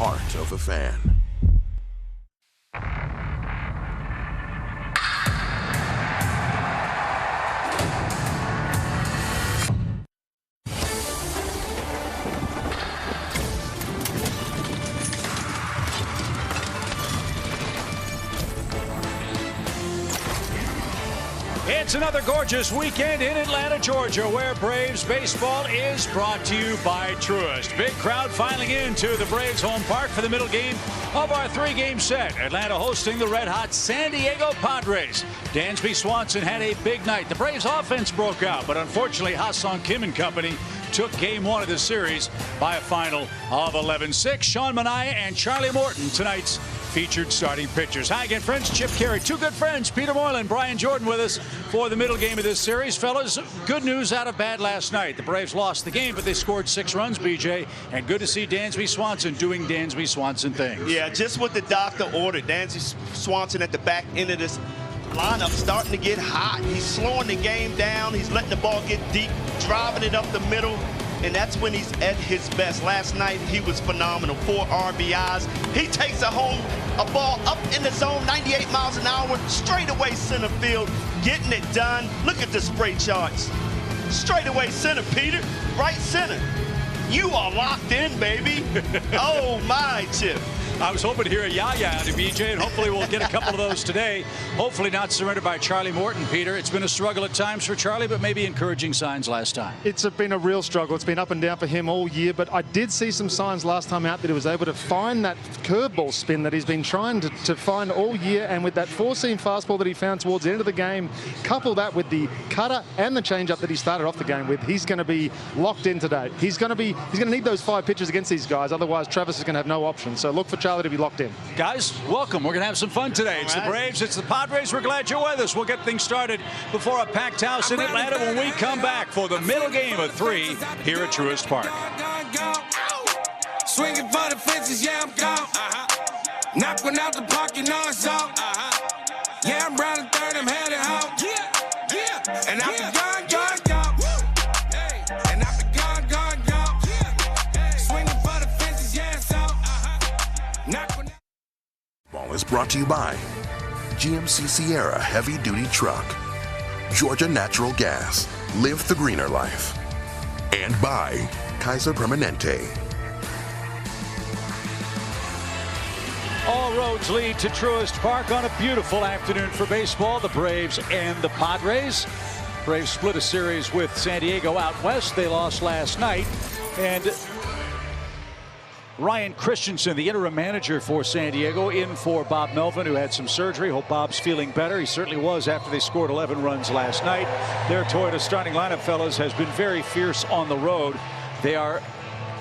heart of the fan. It's another gorgeous weekend in Atlanta, Georgia, where Braves baseball is brought to you by Truist. Big crowd filing into the Braves home park for the middle game of our three-game set. Atlanta hosting the red-hot San Diego Padres. Dansby Swanson had a big night. The Braves offense broke out, but unfortunately Ha-Seong Kim and company took game one of the series by a final of 11-6. Sean Manaea and Charlie Morton, tonight's featured starting pitchers. Hi again, friends. Chip Carey, two good friends, Peter Moylan, Brian Jordan, with us for the middle game of this series. Fellas, good news out of bad last night. The Braves lost the game, but they scored 6 runs, BJ, and good to see Dansby Swanson doing Dansby Swanson things. Yeah, just what the doctor ordered. Dansby Swanson at the back end of this lineup starting to get hot. He's slowing the game down. He's letting the ball get deep, driving it up the middle. And that's when he's at his best. Last night, he was phenomenal. 4 RBIs. He takes a ball up in the zone, 98 miles an hour, straight away center field, getting it done. Look at the spray charts. Straight away center, Peter. Right center. You are locked in, baby. Oh, my, Chip. I was hoping to hear a yah-yah out of BJ, and hopefully we'll get a couple of those today. Hopefully not surrendered by Charlie Morton, Peter. It's been a struggle at times for Charlie, but maybe encouraging signs last time. It's been a real struggle. It's been up and down for him all year, but I did see some signs last time out that he was able to find that curveball spin that he's been trying to find all year, and with that four-seam fastball that he found towards the end of the game, couple that with the cutter and the changeup that he started off the game with, he's going to be locked in today. He's going to need those 5 pitches against these guys, otherwise Travis is going to have no option. So look for Charlie to be locked in. Guys, welcome. We're going to have some fun today. It's the Braves, it's the Padres. We're glad you're with us. We'll get things started before a packed house in Atlanta when we come back for the middle game of 3 here at Truist Park. Swinging for the fences, yeah, I'm gone. Knocking out the park, you know it's on. Yeah, I'm round the third, I'm headed home. Yeah. And I've been gone. And I've been gone. Swinging for the fences, yeah, it's on. Ball is brought to you by GMC Sierra Heavy Duty Truck, Georgia Natural Gas, live the greener life, and by Kaiser Permanente. All roads lead to Truist Park on a beautiful afternoon for baseball. The Braves and the Padres. Braves split a series with San Diego out west. They lost last night. And Ryan Christensen, the interim manager for San Diego, in for Bob Melvin, who had some surgery. Hope Bob's feeling better. He certainly was after they scored 11 runs last night. Their Toyota starting lineup, fellas, has been very fierce on the road. They are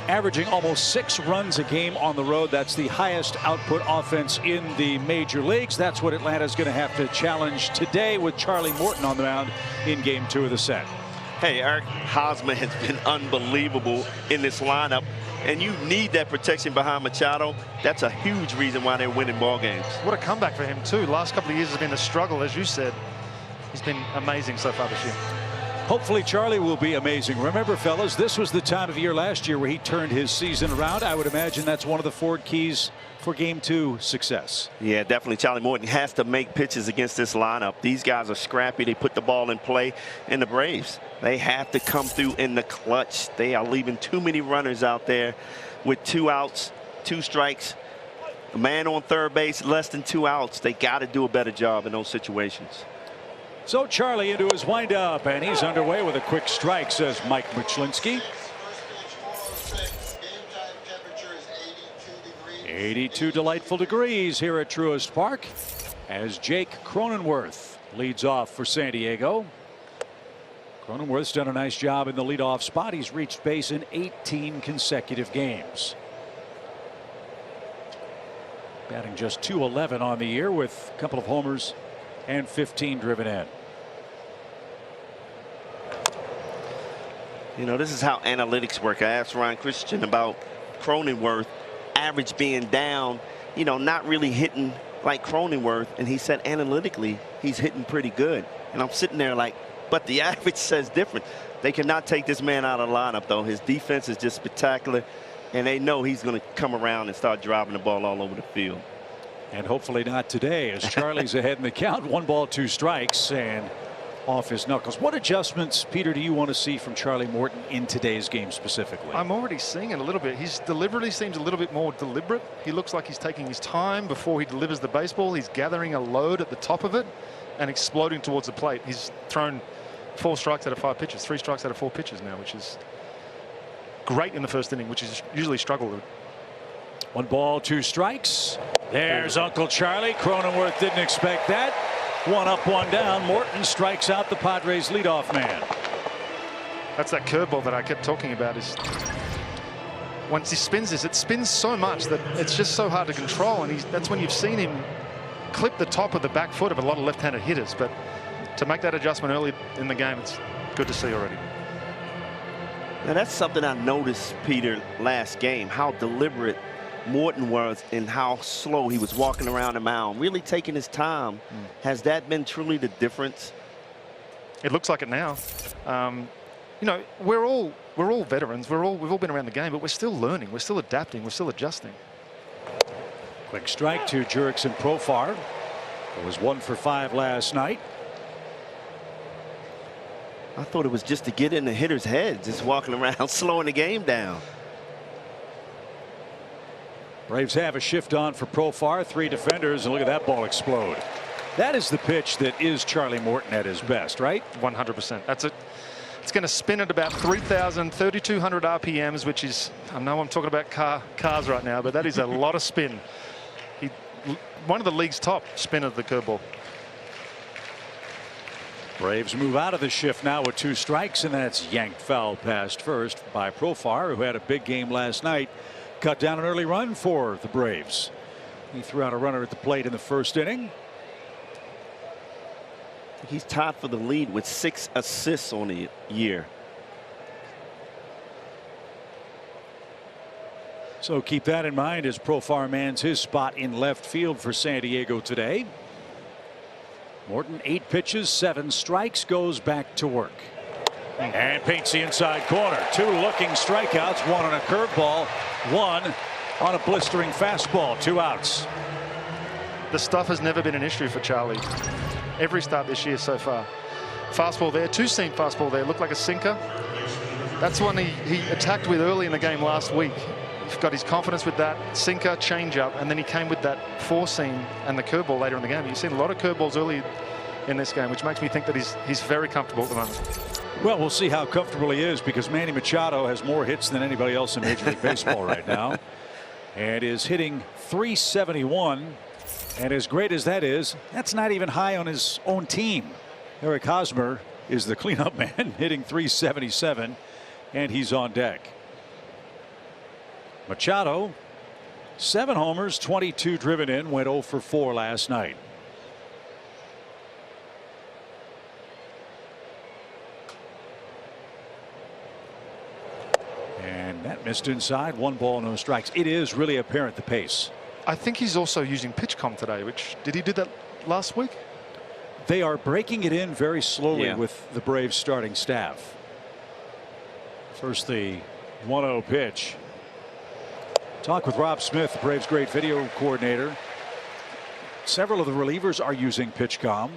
averaging almost 6 runs a game on the road. That's the highest output offense in the major leagues. That's what Atlanta's going to have to challenge today with Charlie Morton on the mound in game 2 of the set. Hey, Eric Hosmer has been unbelievable in this lineup, and you need that protection behind Machado. That's a huge reason why they're winning ball games. What a comeback for him, too. Last couple of years has been a struggle, as you said. He's been amazing so far this year. Hopefully Charlie will be amazing. Remember, fellas, this was the time of year last year where he turned his season around. I would imagine that's one of the forward keys for game 2 success. Yeah, definitely. Charlie Morton has to make pitches against this lineup. These guys are scrappy. They put the ball in play. And the Braves, they have to come through in the clutch. They are leaving too many runners out there with 2 outs, 2 strikes. A man on third base, less than 2 outs. They got to do a better job in those situations. So Charlie into his windup, and he's underway with a quick strike, says Mike Muchlinski. 82 delightful degrees here at Truist Park as Jake Cronenworth leads off for San Diego. Cronenworth's done a nice job in the leadoff spot. He's reached base in 18 consecutive games. Batting just .211 on the year with a couple of homers and 15 driven in. You know, this is how analytics work. I asked Ryan Christian about Cronenworth average being down, you know, not really hitting like Cronenworth, and he said analytically he's hitting pretty good. And I'm sitting there like, but the average says different. They cannot take this man out of the lineup, though. His defense is just spectacular. And they know he's going to come around and start driving the ball all over the field. And hopefully not today, as Charlie's ahead in the count. 1 ball, 2 strikes, and off his knuckles. What adjustments, Peter, do you want to see from Charlie Morton in today's game specifically? I'm already seeing it a little bit. He's deliberately seems a little bit more deliberate. He looks like he's taking his time before he delivers the baseball. He's gathering a load at the top of it and exploding towards the plate. He's thrown 4 strikes out of 5 pitches, 3 strikes out of 4 pitches now, which is great in the first inning, which is usually struggle with. 1 ball, 2 strikes. There's Uncle Charlie. Cronenworth didn't expect that. 1 up, 1 down. Morton strikes out the Padres leadoff man. That's that curveball that I kept talking about. Is once he spins this, it spins so much that it's just so hard to control, and that's when you've seen him clip the top of the back foot of a lot of left-handed hitters. But to make that adjustment early in the game, it's good to see already. Now that's something I noticed, Peter, last game, how deliberate Morton was and how slow he was walking around the mound, really taking his time. Has that been truly the difference? It looks like it now. You know, we're all veterans. We've all been around the game, but we're still learning. We're still adapting. We're still adjusting. Quick strike to Jurickson Profar. It was 1 for 5 last night. I thought it was just to get in the hitter's head, just walking around slowing the game down. Braves have a shift on for Profar. 3 defenders, and look at that ball explode. That is the pitch that is Charlie Morton at his best, right? 100%. That's it. It's going to spin at about 3,200 RPMs, which is, I know I'm talking about cars right now, but that is a lot of spin. One of the league's top spin of the curveball. Braves move out of the shift now with 2 strikes, and that's yanked foul past first by Profar, who had a big game last night. Cut down an early run for the Braves. He threw out a runner at the plate in the first inning. He's tied for the lead with 6 assists on the year. So keep that in mind as Profar mans his spot in left field for San Diego today. Morton 8 pitches, 7 strikes, goes back to work. And paints the inside corner. 2 looking strikeouts, 1 on a curveball, 1 on a blistering fastball. 2 outs. The stuff has never been an issue for Charlie. Every start this year so far. Fastball there, 2-seam fastball there, looked like a sinker. That's one he attacked with early in the game last week. He's got his confidence with that sinker, changeup, and then he came with that 4-seam and the curveball later in the game. You've seen a lot of curveballs early in this game, which makes me think that he's very comfortable at the moment. Well, we'll see how comfortable he is, because Manny Machado has more hits than anybody else in Major League Baseball right now, and is hitting .371. And as great as that is, that's not even high on his own team. Eric Hosmer is the cleanup man, hitting .377, and he's on deck. Machado, 7 homers, 22 driven in, went 0 for 4 last night. And that missed inside. 1 ball, no strikes. It is really apparent, the pace. I think he's also using PitchCom today, which, did he do that last week? They are breaking it in very slowly with the Braves starting staff. First the 1-0 pitch. Talk with Rob Smith, the Braves' great video coordinator. Several of the relievers are using PitchCom,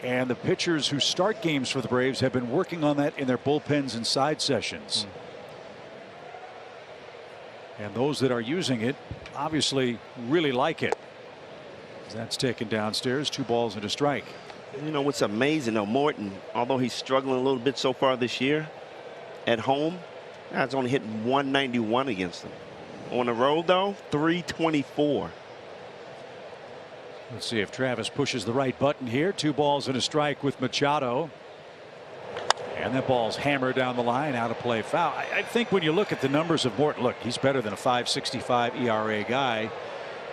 and the pitchers who start games for the Braves have been working on that in their bullpens and side sessions. And those that are using it obviously really like it. That's taken downstairs. 2 balls and a strike. You know what's amazing though, Morton, although he's struggling a little bit so far this year at home, that's only hitting .191 against them. On the road though, .324. Let's see if Travis pushes the right button here. 2 balls and a strike with Machado. And that ball's hammered down the line, out of play, foul. I think when you look at the numbers of Morton, look, he's better than a .565 ERA guy.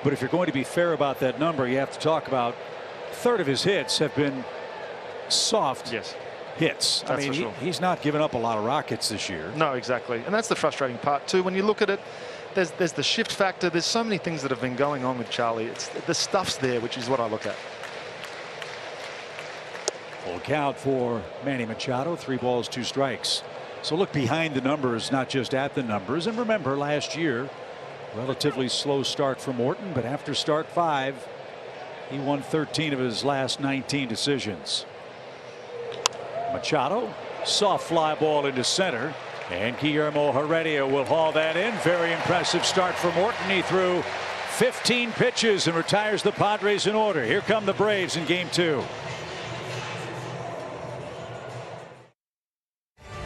But if you're going to be fair about that number, you have to talk about a third of his hits have been soft hits. I mean, he's not given up a lot of rockets this year. No, exactly. And that's the frustrating part too. When you look at it, there's the shift factor. There's so many things that have been going on with Charlie. It's the stuff's there, which is what I look at. Full count for Manny Machado. 3 balls, 2 strikes. So look behind the numbers, not just at the numbers. And remember, last year, relatively slow start for Morton, but after start 5, he won 13 of his last 19 decisions. Machado, soft fly ball into center, and Guillermo Heredia will haul that in. Very impressive start for Morton. He threw 15 pitches and retires the Padres in order. Here come the Braves in game 2.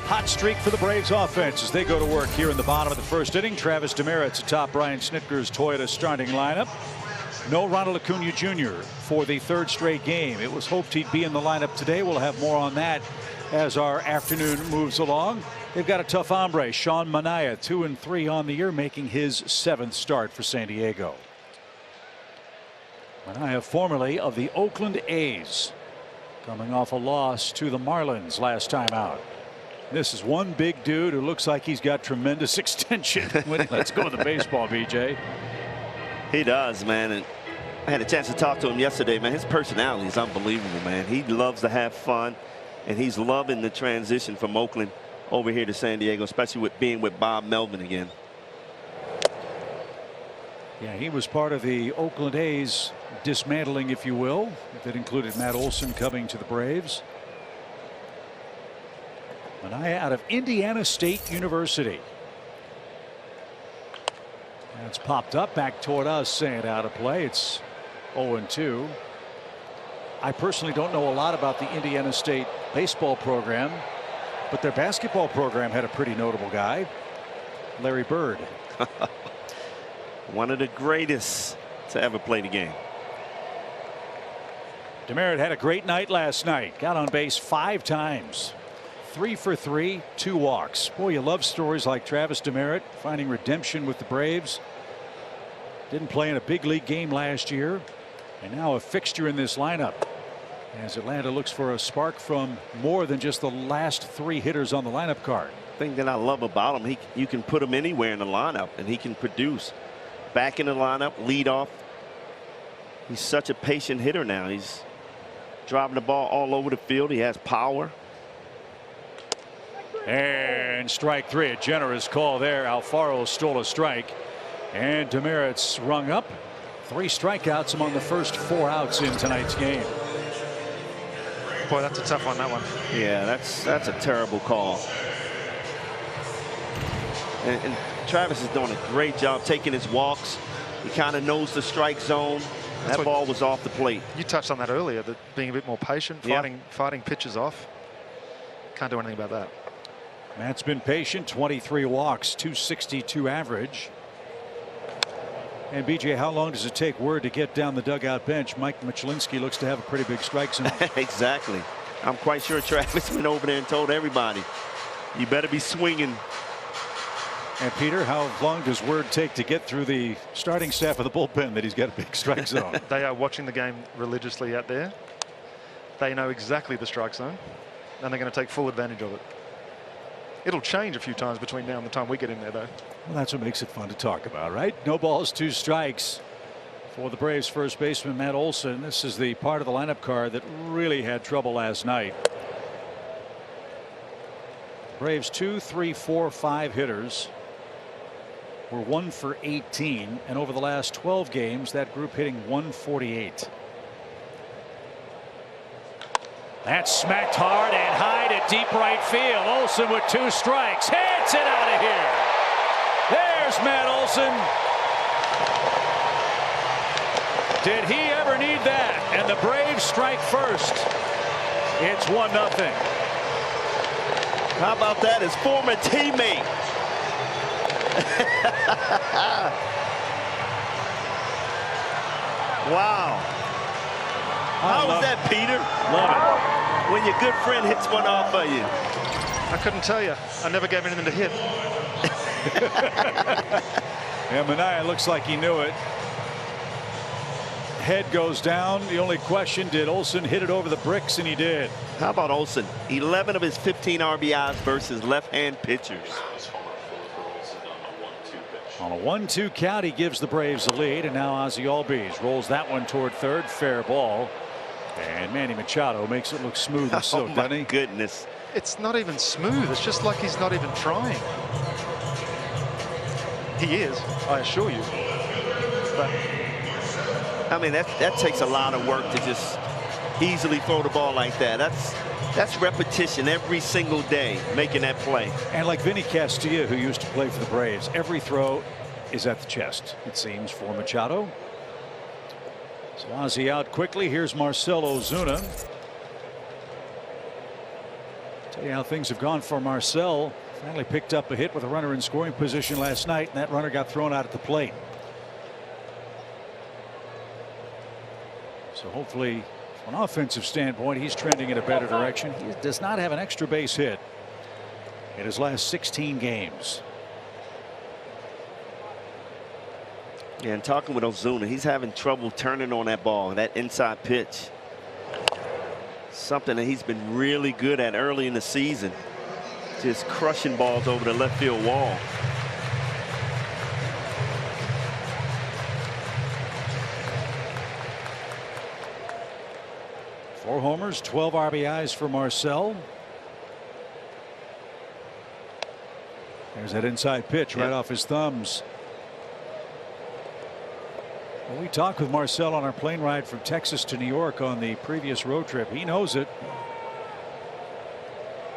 Hot streak for the Braves offense as they go to work here in the bottom of the first inning. Travis Demerits atop Brian Snitker's Toyota starting lineup. No Ronald Acuna Jr. for the 3rd straight game. It was hoped he'd be in the lineup today. We'll have more on that as our afternoon moves along. They've got a tough hombre, Sean Manaea, 2-3 on the year, making his 7th start for San Diego. Manaea, formerly of the Oakland A's, coming off a loss to the Marlins last time out. This is one big dude who looks like he's got tremendous extension. Let's go to the baseball, BJ. He does, man. And I had a chance to talk to him yesterday, man. His personality is unbelievable, man. He loves to have fun, and he's loving the transition from Oakland over here to San Diego, especially with being with Bob Melvin again. Yeah, he was part of the Oakland A's dismantling, if you will, that included Matt Olson coming to the Braves. Manaea out of Indiana State University. That's popped up back toward us, saying out of play. It's 0-2. I personally don't know a lot about the Indiana State baseball program, but their basketball program had a pretty notable guy, Larry Bird. One of the greatest to ever play the game. Demerit had a great night last night. Got on base 5 times. 3 for 3, 2 walks. Boy, you love stories like Travis Demerit finding redemption with the Braves. Didn't play in a big league game last year, and now a fixture in this lineup as Atlanta looks for a spark from more than just the last 3 hitters on the lineup card. Thing that I love about him, you can put him anywhere in the lineup and he can produce. Back in the lineup, lead off. He's such a patient hitter now. He's driving the ball all over the field. He has power. And strike 3, a generous call there. Alfaro stole a strike, and Demerit's rung up. 3 strikeouts among the first 4 outs in tonight's game. Boy, that's a tough one, that one. Yeah, that's a terrible call. And Travis is doing a great job taking his walks. He kind of knows the strike zone. That ball was off the plate. You touched on that earlier, that being a bit more patient, fighting pitches off. Can't do anything about that. Matt's been patient. 23 walks, 262 average. And BJ, how long does it take Word to get down the dugout bench? Mike Michelinsky looks to have a pretty big strike zone. Exactly. I'm quite sure Travis went over there and told everybody, you better be swinging. And Peter, how long does Word take to get through the starting staff of the bullpen that he's got a big strike zone? They are watching the game religiously out there. They know exactly the strike zone, and they're going to take full advantage of it. It'll change a few times between now and the time we get in there, though. Well, that's what makes it fun to talk about, right? No balls, 2 strikes for the Braves first baseman Matt Olson. This is the part of the lineup card that really had trouble last night. Braves 2, 3, 4, 5 hitters were 1 for 18, and over the last 12 games that group hitting 148. That's smacked hard and high to deep right field. Olson with 2 strikes. Hits it out of here. There's Matt Olson. Did he ever need that? And the Braves strike first. It's 1-0. How about that? His former teammate. Wow. How was that, Peter? Love it. When your good friend hits one off of you. I couldn't tell you. I never gave anything to hit. And Manaea looks like he knew it. Head goes down. The only question, did Olson hit it over the bricks? And he did. How about Olson? 11 of his 15 RBIs versus left-hand pitchers. On a 1-2 count, he gives the Braves the lead, and now Ozzie Albies rolls that one toward third. Fair ball. And Manny Machado makes it look smooth and silk, doesn't he? Goodness. it's not even smooth. It's just like he's not even trying. He is, I assure you. But I mean, that takes a lot of work to just easily throw the ball like that. That's repetition every single day, making that play. And like Vinny Castilla, who used to play for the Braves, every throw is at the chest, it seems, for Machado. So Ozzie out quickly. Here's Marcell Ozuna. Tell you how things have gone for Marcell. Finally picked up a hit with a runner in scoring position last night, and that runner got thrown out at the plate. So hopefully, from an offensive standpoint, he's trending in a better direction. He does not have an extra base hit in his last 16 games. Yeah, and talking with Ozuna, he's having trouble turning on that ball, that inside pitch. Something that he's been really good at early in the season. Just crushing balls over the left field wall. Four homers, 12 RBIs for Marcell. There's that inside pitch right off his thumbs. Well, we talked with Marcell on our plane ride from Texas to New York on the previous road trip. He knows it.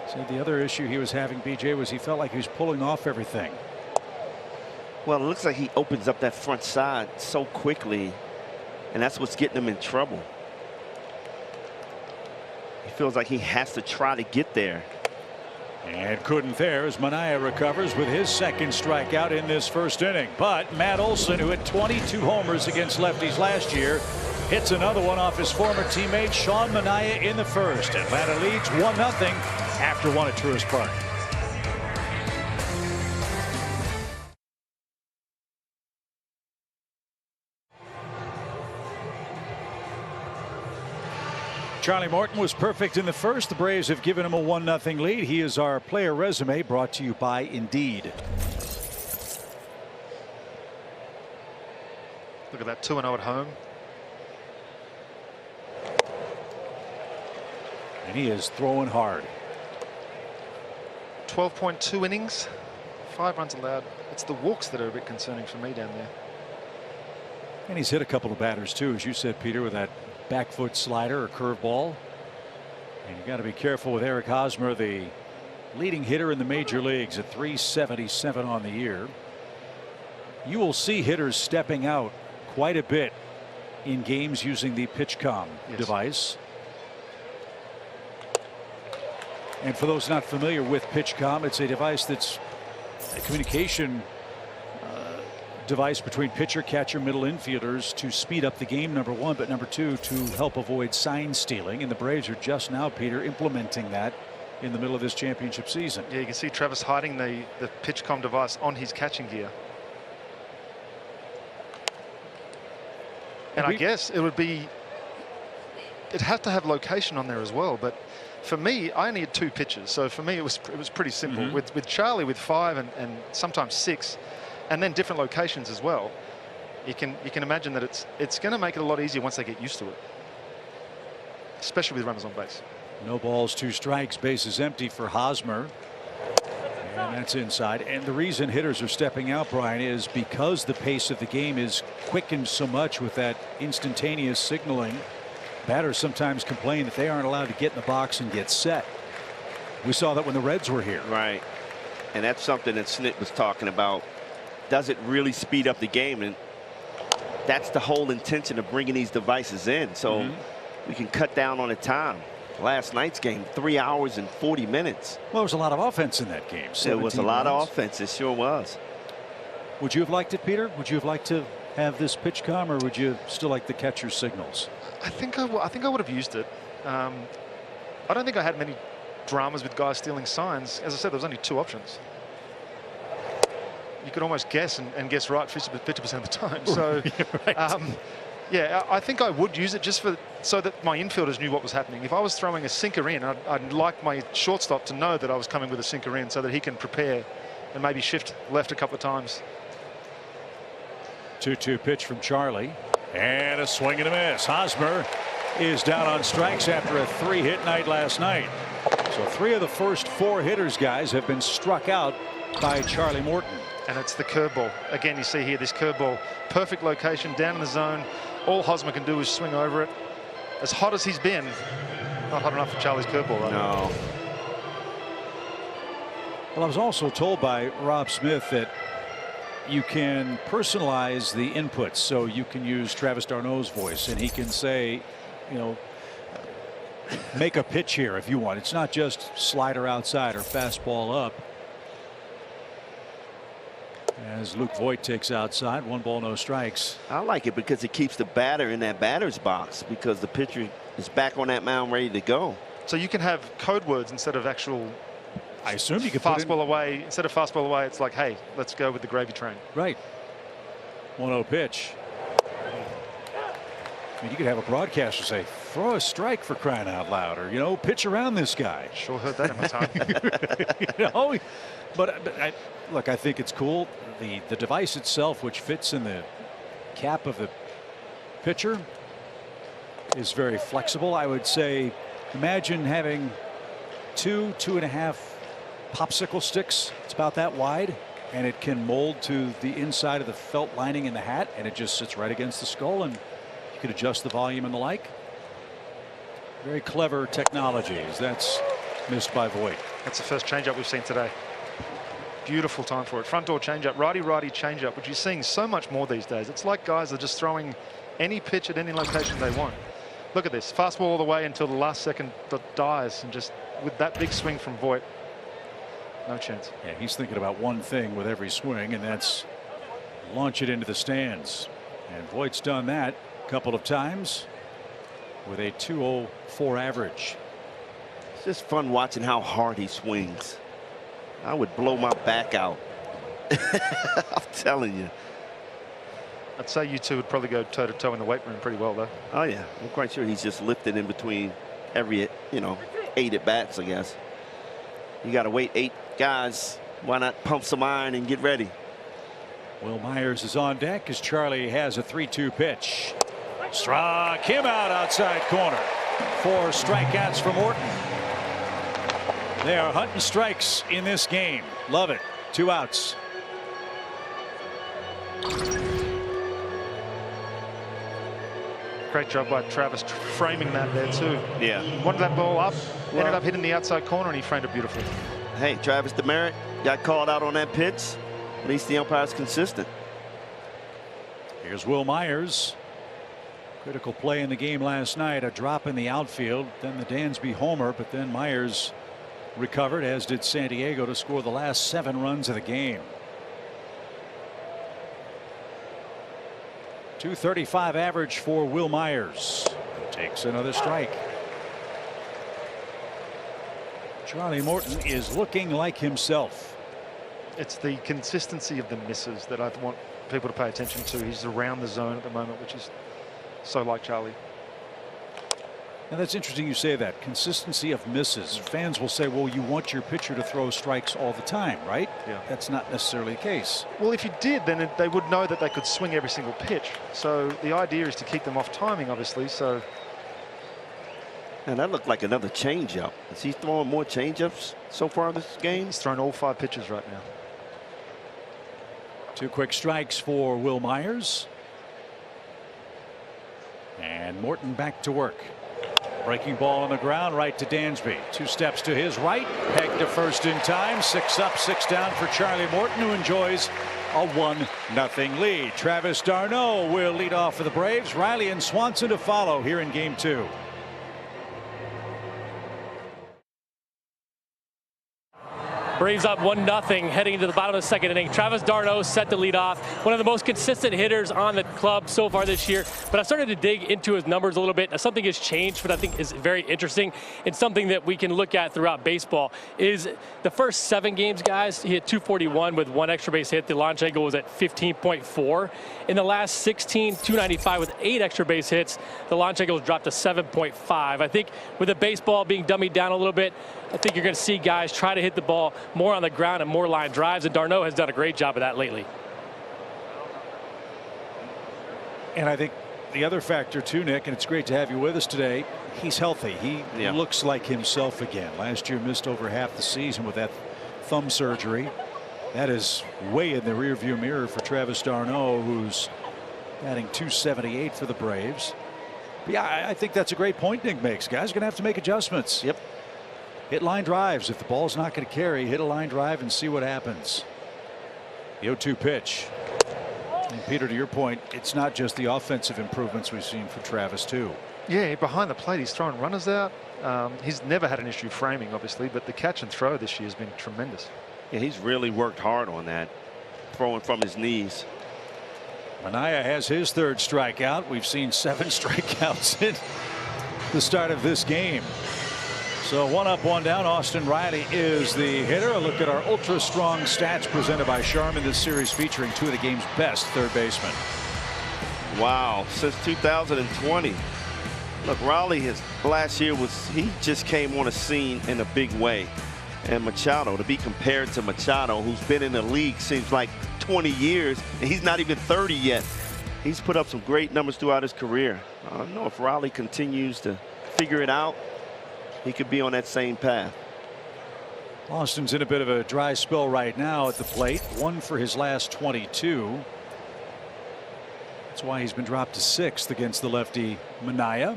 Said the other issue he was having, BJ, was he felt like he was pulling off everything. Well, it looks like he opens up that front side so quickly, and that's what's getting him in trouble. He feels like he has to try to get there. And couldn't there as Manaea recovers with his second strikeout in this first inning. But Matt Olson, who hit 22 homers against lefties last year, hits another one off his former teammate Sean Manaea in the first. Atlanta leads 1-0 after one at Truist Park. Charlie Morton was perfect in the first. The Braves have given him a 1-0 lead. He is our player resume, brought to you by Indeed. Look at that, 2-0 at home. And he is throwing hard. 12.2 innings, 5 runs allowed. It's the walks that are a bit concerning for me down there. And he's hit a couple of batters too, as you said, Peter, with that back foot slider or curveball. And you got to be careful with Eric Hosmer, the leading hitter in the major leagues at 377 on the year. You will see hitters stepping out quite a bit in games using the PitchCom device. And for those not familiar with PitchCom, it's a device that's a communication device between pitcher, catcher, middle infielders to speed up the game, number one, but number two, to help avoid sign stealing. And the Braves are just now, Peter, implementing that in the middle of this championship season. Yeah, you can see Travis hiding the PitchCom device on his catching gear. And I guess it would be, it'd have to have location on there as well. But for me, I only had 2 pitches. So for me, it was pretty simple. With Charlie, with 5 and sometimes 6, and then different locations as well, you can imagine that it's going to make it a lot easier once they get used to it, especially with runners on base. No balls, 2 strikes, bases empty for Hosmer. And that's inside. And the reason hitters are stepping out, Brian, is because the pace of the game is quickened so much with that instantaneous signaling. Batters sometimes complain that they aren't allowed to get in the box and get set. We saw that when the Reds were here. Right. And that's something that Snit was talking about. Does it really speed up the game? And that's the whole intention of bringing these devices in, so we can cut down on the time. Last night's game, 3 hours and 40 minutes. Well, there was a lot of offense in that game. There was a lot of offense. It sure was. Would you have liked it, Peter? Would you have liked to have this PitchCom, or would you still like the catcher's signals? I think I would have used it. I don't think I had many dramas with guys stealing signs. As I said, there was only 2 options. You could almost guess and guess right 50% of the time. So, yeah, I think I would use it just so that my infielders knew what was happening. If I was throwing a sinker in, I'd like my shortstop to know that I was coming with a sinker in, so that he can prepare and maybe shift left a couple of times. 2-2 pitch from Charlie, and a swing and a miss. Hosmer is down on strikes after a 3-hit night last night. So 3 of the first 4 hitters, guys, have been struck out by Charlie Morton. And it's the curveball. Again, you see here this curveball. Perfect location down in the zone. All Hosmer can do is swing over it. As hot as he's been, not hot enough for Charlie's curveball, right? No. Well, I was also told by Rob Smith that you can personalize the inputs, so you can use Travis d'Arnaud's voice, and he can say, you know, make a pitch here if you want. It's not just slider outside or fastball up. As Luke Voit takes outside, 1 ball, no strikes. I like it because it keeps the batter in that batter's box because the pitcher is back on that mound ready to go. So you can have code words instead of actual. I assume you could fastball away. Instead of fastball away, it's like, hey, let's go with the gravy train. Right. 1-0 pitch. I mean, you could have a broadcaster say, throw a strike for crying out loud, or, you know, pitch around this guy. Sure heard that in my time. You know, but look, I think it's cool. The device itself, which fits in the cap of the pitcher, is very flexible. I would say, imagine having 2.5 popsicle sticks. It's about that wide, and it can mold to the inside of the felt lining in the hat, and it just sits right against the skull, and you can adjust the volume and the like. Very clever technology, as that's missed by Voit. That's the first changeup we've seen today. Beautiful time for it. Front door changeup, righty changeup, which you're seeing so much more these days. It's like guys are just throwing any pitch at any location they want. Look at this, fastball all the way until the last second that dies, and just with that big swing from Voit, no chance. Yeah, he's thinking about one thing with every swing, and that's launch it into the stands. And Voigt's done that a couple of times with a 2.04 average. It's just fun watching how hard he swings. I would blow my back out. I'm telling you. I'd say you two would probably go toe to toe in the weight room pretty well, though. Oh yeah, I'm quite sure he's just lifted in between every 8 at bats. I guess you got to wait 8 guys. Why not pump some iron and get ready? Will Myers is on deck as Charlie has a 3-2 pitch. Struck him out outside corner. 4 strikeouts for Morton. They are hunting strikes in this game. Love it. 2 outs. Great job by Travis framing that there too. Yeah. Wanted that ball up, ended up hitting the outside corner, and he framed it beautifully. Hey, Travis Demerit got called out on that pitch. At least the umpire's consistent. Here's Will Myers. Critical play in the game last night. A drop in the outfield. Then the Dansby homer, but then Myers recovered, as did San Diego, to score the last 7 runs of the game. .235 average for Will Myers. Takes another strike. Charlie Morton is looking like himself. It's the consistency of the misses that I want people to pay attention to. He's around the zone at the moment, which is so like Charlie. And that's interesting you say that. Consistency of misses. Fans will say, well, you want your pitcher to throw strikes all the time, right? Yeah. That's not necessarily the case. Well, if you did, then they would know that they could swing every single pitch. So the idea is to keep them off timing, obviously. So. And that looked like another changeup. Is he throwing more changeups so far this game? He's thrown all 5 pitches right now. 2 quick strikes for Will Myers. And Morton back to work. Breaking ball on the ground, right to Dansby. 2 steps to his right. Pegged to first in time. 6 up, 6 down for Charlie Morton, who enjoys a 1-0 lead. Travis d'Arnaud will lead off for the Braves. Riley and Swanson to follow here in game 2. Braves up 1-0 heading into the bottom of the 2nd inning. Travis d'Arnaud set to lead off. One of the most consistent hitters on the club so far this year. But I started to dig into his numbers a little bit. Something has changed, but I think is very interesting. It's something that we can look at throughout baseball. Is the first 7 games, guys, he hit .241 with 1 extra base hit. The launch angle was at 15.4. In the last 16, .295 with 8 extra base hits. The launch angle dropped to 7.5. I think with the baseball being dummied down a little bit, I think you're going to see guys try to hit the ball more on the ground and more line drives, and d'Arnaud has done a great job of that lately. And I think the other factor too, Nick, and it's great to have you with us today. He's healthy. He looks like himself again. Last year missed over half the season with that thumb surgery. That is way in the rearview mirror for Travis d'Arnaud, who's batting .278 for the Braves. But yeah, I think that's a great point Nick makes. Guys are going to have to make adjustments. Yep. Hit line drives. If the ball's not going to carry, hit a line drive and see what happens. The 0-2 pitch. And Peter, to your point, it's not just the offensive improvements we've seen for Travis too. Yeah, behind the plate, he's throwing runners out. He's never had an issue framing, obviously, but the catch and throw this year has been tremendous. Yeah, he's really worked hard on that, throwing from his knees. Manaea has his third strikeout. We've seen 7 strikeouts in the start of this game. So 1 up, 1 down. Austin Riley is the hitter. A look at our ultra strong stats presented by Charmin. This series featuring 2 of the game's best third basemen. Wow, since 2020. Look, Riley last year he just came on the scene in a big way. And Machado, to be compared to Machado, who's been in the league seems like 20 years, and he's not even 30 yet. He's put up some great numbers throughout his career. I don't know if Riley continues to figure it out. He could be on that same path. Austin's in a bit of a dry spell right now at the plate. 1 for his last 22. That's why he's been dropped to 6th against the lefty Manaea.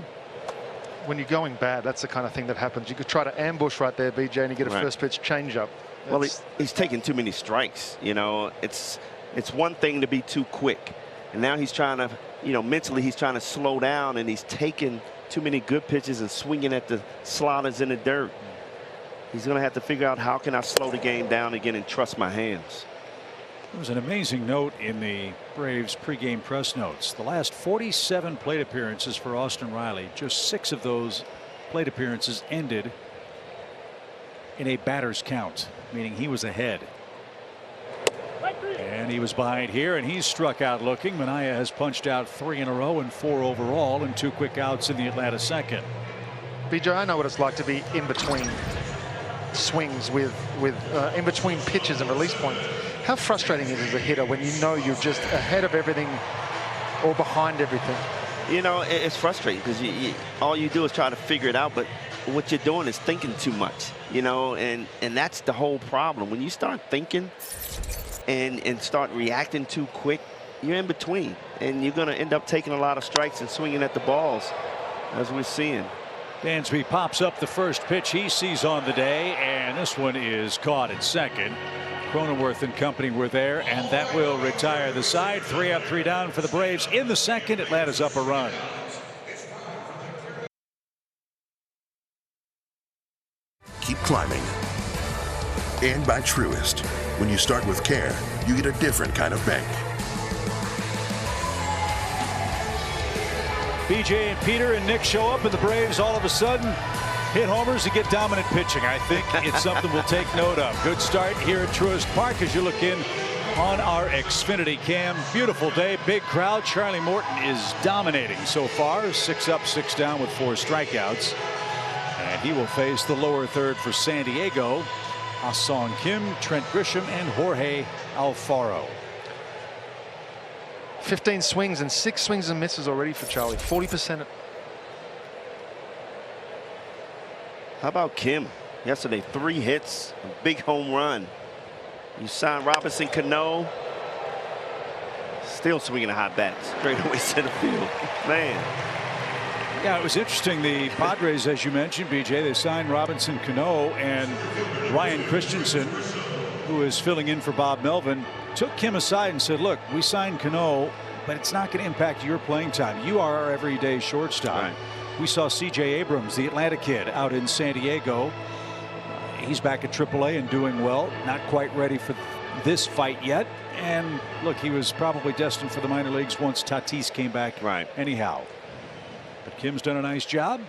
When you're going bad, that's the kind of thing that happens. You could try to ambush right there, BJ, and you get a first pitch changeup. Well, he's taking too many strikes. You know, it's one thing to be too quick, and now he's trying to, mentally he's trying to slow down, and he's taking too many good pitches and swinging at the sliders in the dirt. He's going to have to figure out, how can I slow the game down again and trust my hands. There was an amazing note in the Braves pregame press notes. The last 47 plate appearances for Austin Riley, just 6 of those plate appearances ended in a batter's count, meaning he was ahead. And he was behind here, and he's struck out looking. Manaea has punched out 3 in a row and 4 overall, and 2 quick outs in the Atlanta second. BJ, I know what it's like to be in between swings with in between pitches and release points. How frustrating it is as a hitter when you know you're just ahead of everything or behind everything. It's frustrating because all you do is try to figure it out, but what you're doing is thinking too much, and that's the whole problem. When you start thinking and start reacting too quick, you're in between, and you're going to end up taking a lot of strikes and swinging at the balls, as we're seeing. Dansby pops up the first pitch he sees on the day, and this one is caught at second. Cronenworth and company were there, and that will retire the side. 3 up, 3 down for the Braves. In the second, Atlanta's up a run. Keep climbing. And by Truist. When you start with care, you get a different kind of bank. BJ and Peter and Nick show up, and the Braves all of a sudden hit homers and get dominant pitching. I think it's something we'll take note of. Good start here at Truist Park as you look in on our Xfinity cam. Beautiful day, big crowd. Charlie Morton is dominating so far. 6 up, 6 down with 4 strikeouts. And he will face the lower third for San Diego. Ah-Song Kim, Trent Grisham, and Jorge Alfaro. 15 swings and 6 swings and misses already for Charlie. 40%. How about Kim? Yesterday, 3 hits, a big home run. You signed Robinson Cano. Still swinging a hot bat straight away center field. Man. Yeah, it was interesting. The Padres, as you mentioned, BJ, they signed Robinson Cano, and Ryan Christensen, who is filling in for Bob Melvin, took Kim aside and said, look, we signed Cano, but it's not going to impact your playing time. You are our everyday shortstop. Right. We saw C.J. Abrams, the Atlanta kid, out in San Diego. He's back at AAA and doing well. Not quite ready for this fight yet. And look, he was probably destined for the minor leagues once Tatis came back. Right. Anyhow. But Kim's done a nice job.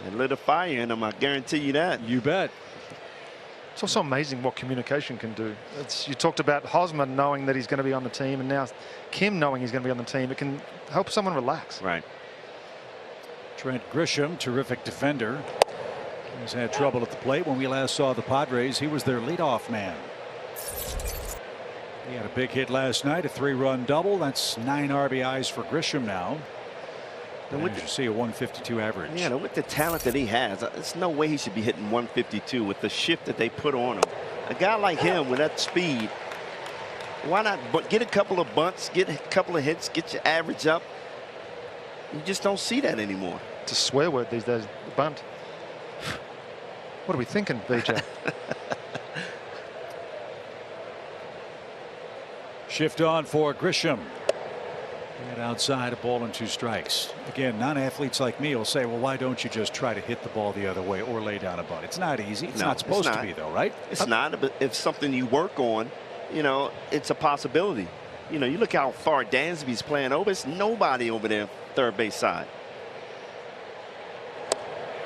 And lit a fire in him, I guarantee you that. You bet. It's also amazing what communication can do. You talked about Hosmer knowing that he's going to be on the team, and now Kim knowing he's going to be on the team. It can help someone relax. Right. Trent Grisham, terrific defender. He's had trouble at the plate. When we last saw the Padres, he was their leadoff man. He had a big hit last night, a 3-run double. That's 9 RBIs for Grisham now. And you see a 152 average. Yeah, with the talent that he has, there's no way he should be hitting 152 with the shift that they put on him. A guy like him with that speed, why not get a couple of bunts, get a couple of hits, get your average up? You just don't see that anymore. It's a swear word these days, bunt. What are we thinking, BJ? Shift on for Grisham. And outside, a ball and 2 strikes. Again, non-athletes like me will say, well, why don't you just try to hit the ball the other way or lay down a bunt? It's not easy. It's not supposed to be, though, right? It's not, but if something you work on, it's a possibility. You look how far Dansby's playing over. It's nobody over there, third base side.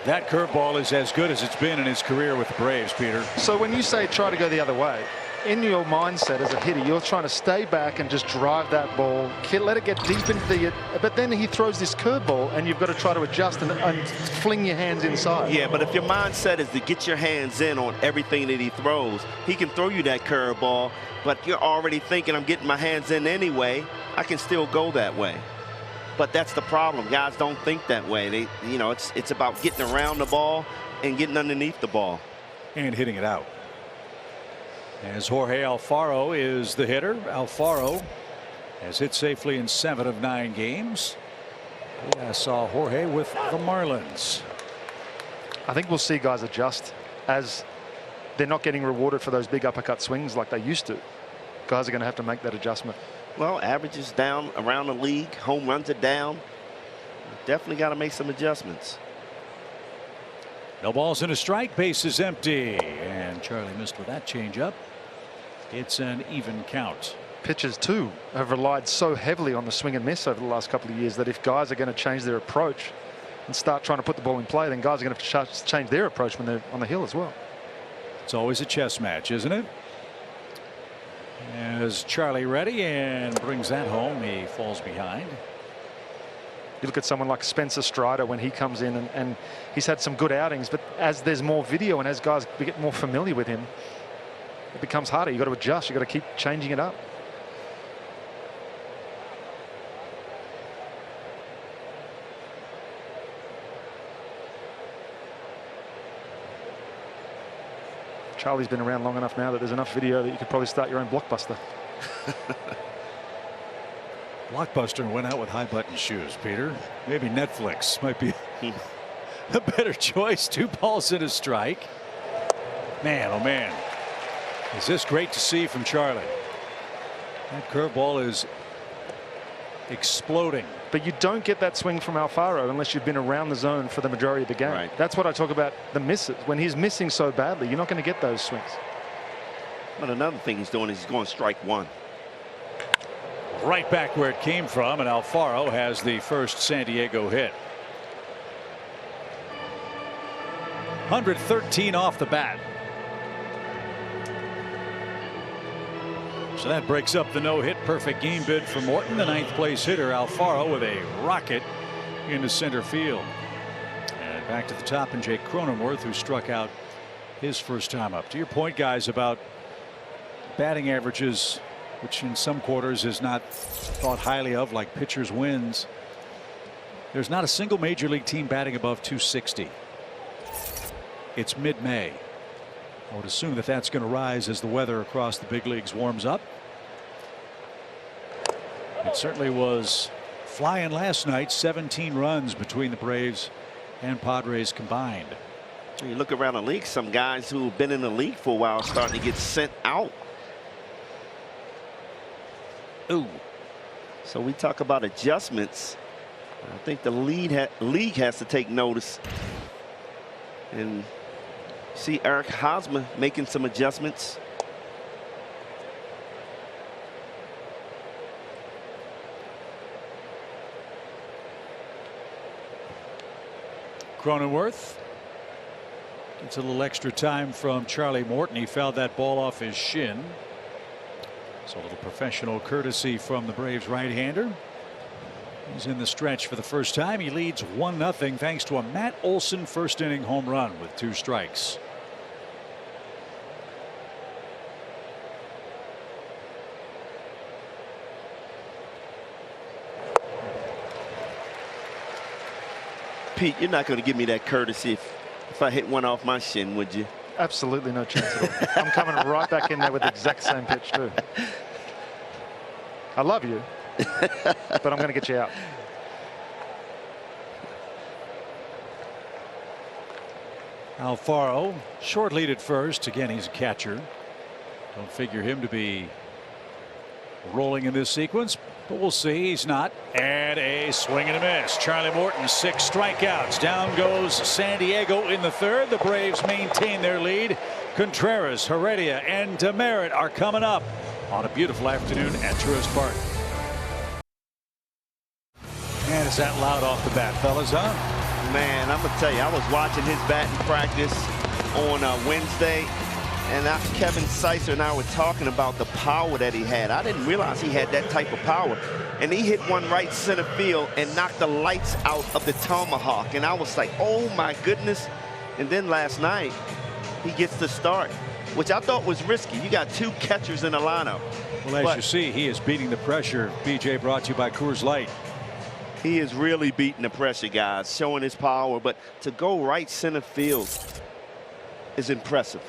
That curveball is as good as it's been in his career with the Braves, Peter. So when you say try to go the other way, in your mindset as a hitter, you're trying to stay back and just drive that ball, let it get deep into the. But then he throws this curveball, and you've got to try to adjust and fling your hands inside. Yeah, but if your mindset is to get your hands in on everything that he throws, he can throw you that curveball, but you're already thinking, I'm getting my hands in anyway. I can still go that way. But that's the problem. Guys don't think that way. It's about getting around the ball and getting underneath the ball. And hitting it out. As Jorge Alfaro is the hitter. Alfaro has hit safely in 7 of 9 games. I saw Jorge with the Marlins. I think we'll see guys adjust as they're not getting rewarded for those big uppercut swings like they used to. Guys are going to have to make that adjustment. Well, averages down around the league. Home runs are down. Definitely got to make some adjustments. No balls and a strike. Base is empty. And Charlie missed with that changeup. It's an even count. Pitchers, too, have relied so heavily on the swing and miss over the last couple of years that if guys are going to change their approach and start trying to put the ball in play, then guys are going to have to change their approach when they're on the hill as well. It's always a chess match, isn't it? As Charlie ready and brings that home, he falls behind. You look at someone like Spencer Strider when he comes in, and he's had some good outings, but as there's more video and as guys get more familiar with him, it becomes harder. You've got to adjust. You've got to keep changing it up. Charlie's been around long enough now that there's enough video that you could probably start your own Blockbuster. Blockbuster went out with high button shoes, Peter. Maybe Netflix might be a better choice. 2 balls and a strike. Man, oh man. Is this great to see from Charlie? That curveball is exploding. But you don't get that swing from Alfaro unless you've been around the zone for the majority of the game. Right. That's what I talk about, the misses. When he's missing so badly, you're not going to get those swings. But another thing he's doing is he's going strike 1. Right back where it came from, and Alfaro has the first San Diego hit. 113 off the bat. So that breaks up the no-hit perfect game bid for Morton. The 9th place hitter Alfaro with a rocket into center field. And back to the top, and Jake Cronenworth, who struck out his first time up. To your point, guys, about batting averages, which in some quarters is not thought highly of, like pitchers' wins. There's not a single major league team batting above 260. It's mid-May. I would assume that that's going to rise as the weather across the big leagues warms up. It certainly was flying last night. 17 runs between the Braves and Padres combined. You look around the league, some guys who have been in the league for a while are starting to get sent out. Ooh. So we talk about adjustments. I think the league has to take notice. And see Eric Hosmer making some adjustments. Cronenworth gets a little extra time from Charlie Morton. He fouled that ball off his shin. So a little professional courtesy from the Braves right-hander. He's in the stretch for the first time. He leads 1-0 thanks to a Matt Olson first inning home run with 2 strikes. Pete, you're not going to give me that courtesy if I hit one off my shin, would you? Absolutely no chance at all. I'm coming right back in there with the exact same pitch too. I love you, but I'm going to get you out. Alfaro, short lead at first. Again, he's a catcher. Don't figure him to be rolling in this sequence, but we'll see. He's not. And a swing and a miss. Charlie Morton, 6 strikeouts. Down goes San Diego in the third. The Braves maintain their lead. Contreras, Heredia, and Demerit are coming up on a beautiful afternoon at Truist Park. And is that loud off the bat, fellas, huh? Man, I'm going to tell you, I was watching his batting practice on Wednesday, and Kevin Seisser and I were talking about the power that he had. I didn't realize he had that type of power. And he hit one right center field and knocked the lights out of the tomahawk. And I was like, oh, my goodness. And then last night, he gets the start, which I thought was risky. You got 2 catchers in the lineup. Well, as you see, he is beating the pressure. BJ brought to you by Coors Light. He is really beating the pressure, guys, showing his power. But to go right center field is impressive.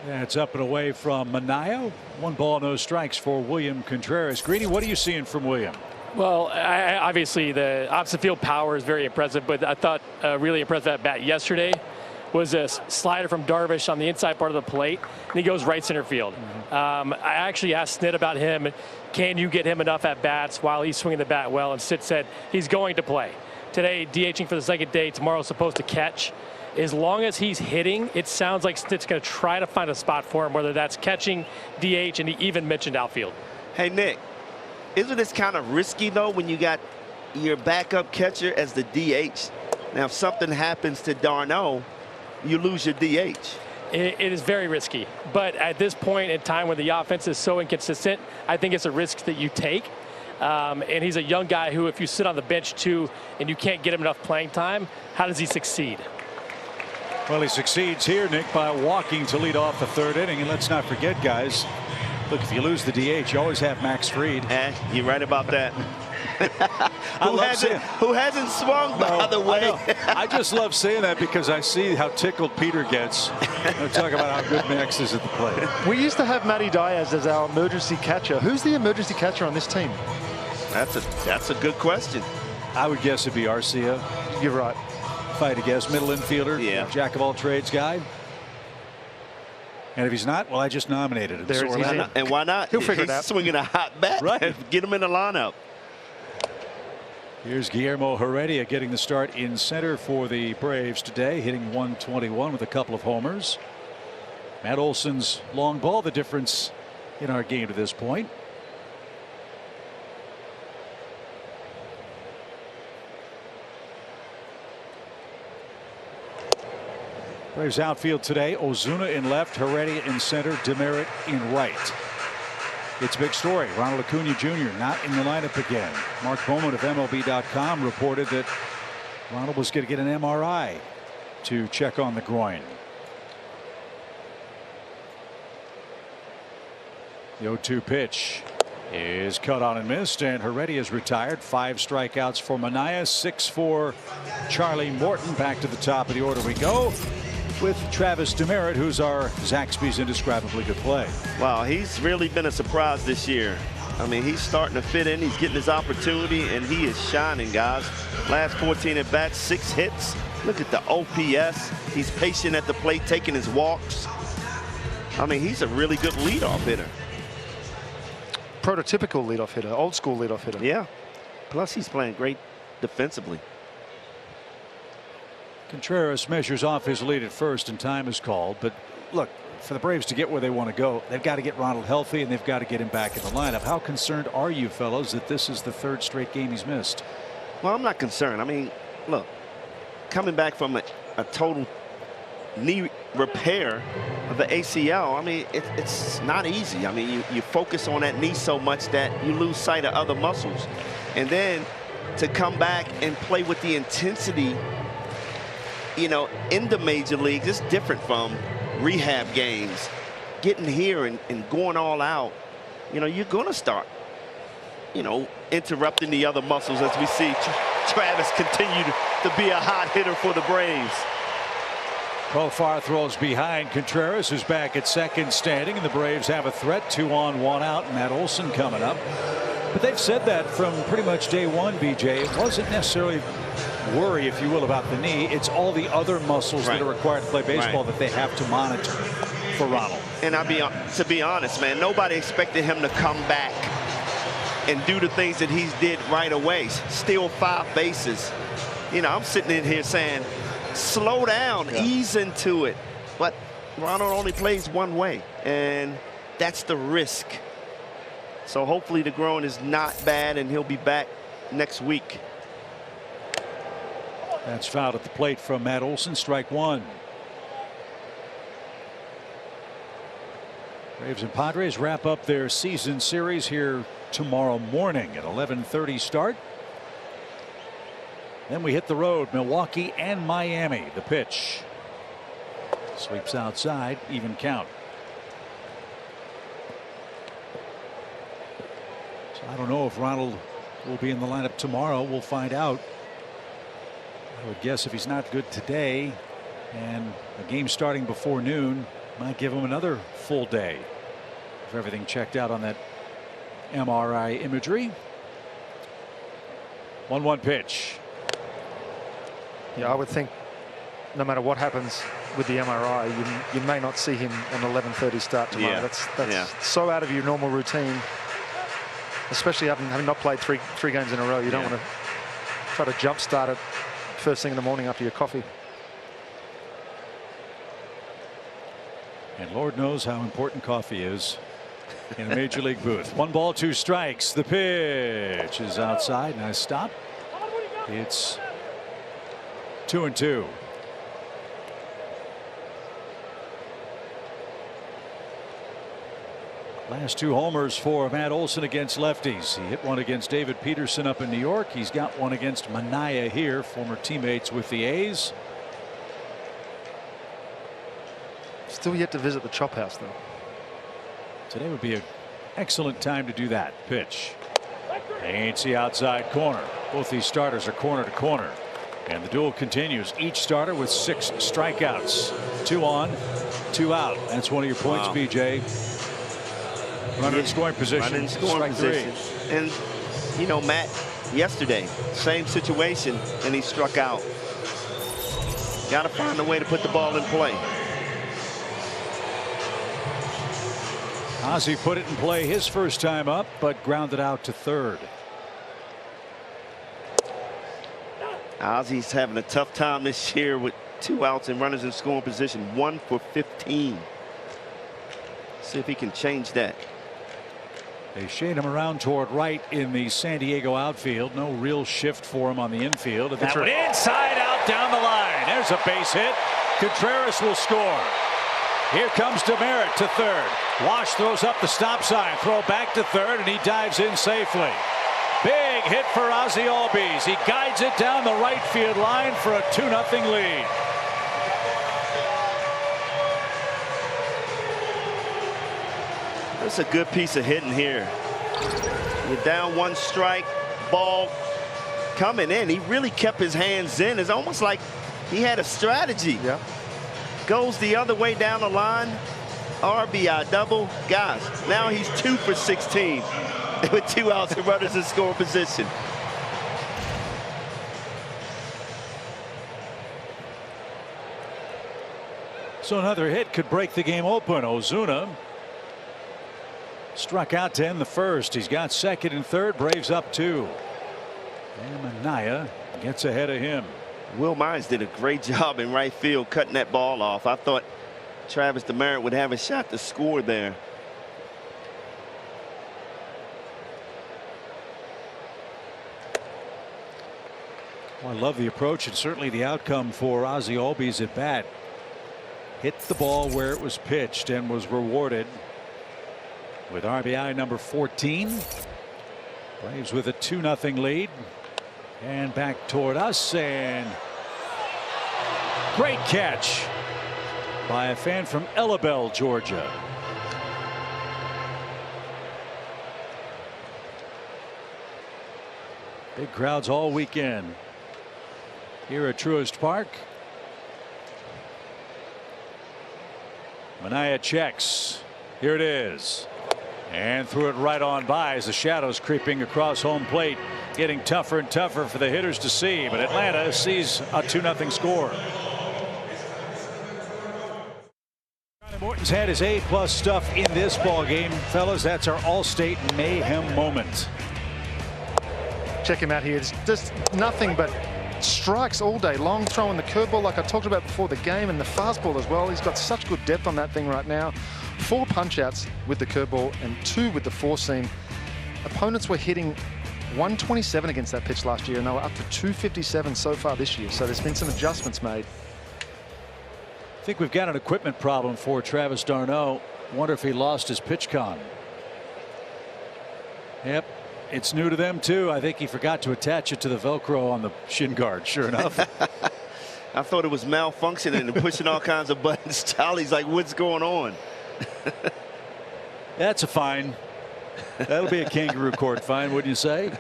Yeah, it's up and away from Manaea. 1 ball, no strikes for William Contreras. Greeny, what are you seeing from William? Well, obviously the opposite field power is very impressive, but I thought really impressive at bat yesterday was a slider from Darvish on the inside part of the plate, and he goes right center field. I actually asked Snit about him. Can you get him enough at bats while he's swinging the bat well? And Snit said he's going to play. Today, DHing for the second day. Tomorrow's supposed to catch. As long as he's hitting, it sounds like Snit's going to try to find a spot for him, whether that's catching, DH, and he even mentioned outfield. Hey, Nick, isn't this kind of risky, though, when you got your backup catcher as the DH? Now, if something happens to Darno, you lose your DH. It is very risky, but at this point in time when the offense is so inconsistent, I think it's a risk that you take. And he's a young guy who, if you sit on the bench too and you can't get him enough playing time, how does he succeed? Well, he succeeds here, Nick, by walking to lead off the 3rd inning. And let's not forget, guys, look, if you lose the DH, you always have Max Fried. You're right about that. who hasn't swung, by the way. I just love saying that because I see how tickled Peter gets. I'm talking about how good Max is at the plate. We used to have Matty Diaz as our emergency catcher. Who's the emergency catcher on this team? That's a good question. I would guess it'd be Arcia. You're right. If I had to guess, middle infielder, yeah. Jack of all trades guy. And if he's not, well, I just nominated him. And why not? He'll figure it out. He's swinging a hot bat. Right. Get him in the lineup. Here's Guillermo Heredia getting the start in center for the Braves today, hitting 121 with a couple of homers. Matt Olson's long ball, the difference in our game to this point. Braves outfield today, Ozuna in left, Heredia in center, Demerit in right. It's a big story. Ronald Acuna Jr. not in the lineup again. Mark Bowman of MLB.com reported that Ronald was going to get an MRI to check on the groin. The 0-2 pitch is cut on and missed, and Heredia is retired. 5 strikeouts for Manaea, 6 for Charlie Morton. Back to the top of the order we go with Travis Demerit, who's our Zaxby's indescribably good play. Wow, he's really been a surprise this year. I mean, he's starting to fit in. He's getting his opportunity, and he is shining, guys. Last 14 at bats, 6 hits. Look at the OPS. He's patient at the plate, taking his walks. I mean, he's a really good leadoff hitter. Prototypical leadoff hitter, old school leadoff hitter. Yeah. Plus, he's playing great defensively. Contreras measures off his lead at first, and time is called. But look, for the Braves to get where they want to go, they've got to get Ronald healthy, and they've got to get him back in the lineup. How concerned are you, fellows, that this is the 3rd straight game he's missed? Well, I'm not concerned. I mean, look, coming back from a total knee repair of the ACL, I mean, it's not easy. I mean, you focus on that knee so much that you lose sight of other muscles. And then to come back and play with the intensity, you know, in the major leagues, it's different from rehab games. Getting here and going all out, you know, you're going to start, you know, interrupting the other muscles as we see Travis continue to be a hot hitter for the Braves. Profar throws behind Contreras, who's back at second standing, and the Braves have a threat. 2 on, 1 out. Matt Olson coming up. But they've said that from pretty much day one, BJ. It wasn't necessarily worry, if you will, about the knee. It's all the other muscles that are required to play baseball that they have to monitor for Ronald. And to be honest, man, nobody expected him to come back and do the things that he's did right away. Steal 5 bases. You know, I'm sitting in here saying, slow down, ease into it. But Ronald only plays one way, and that's the risk. So hopefully the groin is not bad, and he'll be back next week. That's fouled at the plate from Matt Olson. Strike 1. Braves and Padres wrap up their season series here tomorrow morning at 11:30 start. Then we hit the road, Milwaukee and Miami. The pitch sweeps outside, even count. So I don't know if Ronald will be in the lineup tomorrow. We'll find out. I would guess if he's not good today and a game starting before noon, might give him another full day if everything checked out on that MRI imagery. 1-1 pitch. Yeah, I would think no matter what happens with the MRI, you may not see him on 11:30 start tomorrow. Yeah. That's so out of your normal routine, especially having not played three games in a row. You don't want to try to jump start it first thing in the morning after your coffee. And Lord knows how important coffee is in a major league booth. 1 ball, 2 strikes. The pitch is outside. Nice stop. It's 2-2. Last 2 homers for Matt Olson against lefties. He hit one against David Peterson up in New York. He's got one against Manaea here, former teammates with the A's. Still yet to visit the chop house, though. Today would be an excellent time to do that. Pitch. Paints the outside corner. Both these starters are corner to corner. And the duel continues. Each starter with 6 strikeouts. 2 on, 2 out. That's one of your points, BJ. Runner in scoring position. Runner in scoring position. 3. And, you know, Matt, yesterday, same situation, and he struck out. Got to find a way to put the ball in play. Ozzie put it in play his first time up, but grounded out to third. Ozzie's having a tough time this year with 2 outs and runners in scoring position. 1 for 15. See if he can change that. They shade him around toward right in the San Diego outfield. No real shift for him on the infield. That one inside out down the line. There's a base hit. Contreras will score. Here comes Demerit to third. Wash throws up the stop sign. Throw back to third, and he dives in safely. Big hit for Ozzie Albies. He guides it down the right field line for a 2-0 lead. That's a good piece of hitting here. You're down 1 strike, ball coming in. He really kept his hands in. It's almost like he had a strategy. Yeah. Goes the other way down the line. RBI double. Guys, now he's 2 for 16 with 2 outs and runners in scoring position. So another hit could break the game open. Ozuna struck out to end the first. He's got second and third. Braves up 2. And Manaea gets ahead of him. Will Myers did a great job in right field cutting that ball off. I thought Travis Demerit would have a shot to score there. Well, I love the approach and certainly the outcome for Ozzie Albies at bat. Hit the ball where it was pitched and was rewarded with RBI number 14. Braves with a 2-0 lead. And back toward us, and great catch by a fan from Ellabelle, Georgia. Big crowds all weekend here at Truist Park. Manaea checks. Here it is. And threw it right on by as the shadows creeping across home plate. Getting tougher and tougher for the hitters to see. But Atlanta sees a 2-0 score. Morton's had his A+ stuff in this ball game. Fellas, that's our All-State mayhem moment. Check him out here. It's just nothing but strikes all day long, throwing the curveball like I talked about before the game, and the fastball as well. He's got such good depth on that thing right now. 4 punch-outs with the curveball and 2 with the four-seam. Opponents were hitting 127 against that pitch last year, and they were up to 257 so far this year. So there's been some adjustments made. I think we've got an equipment problem for Travis d'Arnaud. Wonder if he lost his pitch con. Yep. It's new to them too. I think he forgot to attach it to the Velcro on the shin guard. Sure enough. I thought it was malfunctioning and pushing all kinds of buttons. Charlie's like, what's going on? That's a fine. That'll be a kangaroo court fine, wouldn't you say?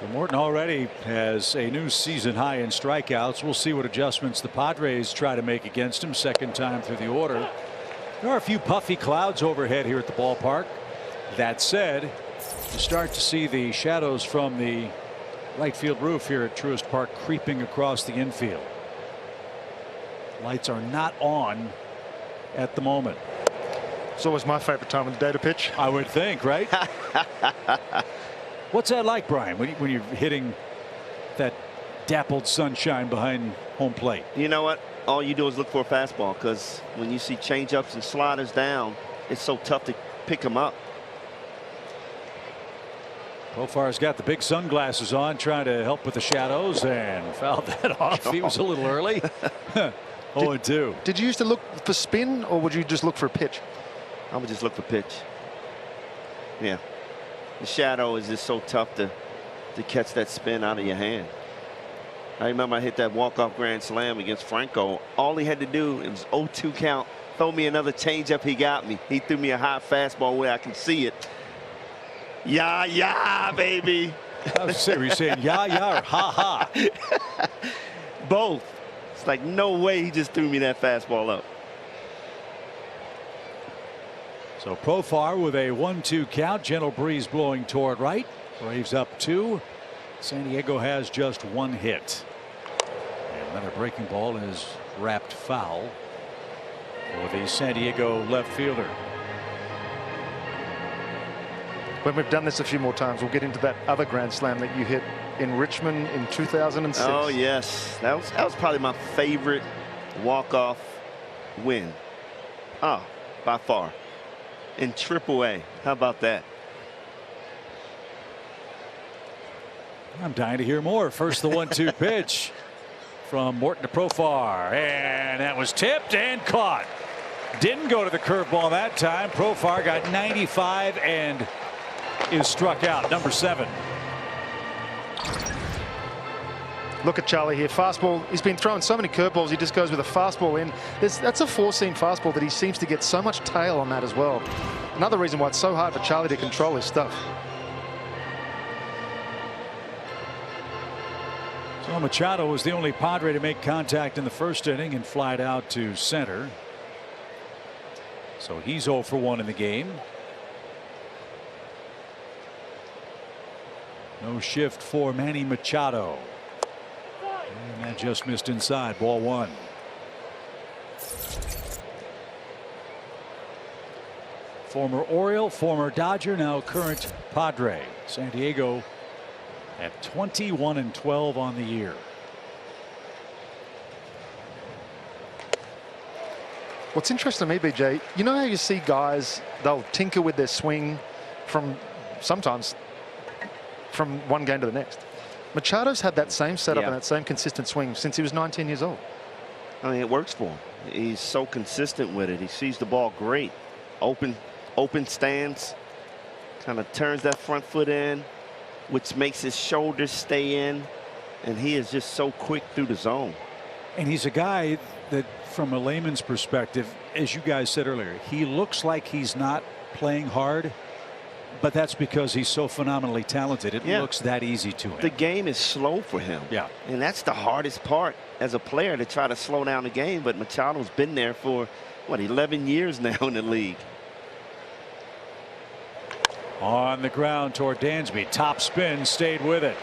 So Morton already has a new season high in strikeouts. We'll see what adjustments the Padres try to make against him. Second time through the order. There are a few puffy clouds overhead here at the ballpark. That said, you start to see the shadows from the right field roof here at Truist Park creeping across the infield. Lights are not on at the moment. It's always my favorite time of the day to pitch. I would think, right? What's that like, Brian, when you're hitting that dappled sunshine behind home plate? You know what? All you do is look for a fastball, because when you see changeups and sliders down, it's so tough to pick them up. Profar's got the big sunglasses on, trying to help with the shadows, and fouled that off. He was a little early. 0-2. Did you used to look for spin, or would you just look for a pitch? I would just look for pitch. Yeah. The shadow is just so tough to catch that spin out of your hand. I remember I hit that walk-off grand slam against Franco. All he had to do, it was 0-2 count, throw me another changeup, he got me. He threw me a high fastball where I can see it. Yeah, yeah, baby. I was saying, were you saying yeah, yeah, or ha, ha? Both. It's like, no way he just threw me that fastball up. So Profar with a 1-2 count. Gentle breeze blowing toward right. Braves up 2. San Diego has just 1 hit. And another breaking ball is wrapped foul for the San Diego left fielder. When we've done this a few more times, we'll get into that other grand slam that you hit in Richmond in 2006. Oh yes, that was probably my favorite walk-off win. Oh, by far. In AAA. How about that? I'm dying to hear more. First, the 1-2 pitch from Morton to Profar, and that was tipped and caught. Didn't go to the curveball that time. Profar got 95 and is struck out. Number 7. Look at Charlie here. Fastball. He's been throwing so many curveballs. He just goes with a fastball in. That's a four-seam fastball that he seems to get so much tail on that as well. Another reason why it's so hard for Charlie to control his stuff. So Machado was the only Padre to make contact in the first inning and flied out to center. So he's 0 for 1 in the game. No shift for Manny Machado. And that just missed inside. Ball 1. Former Oriole, former Dodger, now current Padre. San Diego at 21-12 on the year. What's interesting to me, BJ, you know how you see guys, they'll tinker with their swing sometimes from one game to the next. Machado's had that same setup and that same consistent swing since he was 19 years old. I mean, it works for him. He's so consistent with it. He sees the ball great. Open stance. Kind of turns that front foot in, which makes his shoulders stay in. And he is just so quick through the zone. And he's a guy that, from a layman's perspective, as you guys said earlier, he looks like he's not playing hard, But that's because he's so phenomenally talented. It looks that easy to him. The game is slow for him. Yeah. And that's the hardest part as a player, to try to slow down the game. But Machado's been there for, what, 11 years now in the league. On the ground toward Dansby. Top spin, stayed with it.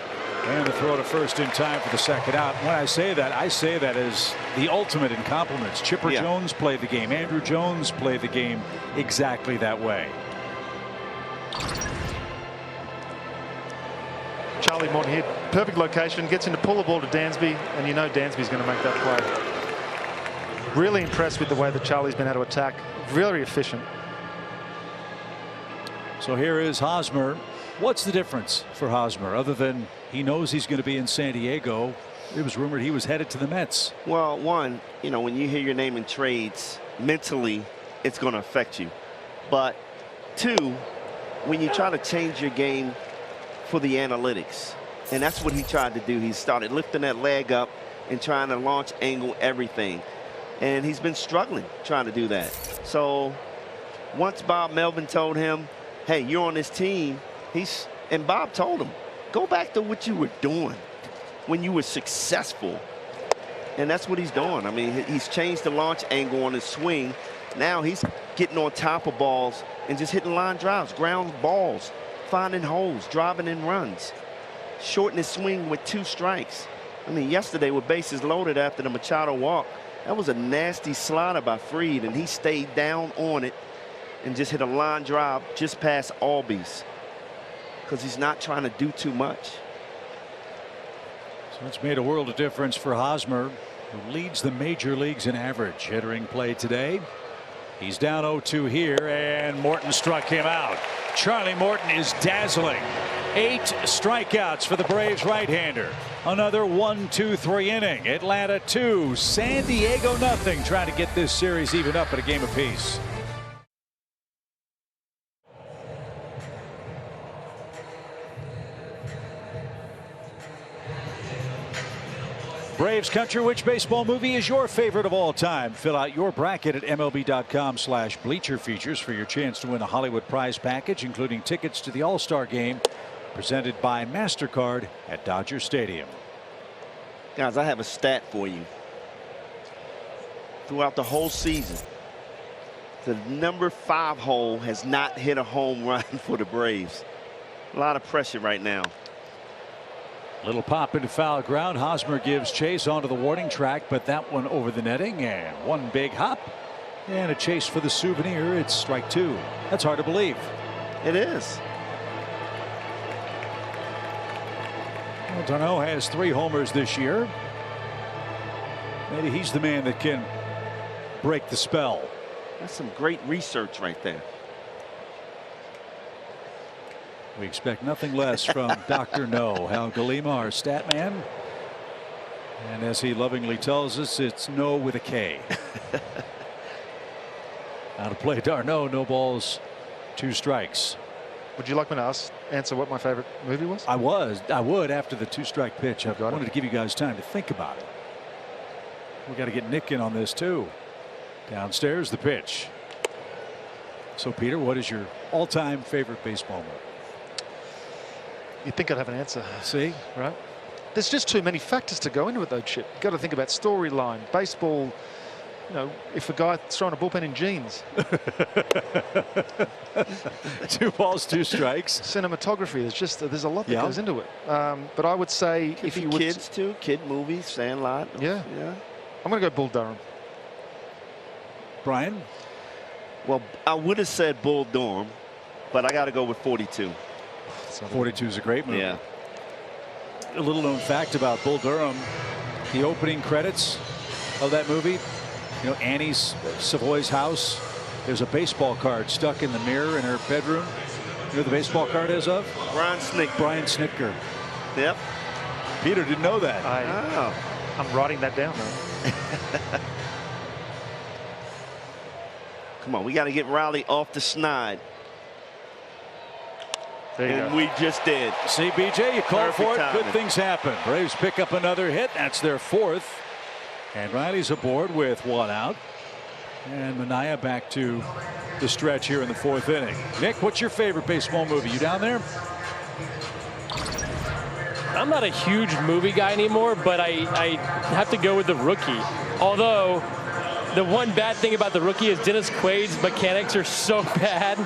And the throw to first in time for the second out. When I say that as the ultimate in compliments. Chipper Jones played the game. Andrew Jones played the game exactly that way. Charlie Morton here, perfect location, gets in to pull the ball to Dansby, and you know Dansby's going to make that play. Really impressed with the way that Charlie's been able to attack. Very efficient. So here is Hosmer. What's the difference for Hosmer other than he knows he's going to be in San Diego? It was rumored he was headed to the Mets. Well, one, you know, when you hear your name in trades, mentally it's going to affect you. But two, when you try to change your game for the analytics, and that's what he tried to do. He started lifting that leg up and trying to launch angle everything, and he's been struggling trying to do that. So once Bob Melvin told him, hey, you're on this team, and Bob told him, go back to what you were doing when you were successful. And that's what he's doing. I mean, he's changed the launch angle on his swing. Now he's getting on top of balls and just hitting line drives, ground balls, finding holes, driving in runs, shorten his swing with 2 strikes. I mean, yesterday with bases loaded after the Machado walk, that was a nasty slider by Fried, and he stayed down on it and just hit a line drive just past Albies, because he's not trying to do too much. So it's made a world of difference for Hosmer, who leads the major leagues in average entering play today. He's down 0-2 here, and Morton struck him out. Charlie Morton is dazzling. 8 strikeouts for the Braves right-hander. Another 1-2-3 inning. Atlanta 2, San Diego nothing. Trying to get this series even up at a game apiece. Braves country, which baseball movie is your favorite of all time? Fill out your bracket at MLB.com/bleacher features for your chance to win a Hollywood prize package, including tickets to the All-Star game presented by MasterCard at Dodger Stadium. Guys, I have a stat for you. Throughout the whole season, the number 5 hole has not hit a home run for the Braves. A lot of pressure right now. Little pop into foul ground. Hosmer gives chase onto the warning track, but that one over the netting, and one big hop and a chase for the souvenir. It's strike 2. That's hard to believe. It is. Well, d'Arnaud has 3 homers this year. Maybe he's the man that can break the spell. That's some great research right there. We expect nothing less from Dr. No. Hal Galima, our stat man. And as he lovingly tells us, it's no with a K. Now to play d'Arnaud, no balls, 2 strikes. Would you like me to answer what my favorite movie was? I would after the 2-strike pitch. I wanted to give you guys time to think about it. We got to get Nick in on this too. Downstairs, the pitch. So Peter, what is your all-time favorite baseball movie? You'd think I'd have an answer. See, right? There's just too many factors to go into it, though, Chip. You've got to think about storyline, baseball. You know, if a guy throwing a bullpen in jeans. 2 balls, 2 strikes. Cinematography. There's a lot that goes into it. But I would say if you kids too, kid movies, Sandlot. Yeah. I'm going to go Bull Durham. Brian. Well, I would have said Bull Durham, but I got to go with 42. 42 is a great movie. Yeah. A little known fact about Bull Durham, the opening credits of that movie, you know, Annie's Savoy's house, there's a baseball card stuck in the mirror in her bedroom. You know who the baseball card is of? Brian Snitker. Yep. Peter didn't know that. I'm writing that down though. Come on, we got to get Riley off the snide. And we just did. See, BJ, you call for it. Timing. Good things happen. Braves pick up another hit. That's their 4th. And Riley's aboard with 1 out. And Manaea back to the stretch here in the 4th inning. Nick, what's your favorite baseball movie? You down there? I'm not a huge movie guy anymore, but I have to go with The Rookie. Although the one bad thing about The Rookie is Dennis Quaid's mechanics are so bad.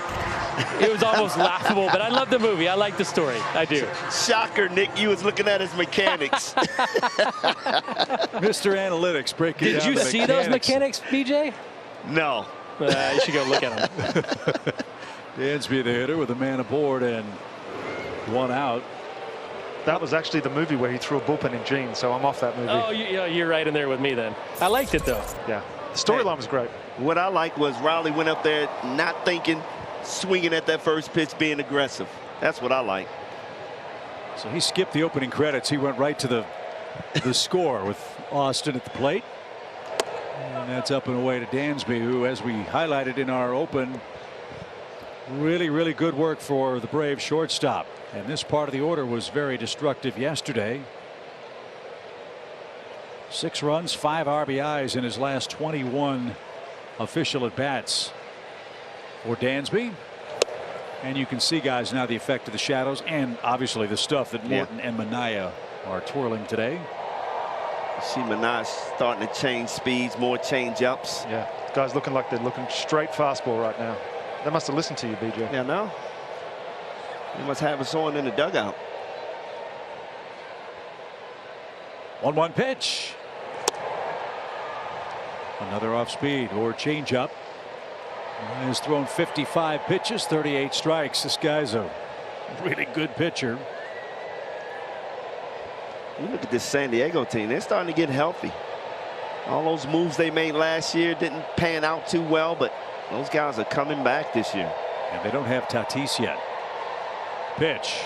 It was almost laughable, but I love the movie. I like the story. I do. Shocker, Nick. You was looking at his mechanics. Mr. Analytics breaking down the mechanics. Did you see those mechanics, BJ? No. You should go look at them. Dansby, the hitter, with a man aboard and 1 out. That was actually the movie where he threw a bullpen in jeans, so I'm off that movie. Oh, you're right in there with me then. I liked it, though. Yeah. The storyline was great. What I liked was Riley went up there not thinking, swinging at that first pitch, being aggressive. That's what I like. So he skipped the opening credits. He went right to the score with Austin at the plate. And that's up and away to Dansby, who, as we highlighted in our open, really good work for the Braves shortstop. And this part of the order was very destructive yesterday. 6 runs, 5 RBIs in his last 21 official at bats for Dansby. And you can see, guys, now the effect of the shadows and obviously the stuff that Morton and Manaea are twirling today. You see Manaea starting to change speeds, more change ups. Yeah, guys looking like they're looking straight fastball right now. They must have listened to you, BJ. Yeah, no. They must have us on in the dugout. 1-1 pitch. Another off speed or changeup. He has thrown 55 pitches, 38 strikes. This guy's a really good pitcher. You look at this San Diego team, they're starting to get healthy. All those moves they made last year didn't pan out too well, but those guys are coming back this year. And they don't have Tatis yet. Pitch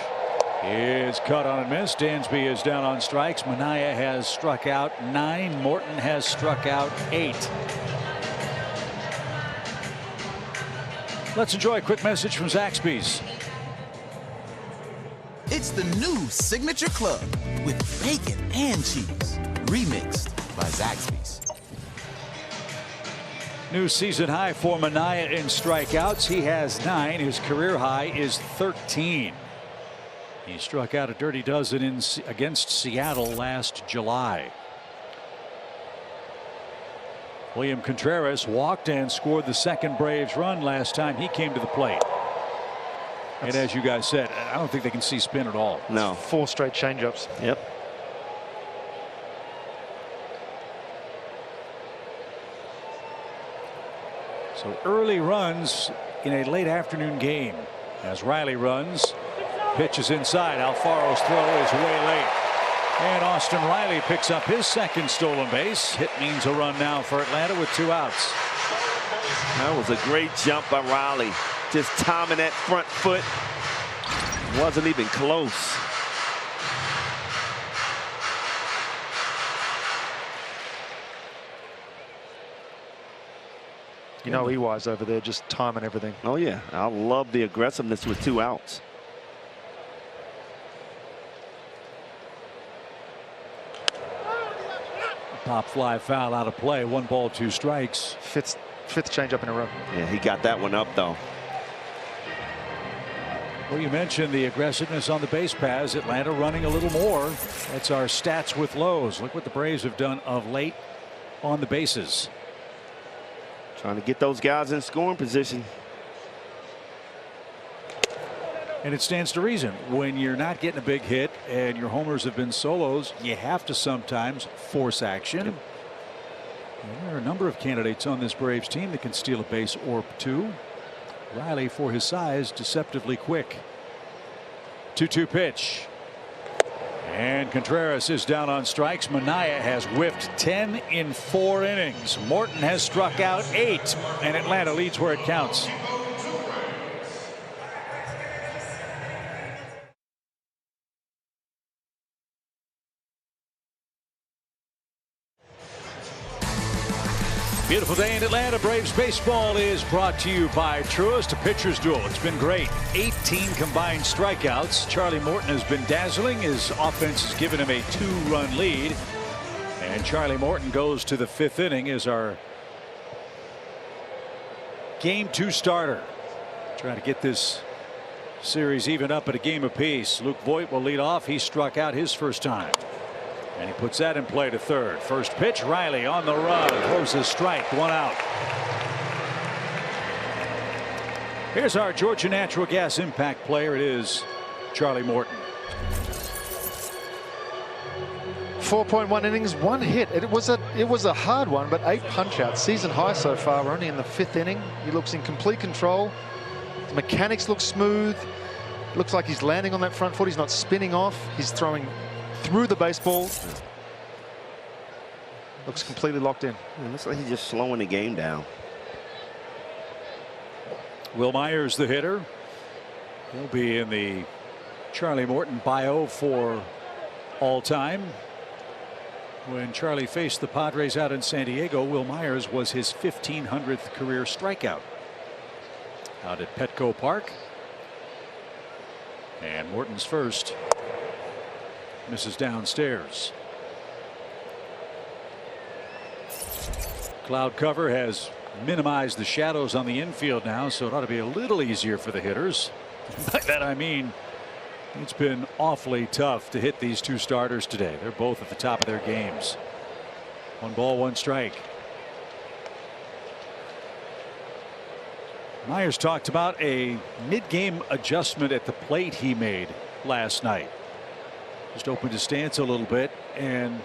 is cut on and missed. Dansby is down on strikes. Manaea has struck out 9. Morton has struck out 8. Let's enjoy a quick message from Zaxby's. It's the new Signature Club with bacon and cheese, remixed by Zaxby's. New season high for Manaea in strikeouts. He has 9. His career high is 13. He struck out a dirty dozen against Seattle last July. William Contreras walked and scored the second Braves run last time he came to the plate. And as you guys said, I don't think they can see spin at all. No. 4 straight changeups. Yep. So early runs in a late afternoon game as Riley runs. Pitches inside. Alfaro's throw is way late. And Austin Riley picks up his second stolen base. Hit means a run now for Atlanta with 2 outs. That was a great jump by Riley. Just timing that front foot. Wasn't even close. You know, Ewy's over there just timing everything. Oh, yeah. I love the aggressiveness with 2 outs. Pop fly foul out of play. 1 ball, 2 strikes. Fifth changeup in a row. Yeah, he got that one up, though. Well, you mentioned the aggressiveness on the base paths. Atlanta running a little more. That's our stats with Lowe's. Look what the Braves have done of late on the bases. Trying to get those guys in scoring position. And it stands to reason. When you're not getting a big hit and your homers have been solos, you have to sometimes force action. And there are a number of candidates on this Braves team that can steal a base or 2. Riley, for his size, deceptively quick. 2-2 pitch. And Contreras is down on strikes. Manaea has whiffed 10 in 4 innings. Morton has struck out 8, and Atlanta leads where it counts. Beautiful day in Atlanta. Braves baseball is brought to you by Truist. A pitcher's duel. It's been great. 18 combined strikeouts. Charlie Morton has been dazzling. His offense has given him a 2-run lead. And Charlie Morton goes to the 5th inning as our Game 2 starter. Trying to get this series even up at a game apiece. Luke Voigt will lead off. He struck out his first time. And he puts that in play to third. First pitch, Riley on the run. Throws a strike, 1 out. Here's our Georgia Natural Gas impact player. It is Charlie Morton. 4.1 innings, 1 hit. It was a hard one, but 8 punch-outs. Season high so far. We're only in the 5th inning. He looks in complete control. The mechanics look smooth. Looks like he's landing on that front foot. He's not spinning off. He's throwing through the baseball. Looks completely locked in. It looks like he's just slowing the game down. Will Myers, the hitter. He'll be in the Charlie Morton bio for all time. When Charlie faced the Padres out in San Diego, Will Myers was his 1,500th career strikeout out at Petco Park. And Morton's first misses downstairs. Cloud cover has minimized the shadows on the infield now, so it ought to be a little easier for the hitters. By that I mean it's been awfully tough to hit these 2 starters today. They're both at the top of their games. 1 ball, 1 strike. Myers talked about a mid-game adjustment at the plate he made last night. Just opened his stance a little bit, and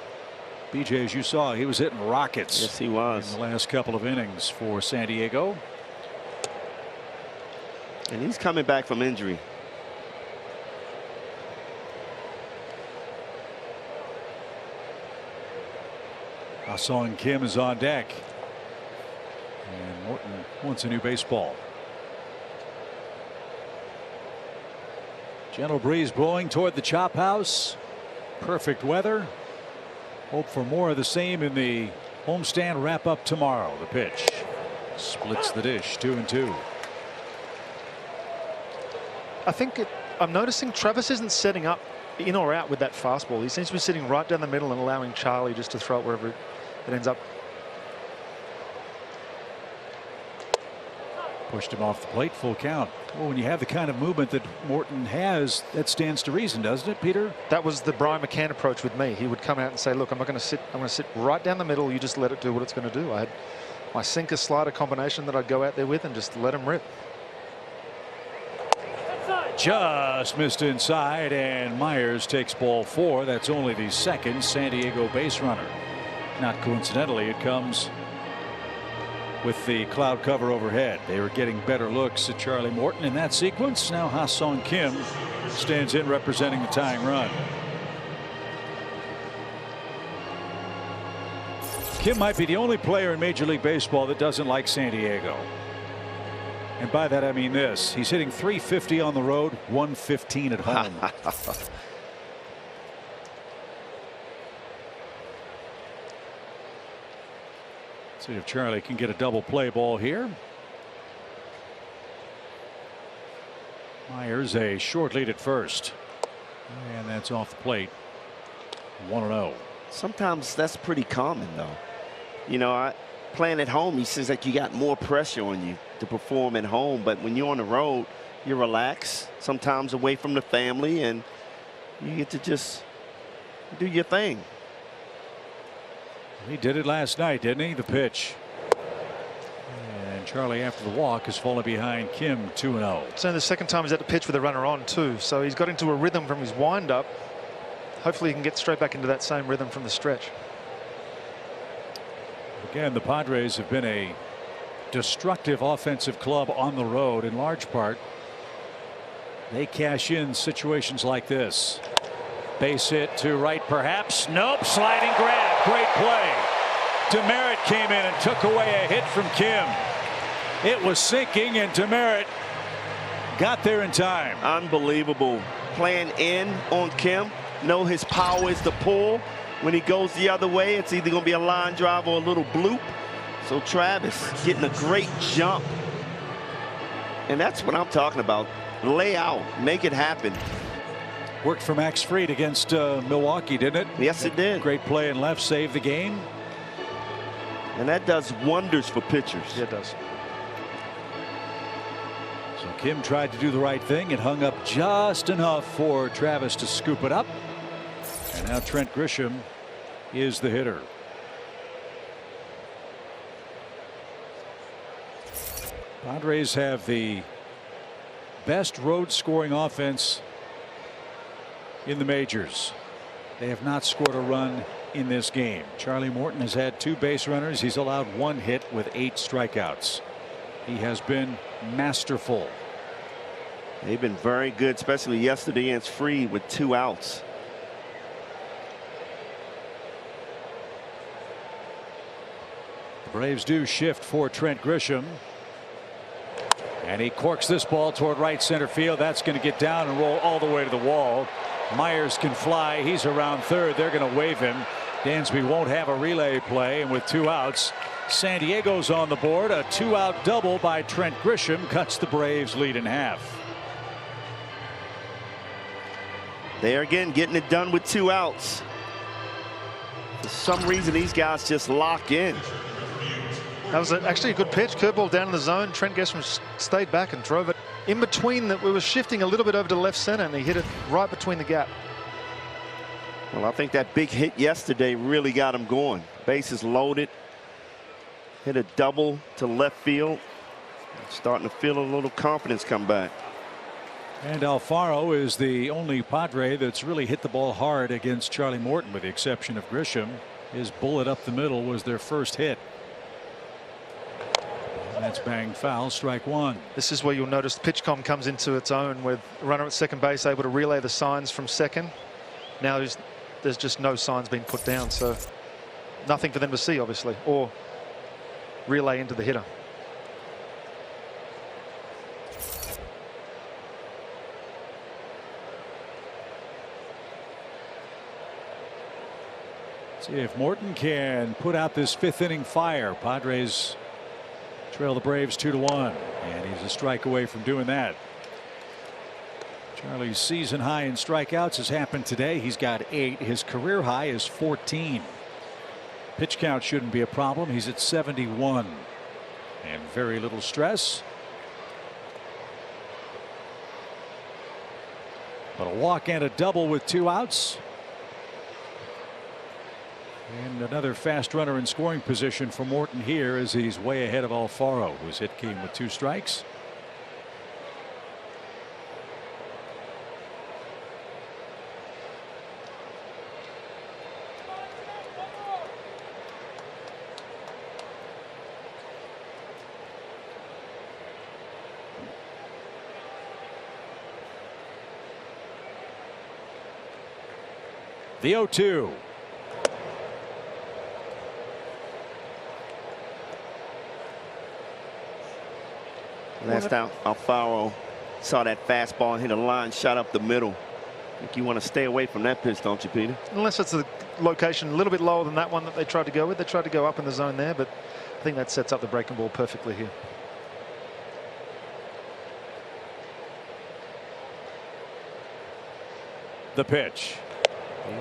BJ, as you saw, he was hitting rockets. Yes, he was. In the last couple of innings for San Diego. And he's coming back from injury. Ha-Seong Kim is on deck. And Morton wants a new baseball. Gentle breeze blowing toward the chop house. Perfect weather. Hope for more of the same in the homestand wrap up tomorrow. The pitch splits the dish, 2-2. I think I'm noticing Travis isn't setting up in or out with that fastball. He seems to be sitting right down the middle and allowing Charlie just to throw it wherever it ends up. Pushed him off the plate, full count. Well, when you have the kind of movement that Morton has, that stands to reason, doesn't it, Peter? That was the Brian McCann approach with me. He would come out and say, look, I'm going to sit right down the middle. You just let it do what it's going to do. I had my sinker slider combination that I'd go out there with and just let him rip. Just missed inside, and Myers takes ball 4. That's only the second San Diego base runner. Not coincidentally, it comes with the cloud cover overhead. They were getting better looks at Charlie Morton in that sequence. Now Ha-Seong Kim stands in representing the tying run. Kim might be the only player in Major League Baseball that doesn't like San Diego. And by that I mean this. He's hitting .350 on the road, .115 at home. See if Charlie can get a double play ball here. Myers a short lead at first. And that's off the plate. 1-0. Sometimes that's pretty common, though. You know, playing at home, he says like you got more pressure on you to perform at home. But when you're on the road, you're relaxed, sometimes away from the family, and you get to just do your thing. He did it last night, didn't he? The pitch. And Charlie, after the walk, is falling behind Kim 2-0. So the second time he's at the pitch with a runner on too. So he's got into a rhythm from his windup. Hopefully he can get straight back into that same rhythm from the stretch. Again, the Padres have been a destructive offensive club on the road. In large part, they cash in situations like this. Base hit to right, perhaps. Nope. Sliding grab. Great play. Demerit came in and took away a hit from Kim. It was sinking, and Demerit got there in time. Unbelievable. Playing in on Kim. Know his power is to pull. When he goes the other way, it's either going to be a line drive or a little bloop. So Travis getting a great jump. And that's what I'm talking about. Lay out. Make it happen. Worked for Max Fried against Milwaukee, didn't it? Yes, it did. Great play in left, saved the game. And that does wonders for pitchers. Yeah, it does. So Kim tried to do the right thing and hung up just enough for Travis to scoop it up. And now Trent Grisham is the hitter. Padres have the best road scoring offense in the majors. They have not scored a run in this game. Charlie Morton has had 2 base runners. He's allowed 1 hit with 8 strikeouts. He has been masterful. They've been very good, especially yesterday against Freed with 2 outs. The Braves do shift for Trent Grisham. And he corks this ball toward right center field. That's going to get down and roll all the way to the wall. Myers can fly. He's around third. They're going to wave him. Dansby won't have a relay play, and with 2 outs, San Diego's on the board. A 2-out double by Trent Grisham cuts the Braves lead in half. They are again getting it done with 2 outs. For some reason, these guys just lock in. That was actually a good pitch. Curveball down in the zone. Trent Grisham stayed back and drove it in between. We were shifting a little bit over to left center, and he hit it right between the gap. Well, I think that big hit yesterday really got him going. Bases loaded. Hit a double to left field. Starting to feel a little confidence come back. And Alfaro is the only Padre that's really hit the ball hard against Charlie Morton, with the exception of Grisham. His bullet up the middle was their first hit. That's bang foul, strike 1. This is where you'll notice PitchCom comes into its own, with runner at second base able to relay the signs from second. Now there's just no signs being put down, so nothing for them to see, obviously, or relay into the hitter. See if Morton can put out this 5th inning fire. Padres trail the Braves 2-1, and he's a strike away from doing that. Charlie's season high in strikeouts has happened today. He's got 8. His career high is 14. Pitch count shouldn't be a problem. He's at 71, and very little stress. But a walk and a double with 2 outs. And another fast runner in scoring position for Morton here, as he's way ahead of Alfaro, whose hit came with 2 strikes. The 0-2. Last time Alfaro saw that fastball and hit a line shot up the middle. I think you want to stay away from that pitch, don't you, Peter? Unless it's a location a little bit lower than that one that they tried to go with. They tried to go up in the zone there, but I think that sets up the breaking ball perfectly here. The pitch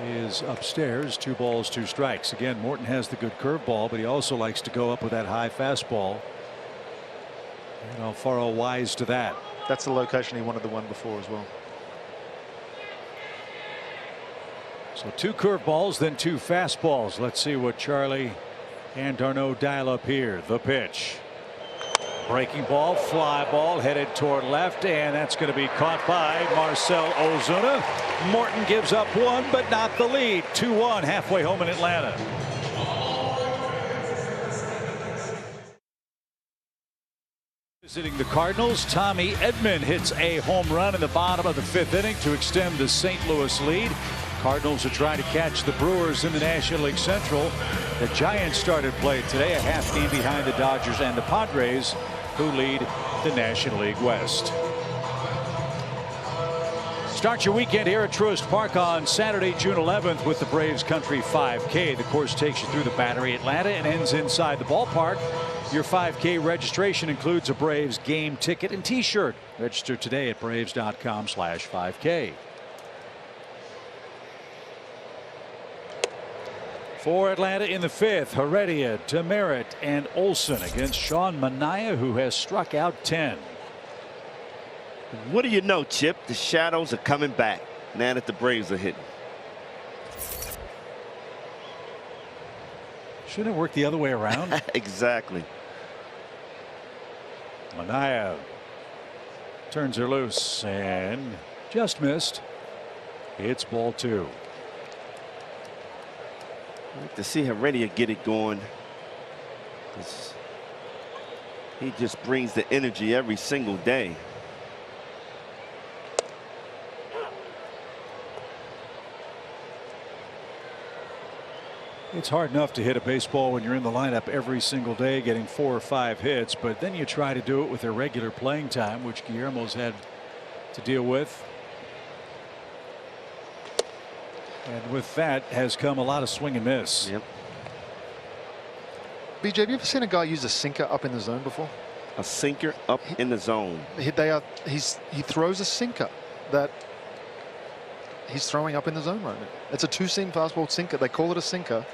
is upstairs. 2 balls, 2 strikes. Again, Morton has the good curveball, but he also likes to go up with that high fastball. And Alfaro wise to that. That's the location he wanted the one before as well. So 2 curveballs, then 2 fastballs. Let's see what Charlie and d'Arnaud dial up here. The pitch. Breaking ball, fly ball, headed toward left, and that's going to be caught by Marcell Ozuna. Morton gives up 1, but not the lead. 2-1, halfway home in Atlanta. Visiting the Cardinals, Tommy Edman hits a home run in the bottom of the 5th inning to extend the St. Louis lead. Cardinals are trying to catch the Brewers in the National League Central. The Giants started play today, a half game behind the Dodgers and the Padres, who lead the National League West. Start your weekend here at Truist Park on Saturday, June 11th with the Braves Country 5K. The course takes you through the Battery, Atlanta, and ends inside the ballpark. Your 5K registration includes a Braves game ticket and t-shirt. Register today at braves.com/5K. For Atlanta in the 5th, Heredia, Demerit, and Olson against Sean Manaea, who has struck out 10. What do you know, Chip? The shadows are coming back now that the Braves are hitting. Shouldn't it work the other way around? Exactly. Manaea turns her loose and just missed. It's ball 2. I'd like to see Heredia get it going. He just brings the energy every single day. It's hard enough to hit a baseball when you're in the lineup every single day getting 4 or 5 hits, but then you try to do it with irregular playing time, which Guillermo's had to deal with. And with that has come a lot of swing and miss. Yep. BJ, have you ever seen a guy use a sinker up in the zone before? A sinker up in the zone. He throws a sinker that he's throwing up in the zone right now. It's a 2-seam fastball sinker. They call it a sinker.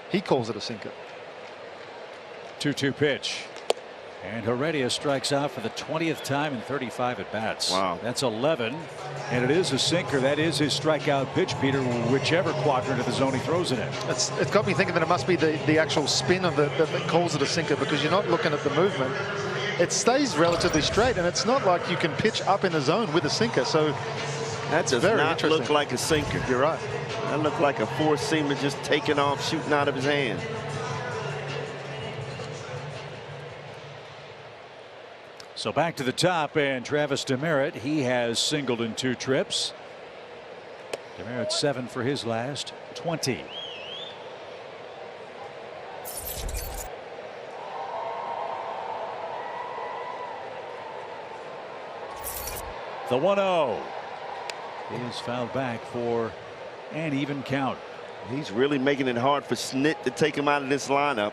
He calls it a sinker. 2-2 pitch. And Heredia strikes out for the 20th time in 35 at bats. Wow. That's 11. And it is a sinker. That is his strikeout pitch, Peter, whichever quadrant of the zone he throws it in. It's got me thinking that it must be the actual spin of that calls it a sinker, because you're not looking at the movement. It stays relatively straight, and it's not like you can pitch up in the zone with a sinker. So that does not look like a sinker. You're right. That looked like a 4-seamer just taking off, shooting out of his hand. So back to the top, and Travis Demeritte, he has singled in 2 trips. Demeritte 7 for his last 20. The 1-0 is fouled back for an even count. He's really making it hard for Snit to take him out of this lineup.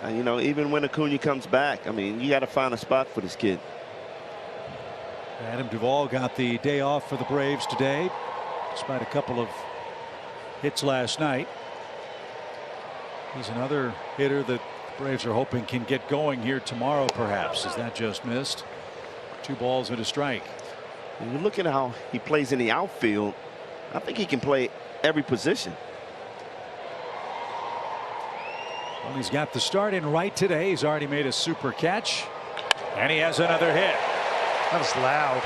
You know, even when Acuna comes back, I mean, you got to find a spot for this kid. Adam Duvall got the day off for the Braves today, despite a couple of hits last night. He's another hitter that the Braves are hoping can get going here tomorrow, perhaps, as that just missed. 2 balls and a strike. When you look at how he plays in the outfield, I think he can play every position. Well, he's got the start in right today. He's already made a super catch, and he has another hit. That was loud.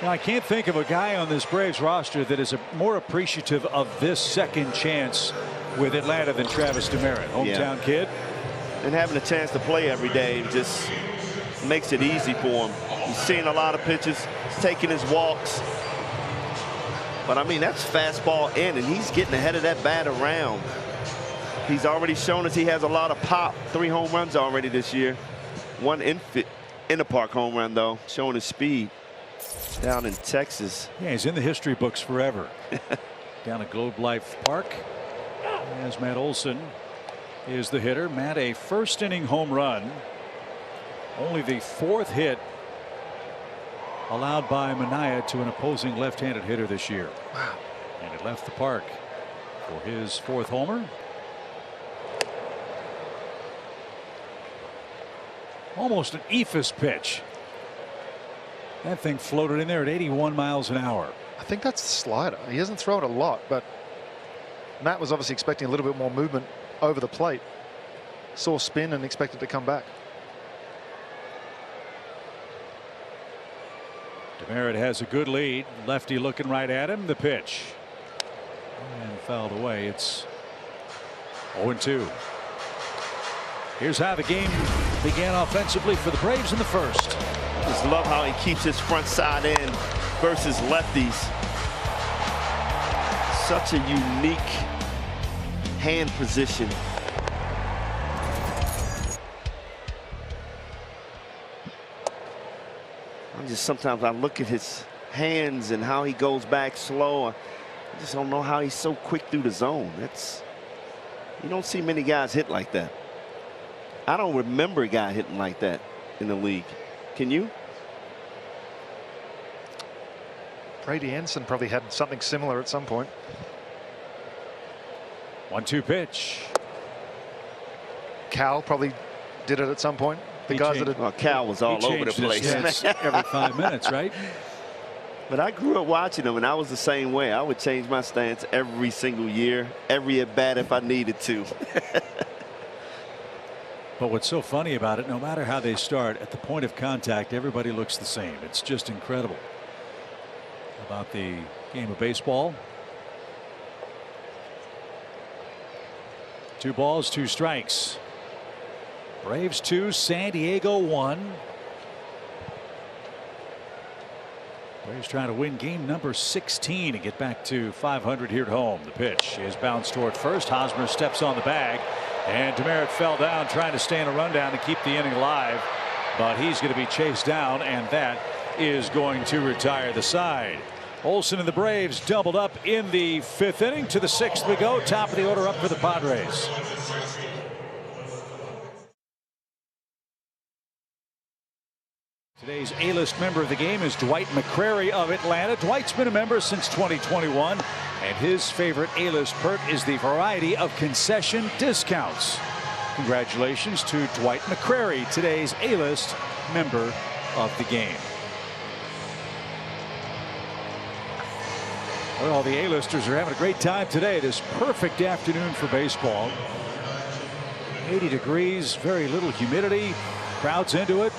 Now, I can't think of a guy on this Braves roster that is more appreciative of this second chance with Atlanta than Travis Demeritte, hometown kid. And having a chance to play every day just makes it easy for him. He's seeing a lot of pitches. He's taking his walks. But I mean, that's fastball in, and he's getting ahead of that bat around. He's already shown us he has a lot of pop. 3 home runs already this year. 1 in the park home run, though, showing his speed down in Texas. Yeah, he's in the history books forever. Down at Globe Life Park. As Matt Olson is the hitter. Matt, a 1st inning home run. Only the 4th hit allowed by Manaea to an opposing left-handed hitter this year. Wow. And it left the park for his 4th homer. Almost an eephus pitch. That thing floated in there at 81 miles an hour. I think that's the slider. He hasn't thrown a lot, but Matt was obviously expecting a little bit more movement over the plate. Saw spin and expected to come back. Demeritte has a good lead. Lefty looking right at him. The pitch. And fouled away. It's 0-2. Here's how the game began offensively for the Braves in the 1st. Just love how he keeps his front side in versus lefties. Such a unique hand position. Sometimes I look at his hands and how he goes back slow. I just don't know how he's so quick through the zone. You don't see many guys hit like that. I don't remember a guy hitting like that in the league. Can you? Brady Ensign probably had something similar at some point. 1-2 pitch. Cal probably did it at some point. The guys that are... Well, Cal was all over the place. Every 5 minutes, right? But I grew up watching him, and I was the same way. I would change my stance every single year, every at bat if I needed to. But what's so funny about it, no matter how they start, at the point of contact, everybody looks the same. It's just incredible about the game of baseball. 2 balls, 2 strikes. Braves 2, San Diego 1. Braves trying to win game number 16 to get back to 500 here at home. The pitch is bounced toward first. Hosmer steps on the bag, and Demerit fell down trying to stay in a rundown to keep the inning alive, but he's going to be chased down, and that is going to retire the side. Olsen and the Braves doubled up in the 5th inning. To the 6th we go. Top of the order up for the Padres. Today's A-list member of the game is Dwight McCrary of Atlanta. Dwight's been a member since 2021, and his favorite A-list perk is the variety of concession discounts. Congratulations to Dwight McCrary, today's A-list member of the game. Well, the A-listers are having a great time today. This perfect afternoon for baseball. 80 degrees, very little humidity. Crowd's into it.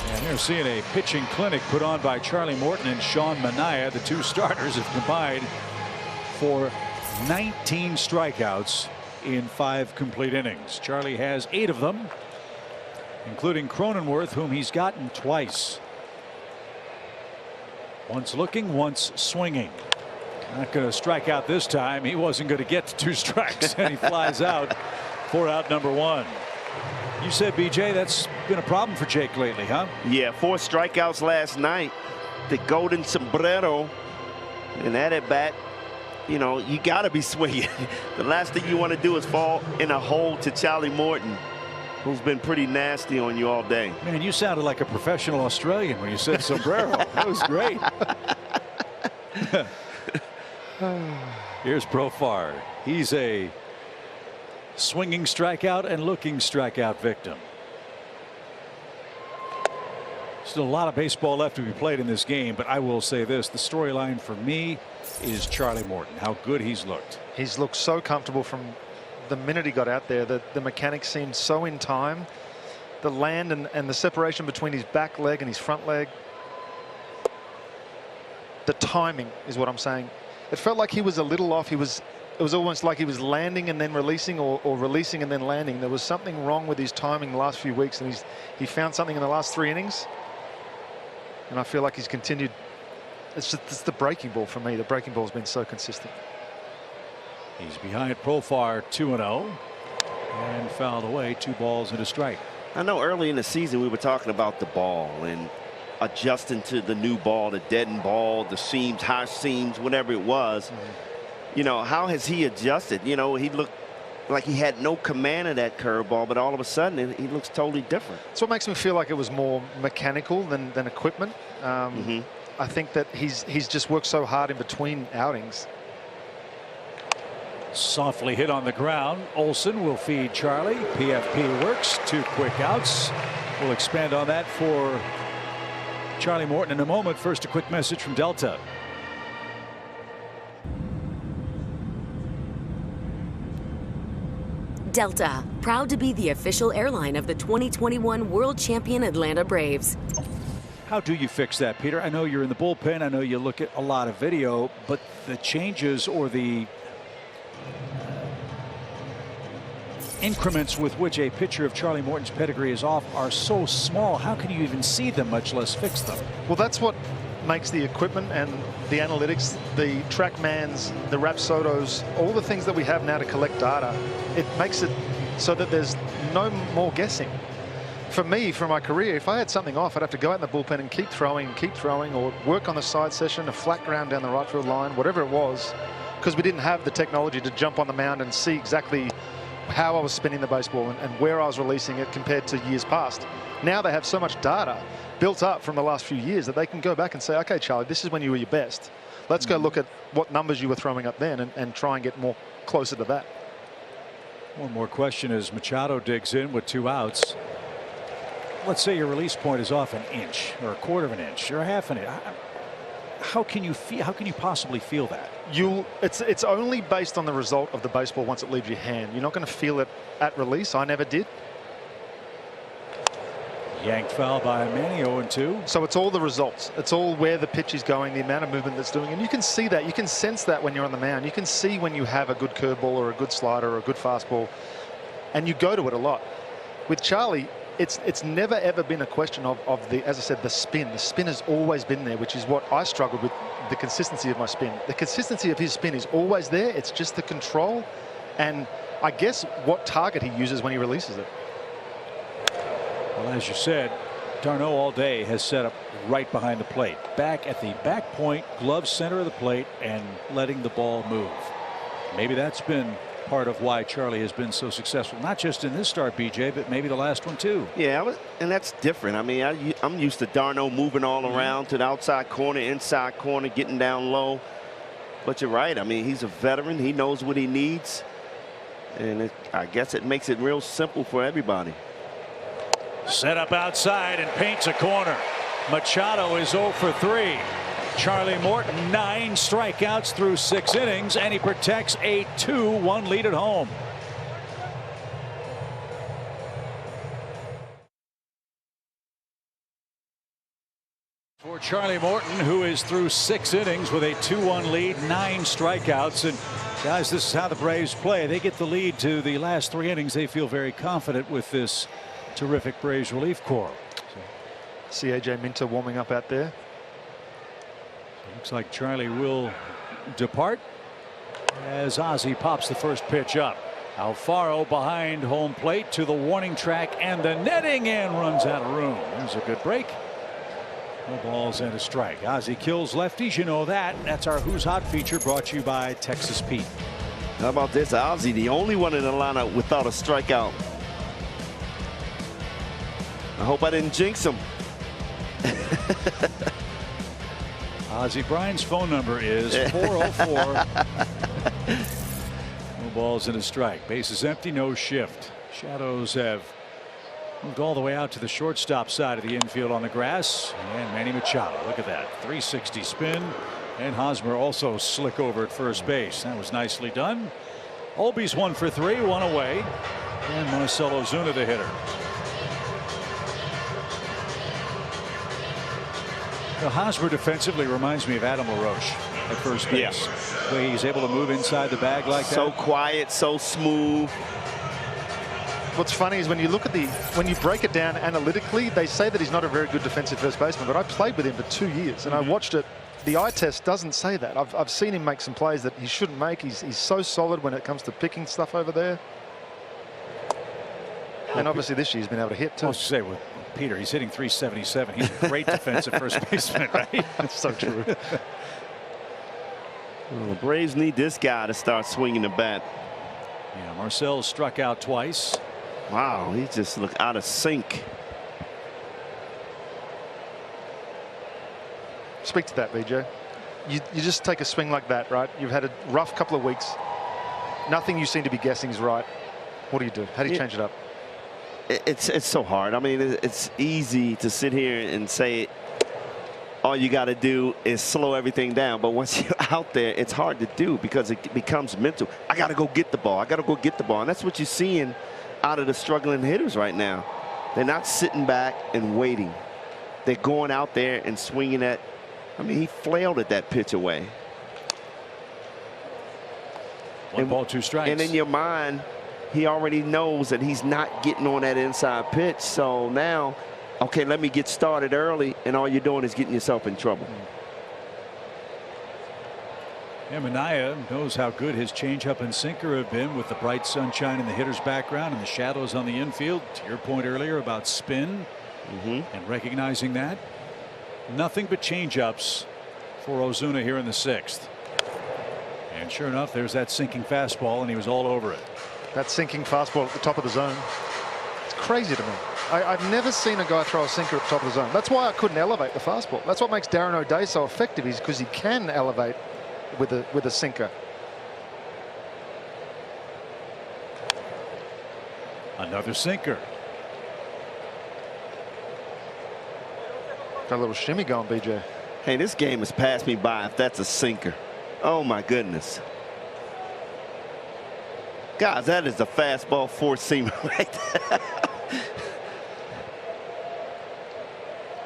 And they're seeing a pitching clinic put on by Charlie Morton and Sean Manaea. The 2 starters have combined for 19 strikeouts in 5 complete innings. Charlie has 8 of them, including Cronenworth, whom he's gotten twice. Once looking, once swinging. Not going to strike out this time. He wasn't going to get to 2 strikes, and he flies out for out number 1. You said, BJ, that's been a problem for Jake lately, huh? Yeah, 4 strikeouts last night. The golden sombrero. And that at bat, you know, you got to be swinging. The last thing you want to do is fall in a hole to Charlie Morton, who's been pretty nasty on you all day. Man, you sounded like a professional Australian when you said sombrero. That was great. Here's Profar. He's a swinging strikeout and looking strikeout victim. Still a lot of baseball left to be played in this game, but I will say this, the storyline for me is Charlie Morton, how good he's looked. He's looked so comfortable from the minute he got out there. The mechanics seemed so in time. The land and the separation between his back leg and his front leg. The timing is what I'm saying. It felt like he was a little off. It was almost like he was landing and then releasing, or releasing and then landing. There was something wrong with his timing the last few weeks, and he found something in the last 3 innings. And I feel like he's continued. It's the breaking ball for me. The breaking ball has been so consistent. He's behind Profar 2-0 and fouled away, 2 balls and a strike. I know early in the season we were talking about the ball and adjusting to the new ball, the deadened ball, the seams, high seams, whatever it was. You know, how has he adjusted? You know, he looked like he had no command of that curveball, but all of a sudden he looks totally different. That's what makes me feel like it was more mechanical than equipment. I think that he's just worked so hard in between outings. Softly hit on the ground. Olsen will feed Charlie. PFP works. 2 quick outs. We'll expand on that for Charlie Morton in a moment. First, a quick message from Delta. Delta, proud to be the official airline of the 2021 World Champion Atlanta Braves. How do you fix that, Peter? I know you're in the bullpen. I know you look at a lot of video, but the changes or the increments with which a pitcher of Charlie Morton's pedigree is off are so small. How can you even see them, much less fix them? Well, that's what makes the equipment and the analytics, the TrackMans, the Rapsodos, all the things that we have now to collect data. It makes it so that there's no more guessing. For me, for my career, if I had something off, I'd have to go out in the bullpen and keep throwing, or work on the side session, a flat ground down the right field line, whatever it was, because we didn't have the technology to jump on the mound and see exactly how I was spinning the baseball and where I was releasing it compared to years past. Now they have so much data built up from the last few years that they can go back and say, okay, Charlie, this is when you were your best. Let's go look at what numbers you were throwing up then and try and get more closer to that. One more question as Machado digs in with 2 outs. let's say your release point is off an inch or a quarter of an inch or a half an inch. How can you feel? How can you possibly feel that? It's only based on the result of the baseball once it leaves your hand. You're not going to feel it at release. I never did. Yanked foul by Manny, 0-2. So it's all the results. It's all where the pitch is going, the amount of movement that's doing, and you can see that. You can sense that when you're on the mound. You can see when you have a good curveball or a good slider or a good fastball, and you go to it a lot. With Charlie, it's never ever been a question of the, as I said, the spin. The spin has always been there, which is what I struggled with, the consistency of my spin. The consistency of his spin is always there. It's just the control, and I guess what target he uses when he releases it. Well, as you said, d'Arnaud all day has set up right behind the plate, back at the back point, glove center of the plate, and letting the ball move. Maybe that's been part of why Charlie has been so successful, not just in this start, BJ, but maybe the last one too. Yeah, and that's different. I mean, I'm used to d'Arnaud moving all around to the outside corner, inside corner, getting down low. But you're right. I mean, he's a veteran. He knows what he needs, and I guess it makes it real simple for everybody. Set up outside and paints a corner. Machado is 0 for 3. Charlie Morton 9 strikeouts through 6 innings, and he protects a 2-1 lead at home. For Charlie Morton, who is through 6 innings with a 2-1 lead, 9 strikeouts. And guys, this is how the Braves play. They get the lead to the last 3 innings. They feel very confident with this terrific Braves relief corps. See AJ Minter warming up out there. Looks like Charlie will depart as Ozzie pops the first pitch up. Alfaro behind home plate to the warning track and the netting, and runs out of room. There's a good break. No balls and a strike. Ozzie kills lefties, you know that. That's our Who's Hot feature, brought to you by Texas Pete. How about this? Ozzie, the only one in the lineup without a strikeout. I hope I didn't jinx him. Ozzie Bryant's phone number is 404. No balls and a strike. Base is empty, no shift. Shadows have moved all the way out to the shortstop side of the infield on the grass. And Manny Machado, look at that, 360 spin. And Hosmer also slick over at first base. That was nicely done. Albies 1 for 3, 1 away. And Marcell Ozuna, the hitter. Hosmer defensively reminds me of Adam LaRoche at first base. Yeah. The way he's able to move inside the bag like that. So quiet, so smooth. What's funny is when you look at when you break it down analytically, they say that he's not a very good defensive first baseman, but I played with him for 2 years and I watched it. The eye test doesn't say that. I've seen him make some plays that he shouldn't make. He's so solid when it comes to picking stuff over there. And obviously this year he's been able to hit too. I was to say with Peter, he's hitting 377. He's a great defensive first baseman, right? That's so true. Well, the Braves need this guy to start swinging the bat. Yeah, Marcell struck out twice. Wow, he just looked out of sync. Speak to that, BJ. You just take a swing like that, right? You've had a rough couple of weeks. Nothing you seem to be guessing is right. What do you do? How do you change it up? It's so hard. I mean, it's easy to sit here and say all you got to do is slow everything down. But once you're out there, it's hard to do because it becomes mental. I got to go get the ball. I got to go get the ball. And that's what you're seeing out of the struggling hitters right now. They're not sitting back and waiting. They're going out there and swinging at. I mean, he flailed at that pitch away. 1 ball, 2 strikes. And in your mind, he already knows that he's not getting on that inside pitch. So now, okay, let me get started early, and all you're doing is getting yourself in trouble. Yeah, Minaya knows how good his changeup and sinker have been with the bright sunshine in the hitter's background and the shadows on the infield. To your point earlier about spin and recognizing that. Nothing but changeups for Ozuna here in the 6th. And sure enough, there's that sinking fastball, and he was all over it. That sinking fastball at the top of the zone. It's crazy to me. I've never seen a guy throw a sinker at the top of the zone. That's why I couldn't elevate the fastball. That's what makes Darren O'Day so effective, is because he can elevate with a sinker. Another sinker. Got a little shimmy going, BJ. Hey, this game has passed me by if that's a sinker. Oh, my goodness. Guys, that is a fastball four-seamer right there.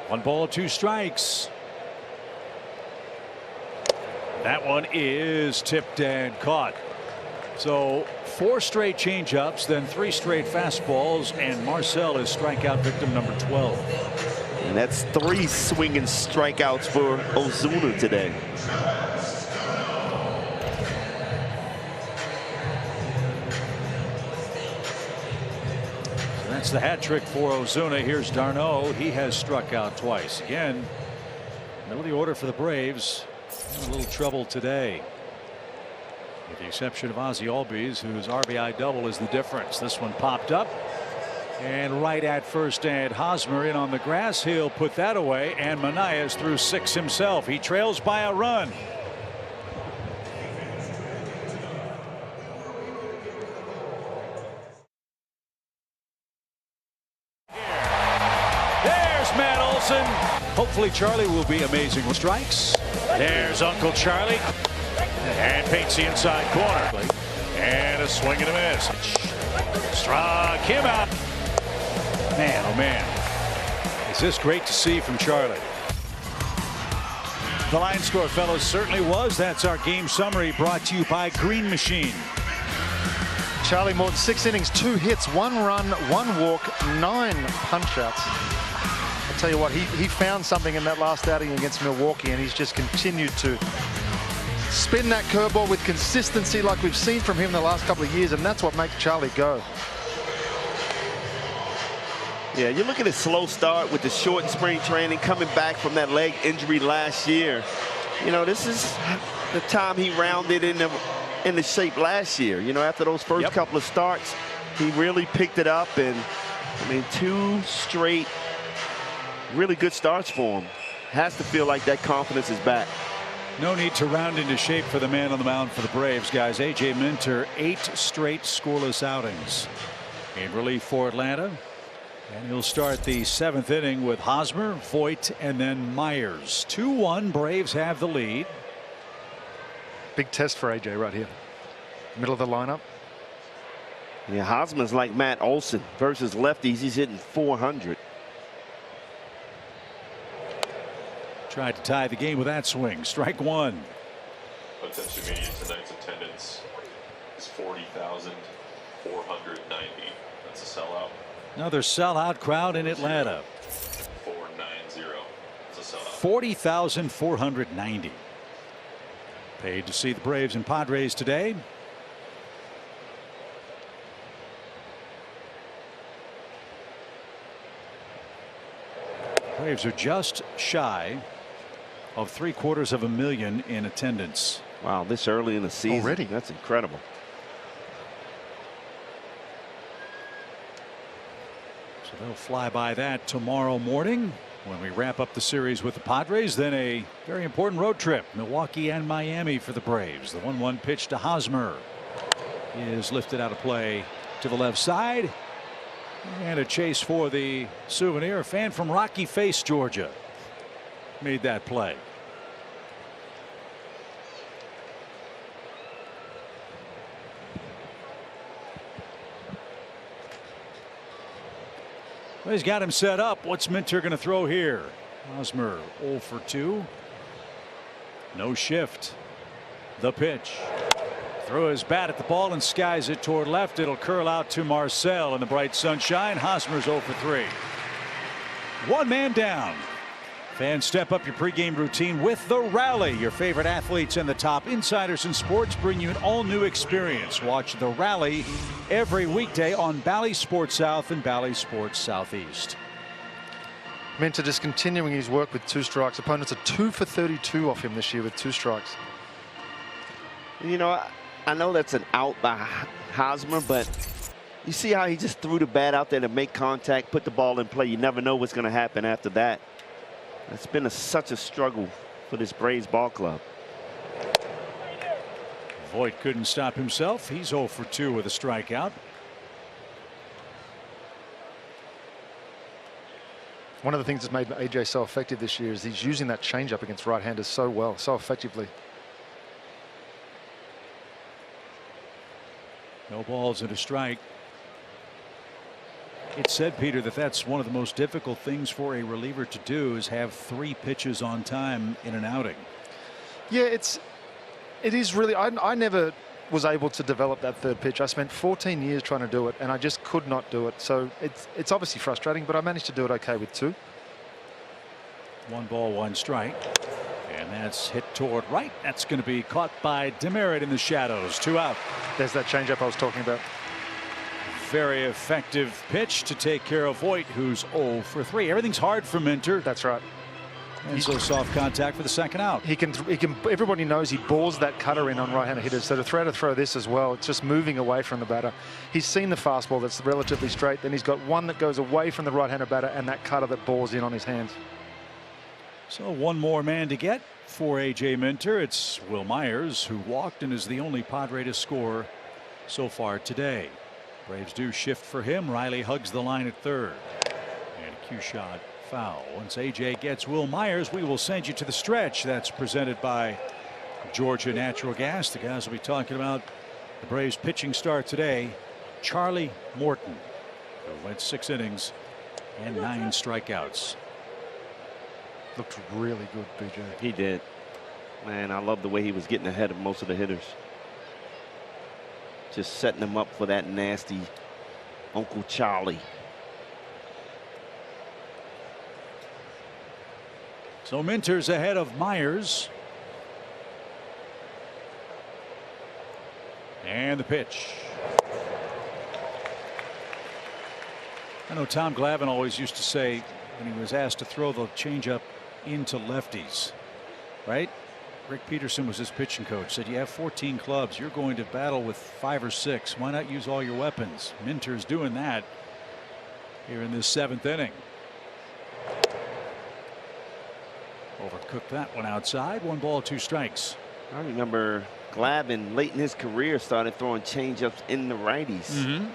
1 ball, 2 strikes. That one is tipped and caught. So 4 straight changeups, then 3 straight fastballs, and Marcel is strikeout victim number 12. And that's 3 swinging strikeouts for Ozuna today. So that's the hat trick for Ozuna. Here's d'Arnaud. He has struck out twice. Again, middle of the order for the Braves. A little trouble today, with the exception of Ozzie Albies, whose RBI double is the difference. This one popped up and right at first, and Hosmer in on the grass. He'll put that away, and Manaea's through 6 himself. He trails by a run. There's Matt Olson. Hopefully Charlie will be amazing with strikes. There's Uncle Charlie, and paints the inside corner, and a swing and a miss. Struck him out. Man, oh man, is this great to see from Charlie. The line score, fellas, certainly was. That's our game summary, brought to you by Green Machine. Charlie Morton, 6 innings, 2 hits, 1 run, 1 walk, 9 punch-outs. I'll tell you what, he found something in that last outing against Milwaukee, and he's just continued to spin that curveball with consistency like we've seen from him the last couple of years, and that's what makes Charlie go. Yeah, you look at his slow start with the short spring training, coming back from that leg injury last year. You know, this is the time he rounded in the shape last year. You know, after those first couple of starts, he really picked it up, and I mean, 2 straight really good starts for him. Has to feel like that confidence is back. No need to round into shape for the man on the mound for the Braves, guys. A.J. Minter, 8 straight scoreless outings in relief for Atlanta. And he'll start the 7th inning with Hosmer, Voit, and then Myers. 2-1, Braves have the lead. Big test for AJ right here. Middle of the lineup. Yeah, Hosmer's like Matt Olson versus lefties. He's hitting 400. Tried to tie the game with that swing. Strike 1. Attention media, tonight's attendance is 40,490. That's a sellout. Another sellout crowd in Atlanta. 490. That's a sellout. 40,490. Paid to see the Braves and Padres today. Braves are just shy of 750,000 in attendance. Wow, this early in the season. Already? That's incredible. So they'll fly by that tomorrow morning when we wrap up the series with the Padres. Then a very important road trip, Milwaukee and Miami for the Braves. The 1-1 pitch to Hosmer is lifted out of play to the left side. And a chase for the souvenir. A fan from Rocky Face, Georgia, made that play. Well, he's got him set up. What's Minter going to throw here? Hosmer 0 for 2. No shift. The pitch. Threw his bat at the ball and skies it toward left. It'll curl out to Marcel in the bright sunshine. Hosmer's 0 for 3. 1 man down. Fans, step up your pregame routine with the Rally. Your favorite athletes and the top insiders in sports bring you an all-new experience. Watch the Rally every weekday on Bally Sports South and Bally Sports Southeast. Minter just continuing his work with 2 strikes. Opponents are 2 for 32 off him this year with 2 strikes. You know, I know that's an out by Hosmer, but you see how he just threw the bat out there to make contact, put the ball in play. You never know what's going to happen after that. It's been such a struggle for this Braves ball club. Voit couldn't stop himself. He's 0 for 2 with a strikeout. One of the things that's made AJ so effective this year is he's using that changeup against right-handers so well, so effectively. No balls and a strike. It said, Peter, that that's one of the most difficult things for a reliever to do is have 3 pitches on time in an outing. Yeah, it is really. I never was able to develop that third pitch. I spent 14 years trying to do it, and I just could not do it. So it's obviously frustrating, but I managed to do it okay with 2. 1 ball, 1 strike. And that's hit toward right. That's going to be caught by Demerit in the shadows. 2 out. There's that changeup I was talking about. Very effective pitch to take care of Voit, who's 0 for 3. Everything's hard for Minter. That's right. And so soft contact for the second out. He can. Everybody knows he bores that cutter in on right-handed hitters. So to throw this as well, it's just moving away from the batter. He's seen the fastball that's relatively straight. Then he's got one that goes away from the right-handed batter and that cutter that bores in on his hands. So one more man to get for A.J. Minter. It's Will Myers, who walked and is the only Padre to score so far today. Braves do shift for him. Riley hugs the line at third. And a cue shot. Foul. Once AJ gets Will Myers, we will send you to the stretch. That's presented by Georgia Natural Gas. The guys will be talking about the Braves pitching start today. Charlie Morton, who went 6 innings and 9 strikeouts. Looked really good, BJ. He did. Man, I love the way he was getting ahead of most of the hitters. Just setting them up for that nasty Uncle Charlie. So Minter's ahead of Myers. And the pitch. I know Tom Glavine always used to say when he was asked to throw the changeup into lefties, right? Rick Peterson was his pitching coach, said you have 14 clubs, you're going to battle with 5 or 6. Why not use all your weapons? Minter's doing that here in this 7th inning. Overcooked that one outside. 1 ball, 2 strikes. I remember Glavine late in his career started throwing changeups in the righties.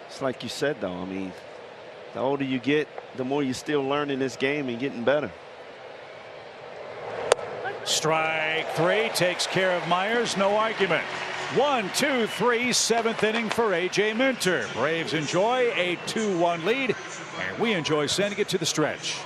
It's like you said, though. I mean, the older you get, the more you're still learning this game and getting better. Strike 3 takes care of Myers. No argument. 1, 2, 3, 7th inning for A.J. Minter. Braves enjoy a 2-1 lead, and we enjoy sending it to the stretch.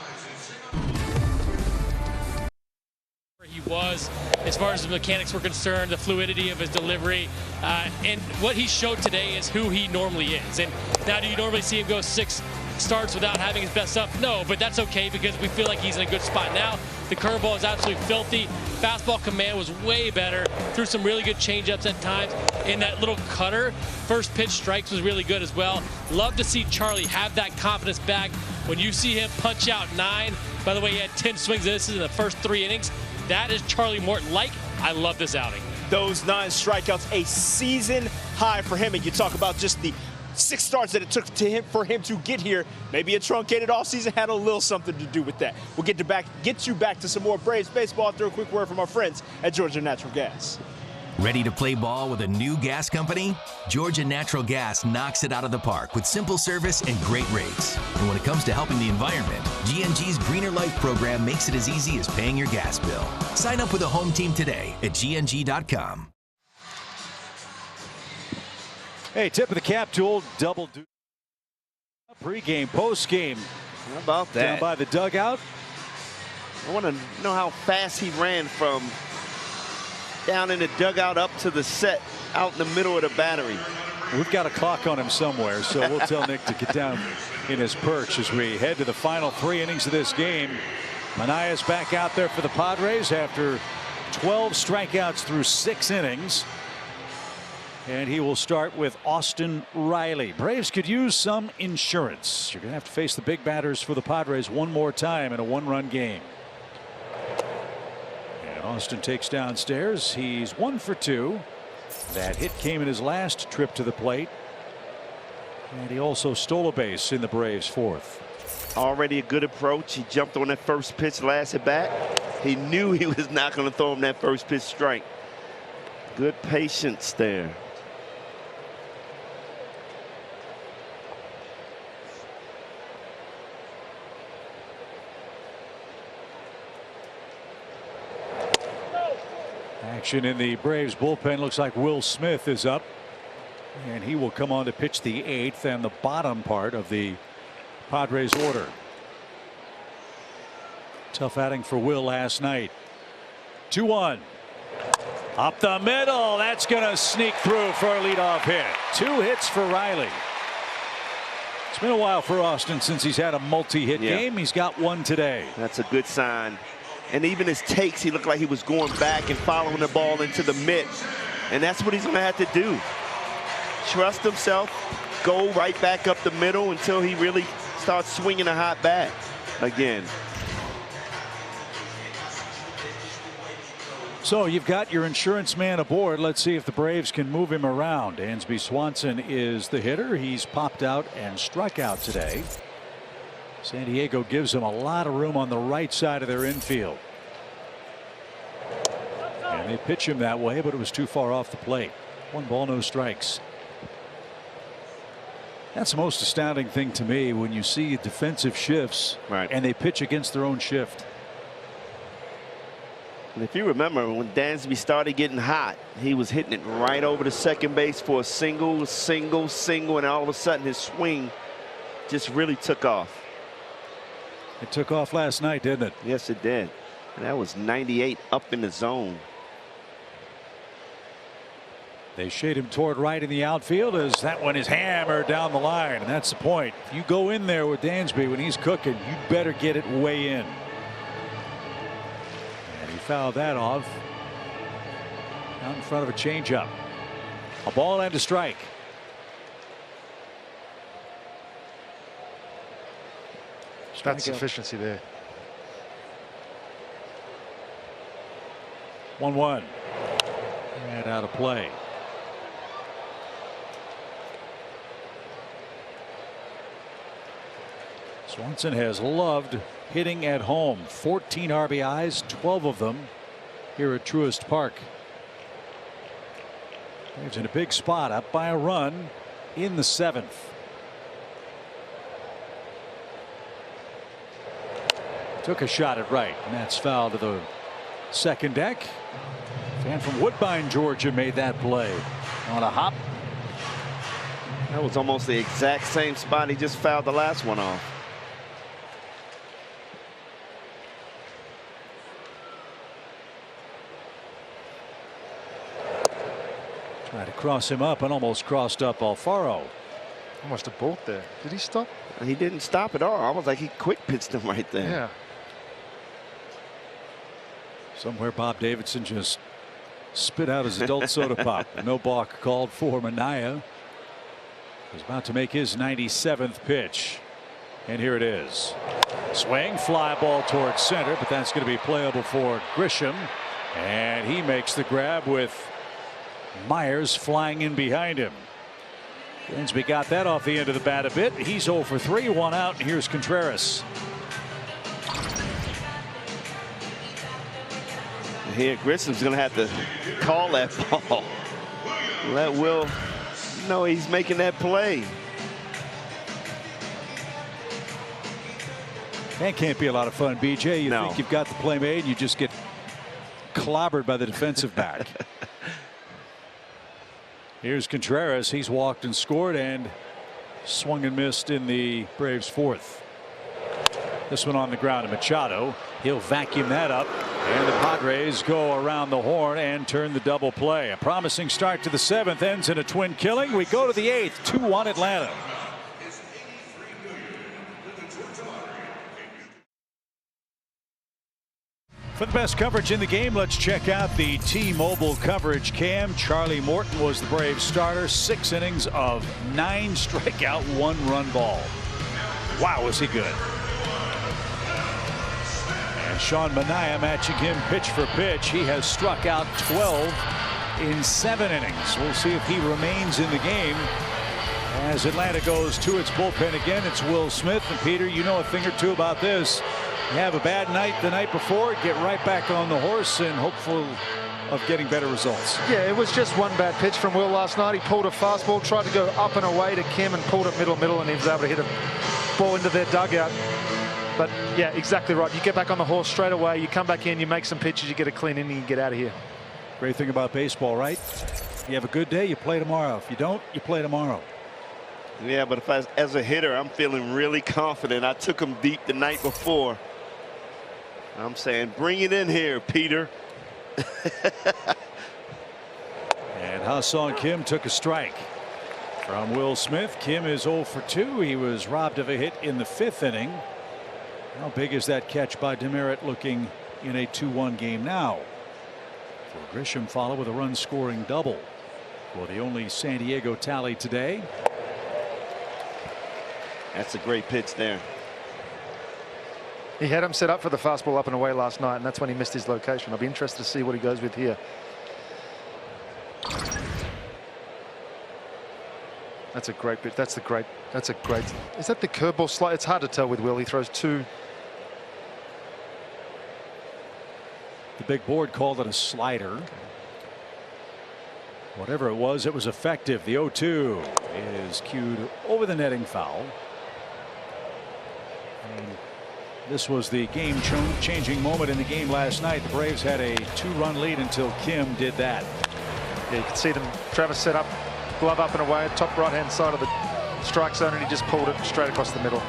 He was, as far as the mechanics were concerned, the fluidity of his delivery, and what he showed today is who he normally is. And now, do you normally see him go 6 starts without having his best stuff? No, but that's okay because we feel like he's in a good spot now. The curveball is absolutely filthy. Fastball command was way better. Threw some really good changeups at times. And that little cutter, first pitch strikes was really good as well. Love to see Charlie have that confidence back. When you see him punch out 9, by the way, he had 10 swings. This is in the first 3 innings. That is Charlie Morton like. I love this outing. Those 9 strikeouts, a season high for him. And you talk about just the 6 starts that it took for him to get here. Maybe a truncated off season had a little something to do with that. We'll get you back to some more Braves baseball after a quick word from our friends at Georgia Natural Gas. Ready to play ball with a new gas company? Georgia Natural Gas knocks it out of the park with simple service and great rates. And when it comes to helping the environment, GNG's Greener Life program makes it as easy as paying your gas bill. Sign up with a home team today at GNG.com. Hey, tip of the cap to old double duty. Pre-game, post-game. How about that? Down by the dugout. I want to know how fast he ran from down in the dugout up to the set out in the middle of the battery. We've got a clock on him somewhere, so we'll tell Nick to get down in his perch as we head to the final 3 innings of this game. Manaya's back out there for the Padres after 12 strikeouts through 6 innings. And he will start with Austin Riley. Braves could use some insurance. You're going to have to face the big batters for the Padres one more time in a 1-run game. And Austin takes downstairs. He's 1 for 2. That hit came in his last trip to the plate. And he also stole a base in the Braves' 4th. Already a good approach. He jumped on that first pitch last at bat. He knew he was not going to throw him that first pitch strike. Good patience there. Action in the Braves bullpen. Looks like Will Smith is up, and he will come on to pitch the 8th and the bottom part of the Padres order. Tough outing for Will last night. 2-1. Up the middle. That's going to sneak through for a leadoff hit. 2 hits for Riley. It's been a while for Austin since he's had a multi-hit game. He's got 1 today. That's a good sign. And even his takes, he looked like he was going back and following the ball into the mitt. And that's what he's going to have to do. Trust himself, go right back up the middle until he really starts swinging a hot bat again. So you've got your insurance man aboard. Let's see if the Braves can move him around. Dansby Swanson is the hitter. He's popped out and struck out today. San Diego gives him a lot of room on the right side of their infield. And they pitch him that way, but it was too far off the plate. 1 ball, no strikes. That's the most astounding thing to me when you see defensive shifts and they pitch against their own shift. And if you remember, when Dansby started getting hot, he was hitting it right over to second base for a single, and all of a sudden his swing just really took off. It took off last night, didn't it? Yes, it did. And that was 98 up in the zone. They shade him toward right in the outfield as that one is hammered down the line. And that's the point. If you go in there with Dansby when he's cooking, you better get it way in. And he fouled that off out in front of a changeup. A ball and a strike. That's efficiency there. 1-1. And out of play. Swanson has loved hitting at home. 14 RBIs, 12 of them here at Truist Park. Braves in a big spot, up by a run in the 7th. Took a shot at right, and that's foul to the second deck. Fan from Woodbine, Georgia, made that play on a hop. That was almost the exact same spot he just fouled the last one off. Tried to cross him up and almost crossed up Alfaro. Almost a balk there. Did he stop? He didn't stop at all. Almost like he quick pitched him right there. Yeah. Somewhere Bob Davidson just spit out his adult soda pop. No balk called for Manaea. He's about to make his 97th pitch. And here it is. Swing, fly ball towards center, but that's going to be playable for Grisham. And he makes the grab with Myers flying in behind him. Dansby got that off the end of the bat a bit. He's 0 for 3, 1 out, and here's Contreras. Here, Grisham's going to have to call that ball. Let Will know he's making that play. That can't be a lot of fun, BJ. You think you've got the play made, you just get clobbered by the defensive back. Here's Contreras. He's walked and scored and swung and missed in the Braves 4th. This one on the ground to Machado. He'll vacuum that up. And the Padres go around the horn and turn the double play. A promising start to the 7th ends in a twin killing. We go to the 8th. 2-1 Atlanta. For the best coverage in the game, let's check out the T-Mobile coverage cam. Charlie Morton was the Braves starter. 6 innings of 9 strikeout, 1-run ball. Wow, was he good. And Sean Manaea matching him pitch for pitch. He has struck out 12 in 7 innings. We'll see if he remains in the game as Atlanta goes to its bullpen again. It's Will Smith. And Peter, you know a thing or two about this. You have a bad night the night before, get right back on the horse and of getting better results. Yeah, it was just one bad pitch from Will last night. He pulled a fastball, tried to go up and away to Kim and pulled it middle, and he was able to hit a ball into their dugout. But yeah, exactly right. You get back on the horse straight away, you come back in, you make some pitches, you get a clean inning, you get out of here. Great thing about baseball, right? You have a good day, you play tomorrow. If you don't, you play tomorrow. Yeah, but if as a hitter, I'm feeling really confident. I took him deep the night before. I'm saying, bring it in here, Peter. And Ha-Seong Kim took a strike from Will Smith. Kim is 0 for 2. He was robbed of a hit in the 5th inning. How big is that catch by Demerit, looking in a 2-1 game now? For Grisham, follow with a run scoring double for the only San Diego tally today. That's a great pitch there. He had him set up for the fastball up and away last night, and that's when he missed his location. I'll be interested to see what he goes with here. That's a great pitch. That's a great. Is that the curveball slide? It's hard to tell with Will. He throws two. The big board called it a slider. Whatever it was effective. The 0-2 is cued over the netting foul. And this was the game-changing moment in the game last night. The Braves had a 2-run lead until Kim did that. Yeah, you can see them. Travis set up, glove up and away, top right-hand side of the strike zone, and he just pulled it straight across the middle.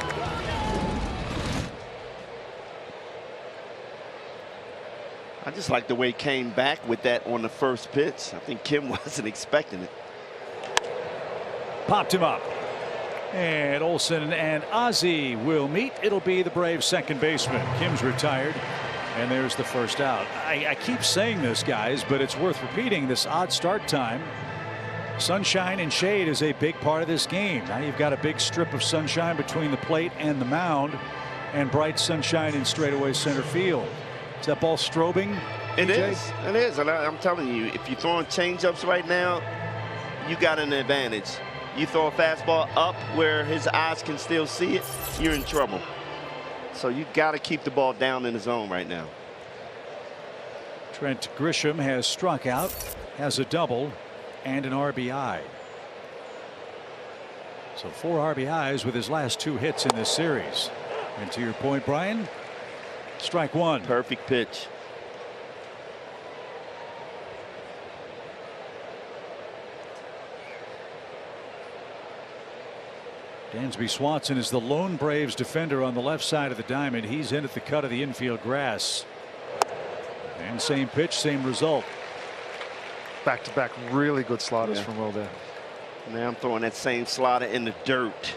I just like the way he came back with that on the first pitch. I think Kim wasn't expecting it. Popped him up. And Olsen and Ozzie will meet. It'll be the Braves' second baseman. Kim's retired. And there's the first out. I keep saying this, guys, but it's worth repeating. This odd start time. Sunshine and shade is a big part of this game. Now you've got a big strip of sunshine between the plate and the mound, and bright sunshine in straightaway center field. Is that ball strobing? It is. It is. And I'm telling you, if you're throwing changeups right now, you got an advantage. You throw a fastball up where his eyes can still see it, you're in trouble. So you got to keep the ball down in the zone right now. Trent Grisham has struck out, has a double, and an RBI. So 4 RBIs with his last 2 hits in this series. And to your point, Brian, strike one. Perfect pitch. Dansby Swanson is the lone Braves defender on the left side of the diamond. He's in at the cut of the infield grass. And same pitch, same result. Back-to-back really good sliders from Will there. Now I'm throwing that same slider in the dirt.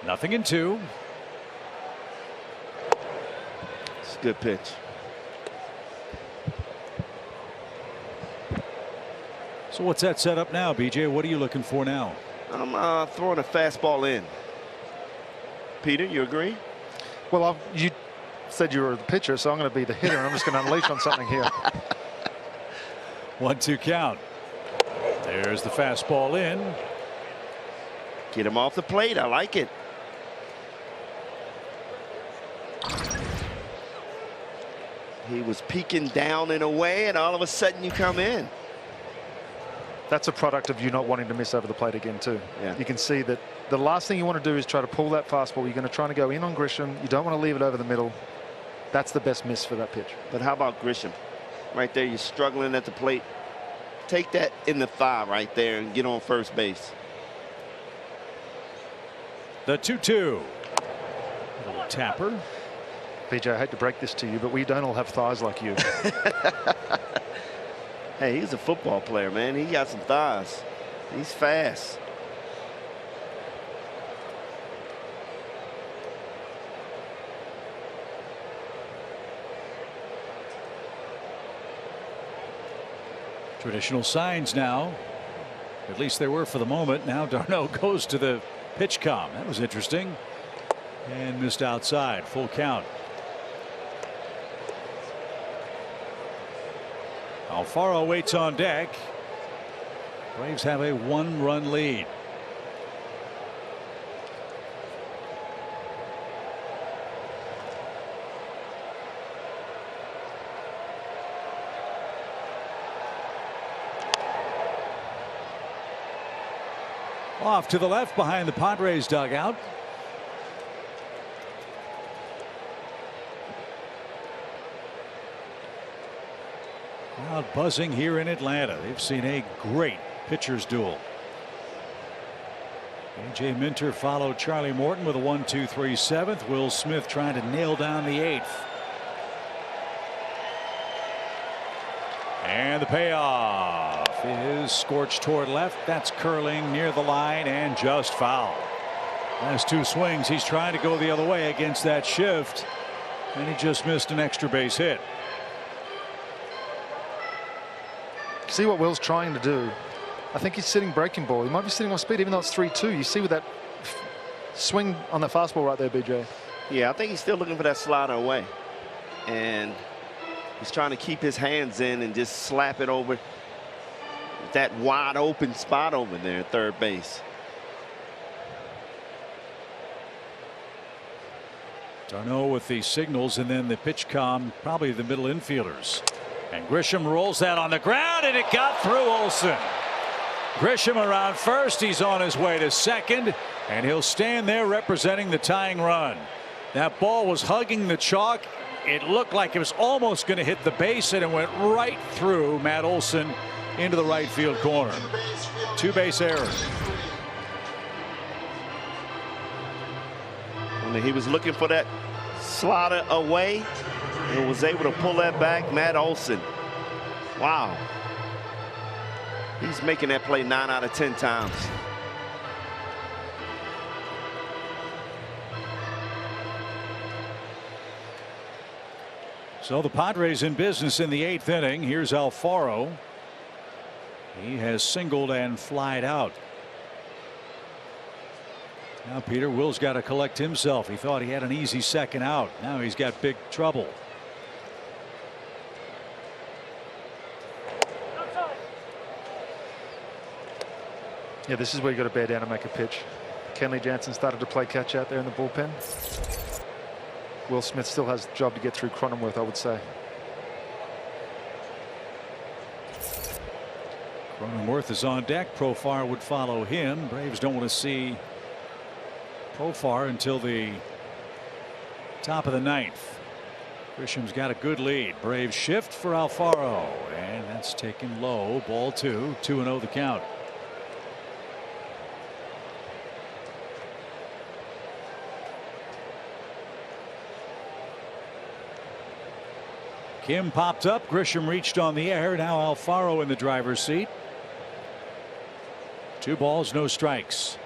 Nothing in 2. It's a good pitch. So what's that set up now, BJ? What are you looking for now? I'm throwing a fastball in. Peter, you agree? Well, you said you were the pitcher, so I'm going to be the hitter, and I'm just going to unleash on something here. 1-2 count. There's the fastball in. Get him off the plate. I like it. He was peeking down and away, and all of a sudden you come in. That's a product of you not wanting to miss over the plate again, too. Yeah. You can see that the last thing you want to do is try to pull that fastball. You're going to try to go in on Grisham. You don't want to leave it over the middle. That's the best miss for that pitch. But how about Grisham? Right there, you're struggling at the plate. Take that in the thigh right there and get on first base. The 2-2. Little tapper. BJ, I hate to break this to you, but we don't all have thighs like you. Hey, he's a football player, man. He got some thighs. He's fast. Traditional signs now. At least they were for the moment. Now d'Arnaud goes to the pitch com. That was interesting. And missed outside. Full count. Alfaro waits on deck. Braves have a 1-run lead. Off to the left behind the Padres dugout. Crowd buzzing here in Atlanta. They've seen a great pitcher's duel. A.J. Minter followed Charlie Morton with a 1-2-3 7th. Will Smith trying to nail down the 8th. And the payoff is scorched toward left. That's curling near the line and just foul. Last two swings, he's trying to go the other way against that shift, and he just missed an extra base hit. See what Will's trying to do. I think he's sitting breaking ball. He might be sitting off speed, even though it's 3-2. You see with that swing on the fastball right there, BJ. Yeah, I think he's still looking for that slider away. And he's trying to keep his hands in and just slap it over that wide open spot over there at third base. Darno with the signals, and then the pitch com, probably the middle infielders. And Grisham rolls that on the ground, and it got through Olsen. Grisham around first. He's on his way to second, and he'll stand there representing the tying run. That ball was hugging the chalk. It looked like it was almost going to hit the base, and it went right through Matt Olsen into the right field corner. Two-base error. He was looking for that slider away and was able to pull that back. Matt Olsen. Wow. He's making that play 9 out of 10 times. So the Padres in business in the 8th inning. Here's Alfaro. He has singled and flied out. Now Peter, Will's got to collect himself. He thought he had an easy second out. Now he's got big trouble. Yeah, this is where you got to bear down and make a pitch. Kenley Jansen started to play catch out there in the bullpen. Will Smith still has the job to get through Cronenworth, I would say. Cronenworth is on deck. Profar would follow him. Braves don't want to see Profar until the top of the 9th. Grisham's got a good lead. Braves shift for Alfaro, and that's taken low. Ball 2. 2-0 the count. Kim popped up. Grisham reached on the air. Now Alfaro in the driver's seat. 2 balls, no strikes.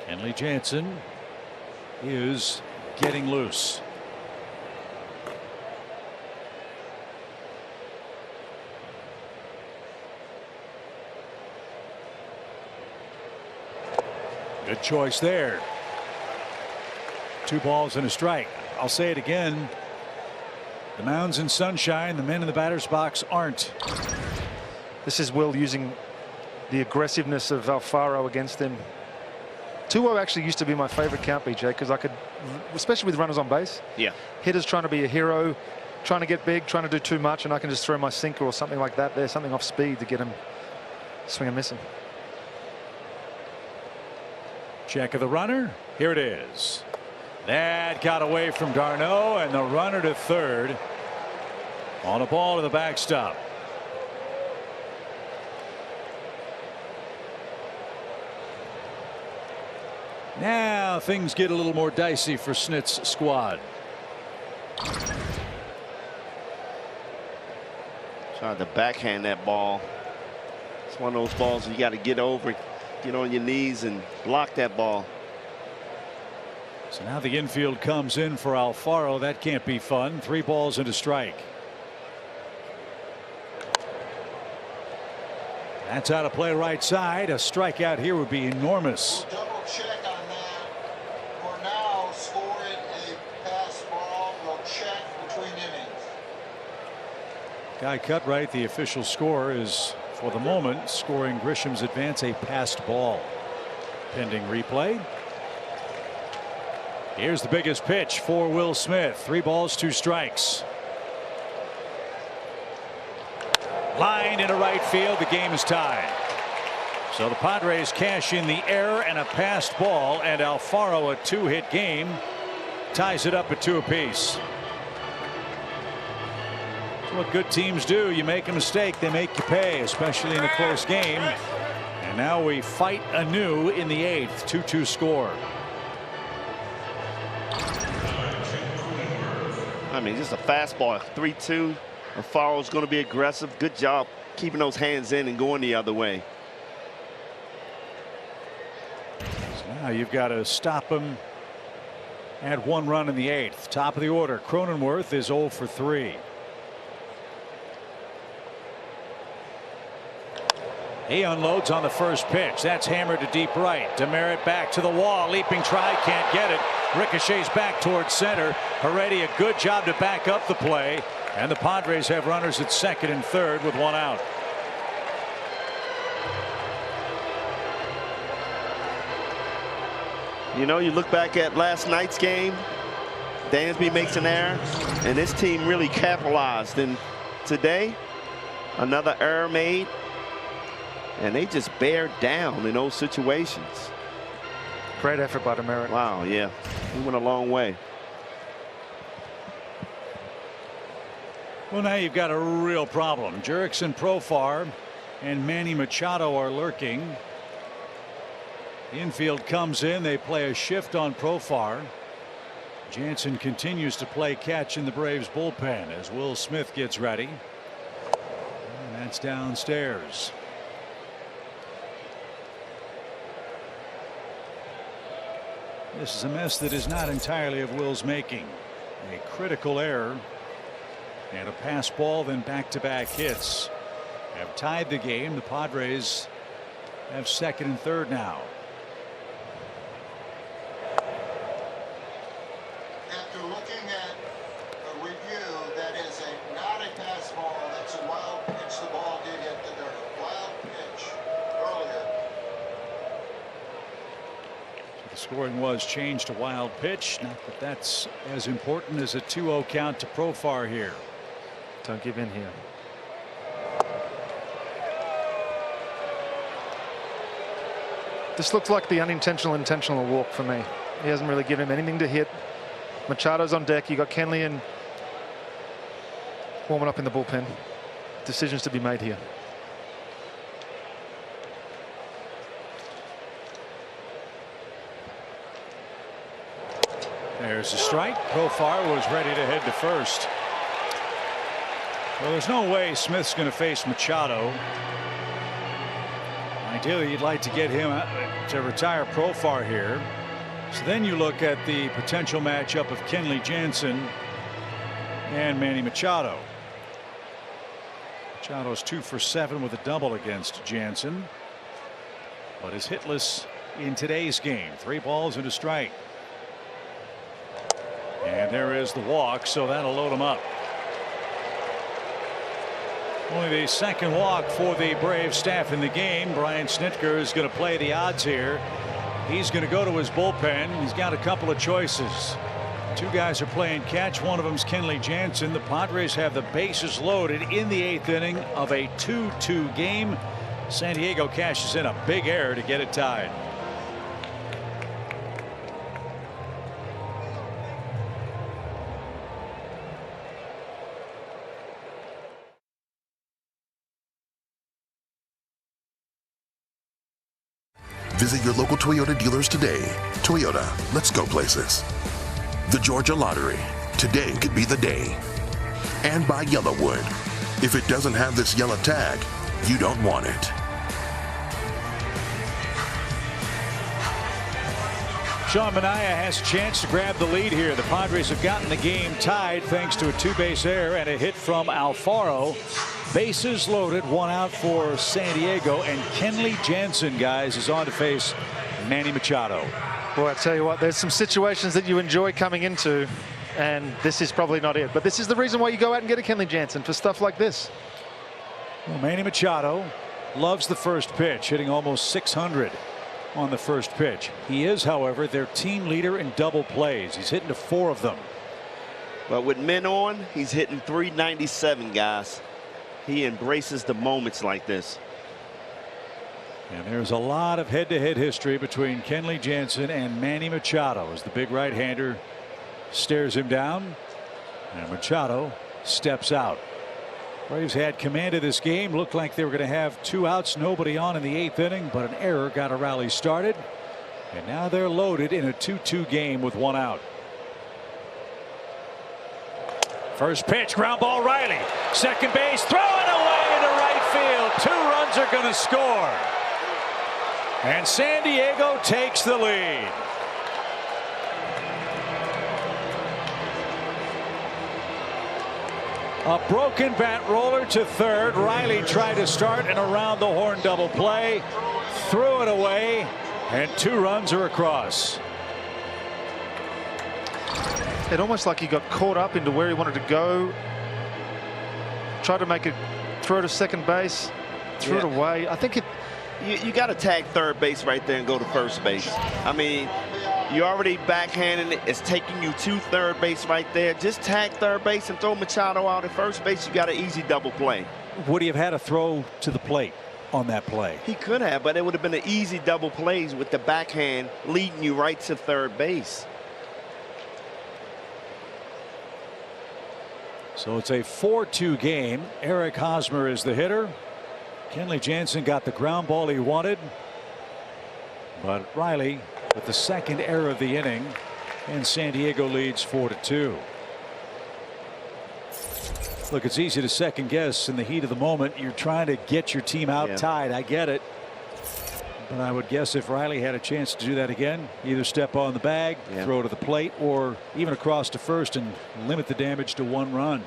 Kenley Jansen is getting loose. Good choice there. 2 balls and a strike. I'll say it again. The mound's in sunshine. The men in the batter's box aren't. This is Will using the aggressiveness of Alfaro against him. 2-0 actually used to be my favorite count, BJ, because I could, especially with runners on base. Yeah. Hitters trying to be a hero, trying to get big, trying to do too much, and I can just throw my sinker or something like that there, something off speed to get him swing and miss him. Check of the runner. Here it is. That got away from Darno, and the runner to third on a ball to the backstop. Now things get a little more dicey for Snit's squad. Tried to backhand that ball. It's one of those balls you got to get over, get on your knees and block that ball. So now the infield comes in for Alfaro. That can't be fun. 3 balls and a strike. That's out of play right side. A strikeout here would be enormous. We'll double check on that. We're now scoring a pass ball. We'll check between innings. Guy Cutright, the official score, is for the moment scoring Grisham's advance a passed ball. pending replay. Here's the biggest pitch for Will Smith. 3 balls, 2 strikes. Line into right field. The game is tied. So the Padres cash in the error and a passed ball, and Alfaro, a 2-hit game, ties it up at 2 apiece. That's what good teams do. You make a mistake, they make you pay, especially in a close game. And now we fight anew in the 8th. 2-2 score. I mean, just a fastball, 3-2. Alfaro's going to be aggressive. Good job keeping those hands in and going the other way. So now you've got to stop him at 1 run in the 8th. Top of the order. Cronenworth is 0 for 3. He unloads on the first pitch. That's hammered to deep right. Demerit back to the wall. Leaping try, can't get it. Ricochets back towards center. Heredia, a good job to back up the play. And the Padres have runners at 2nd and 3rd with 1 out. You know, you look back at last night's game, Dansby makes an error, and this team really capitalized. And today, another error made, and they just bear down in those situations. Great effort by Demerit. Wow, yeah. He went a long way. Well, now you've got a real problem. Jurickson, Profar, and Manny Machado are lurking. Infield comes in. They play a shift on Profar. Jansen continues to play catch in the Braves bullpen as Will Smith gets ready. And that's downstairs. This is a mess that is not entirely of Will's making. A critical error and a pass ball, then back-to-back hits have tied the game. The Padres have 2nd and 3rd now. After looking at a review, that is not a pass ball. That's a wild pitch. The ball did hit the dirt. Wild pitch earlier. So the scoring was changed to wild pitch. Not that that's as important as a 2-0 count to Profar here. Don't give in here. This looks like the unintentional intentional walk for me. He hasn't really given him anything to hit. Machado's on deck. You got Kenley and warming up in the bullpen. Decisions to be made here. There's a strike. Profar was ready to head to first. Well, there's no way Smith's going to face Machado. Ideally, you'd like to get him to retire Profar here. So then you look at the potential matchup of Kenley Jansen and Manny Machado. Machado's 2 for 7 with a double against Jansen, but is hitless in today's game. 3 balls and a strike. And there is the walk, so that'll load him up. Only the 2nd walk for the Braves staff in the game. Brian Snitker is going to play the odds here. He's going to go to his bullpen. He's got a couple of choices. 2 guys are playing catch. One of them's Kenley Jansen. The Padres have the bases loaded in the 8th inning of a 2-2 game. San Diego cashes in a big error to get it tied. Visit your local Toyota dealers today. Toyota, let's go places. The Georgia Lottery. Today could be the day. And by Yellowwood. If it doesn't have this yellow tag, you don't want it. Sean Manaea has a chance to grab the lead here. The Padres have gotten the game tied thanks to a 2-base error and a hit from Alfaro. Bases loaded, 1 out for San Diego, and Kenley Jansen, guys, is on to face Manny Machado. Boy, I tell you what, there's some situations that you enjoy coming into, and this is probably not it. But this is the reason why you go out and get a Kenley Jansen, for stuff like this. Well, Manny Machado loves the first pitch, hitting almost 600 on the first pitch. He is, however, their team leader in double plays. He's hitting to 4 of them. But with men on, he's hitting .397, guys. He embraces the moments like this. And there's a lot of head-to-head history between Kenley Jansen and Manny Machado as the big right-hander stares him down, and Machado steps out. Braves had command of this game. Looked like they were going to have 2 outs, nobody on in the 8th inning, but an error got a rally started. And now they're loaded in a 2-2 game with 1 out. First pitch, ground ball, Riley. Second base, throw it away into right field. 2 runs are going to score. And San Diego takes the lead. A broken bat roller to third. Riley tried to start an around the horn double play, threw it away, and 2 runs are across. It almost like he got caught up into where he wanted to go. Tried to make a throw to second base, threw it away. I think you got to tag third base right there and go to first base. I mean, you're already backhanding it. It's taking you to third base right there. Just tag third base and throw Machado out at first base. You got an easy double play. Would he have had a throw to the plate on that play? He could have, but it would have been an easy double plays with the backhand leading you right to third base. So it's a 4-2 game. Eric Hosmer is the hitter. Kenley Jansen got the ground ball he wanted, but Riley with the second error of the inning, and San Diego leads 4-2. Look, it's easy to second guess in the heat of the moment. You're trying to get your team out tied. I get it. But I would guess if Riley had a chance to do that again, either step on the bag, throw to the plate, or even across to first and limit the damage to 1 run.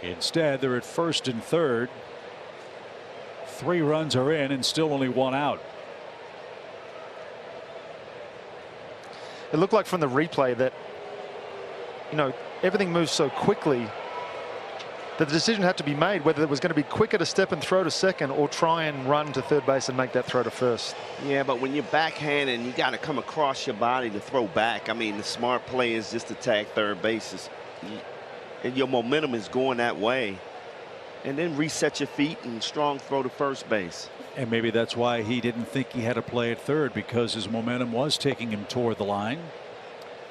Instead, they're at first and third. 3 runs are in and still only 1 out. it looked like from the replay that, you know, everything moves so quickly that the decision had to be made whether it was going to be quicker to step and throw to second or try and run to third base and make that throw to first. Yeah, but when you're backhanded, you got to come across your body to throw back. I mean, the smart play is just to tag third bases, and your momentum is going that way. And then reset your feet and strong throw to first base. And maybe that's why he didn't think he had to play at third, because his momentum was taking him toward the line.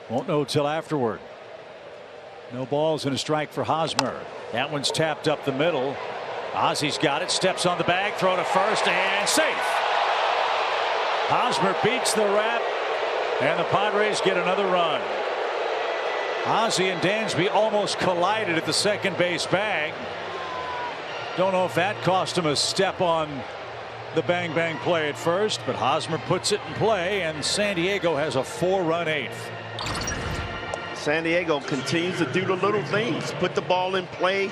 Won't know till afterward. No balls and a strike for Hosmer. That one's tapped up the middle. Ozzy's got it, steps on the bag, throw to first, and safe. Hosmer beats the wrap, and the Padres get another run. Ozzy and Dansby almost collided at the second base bag. Don't know if that cost him a step on the bang bang play at first, but Hosmer puts it in play, and San Diego has a 4-run eighth. San Diego continues to do the little things, put the ball in play,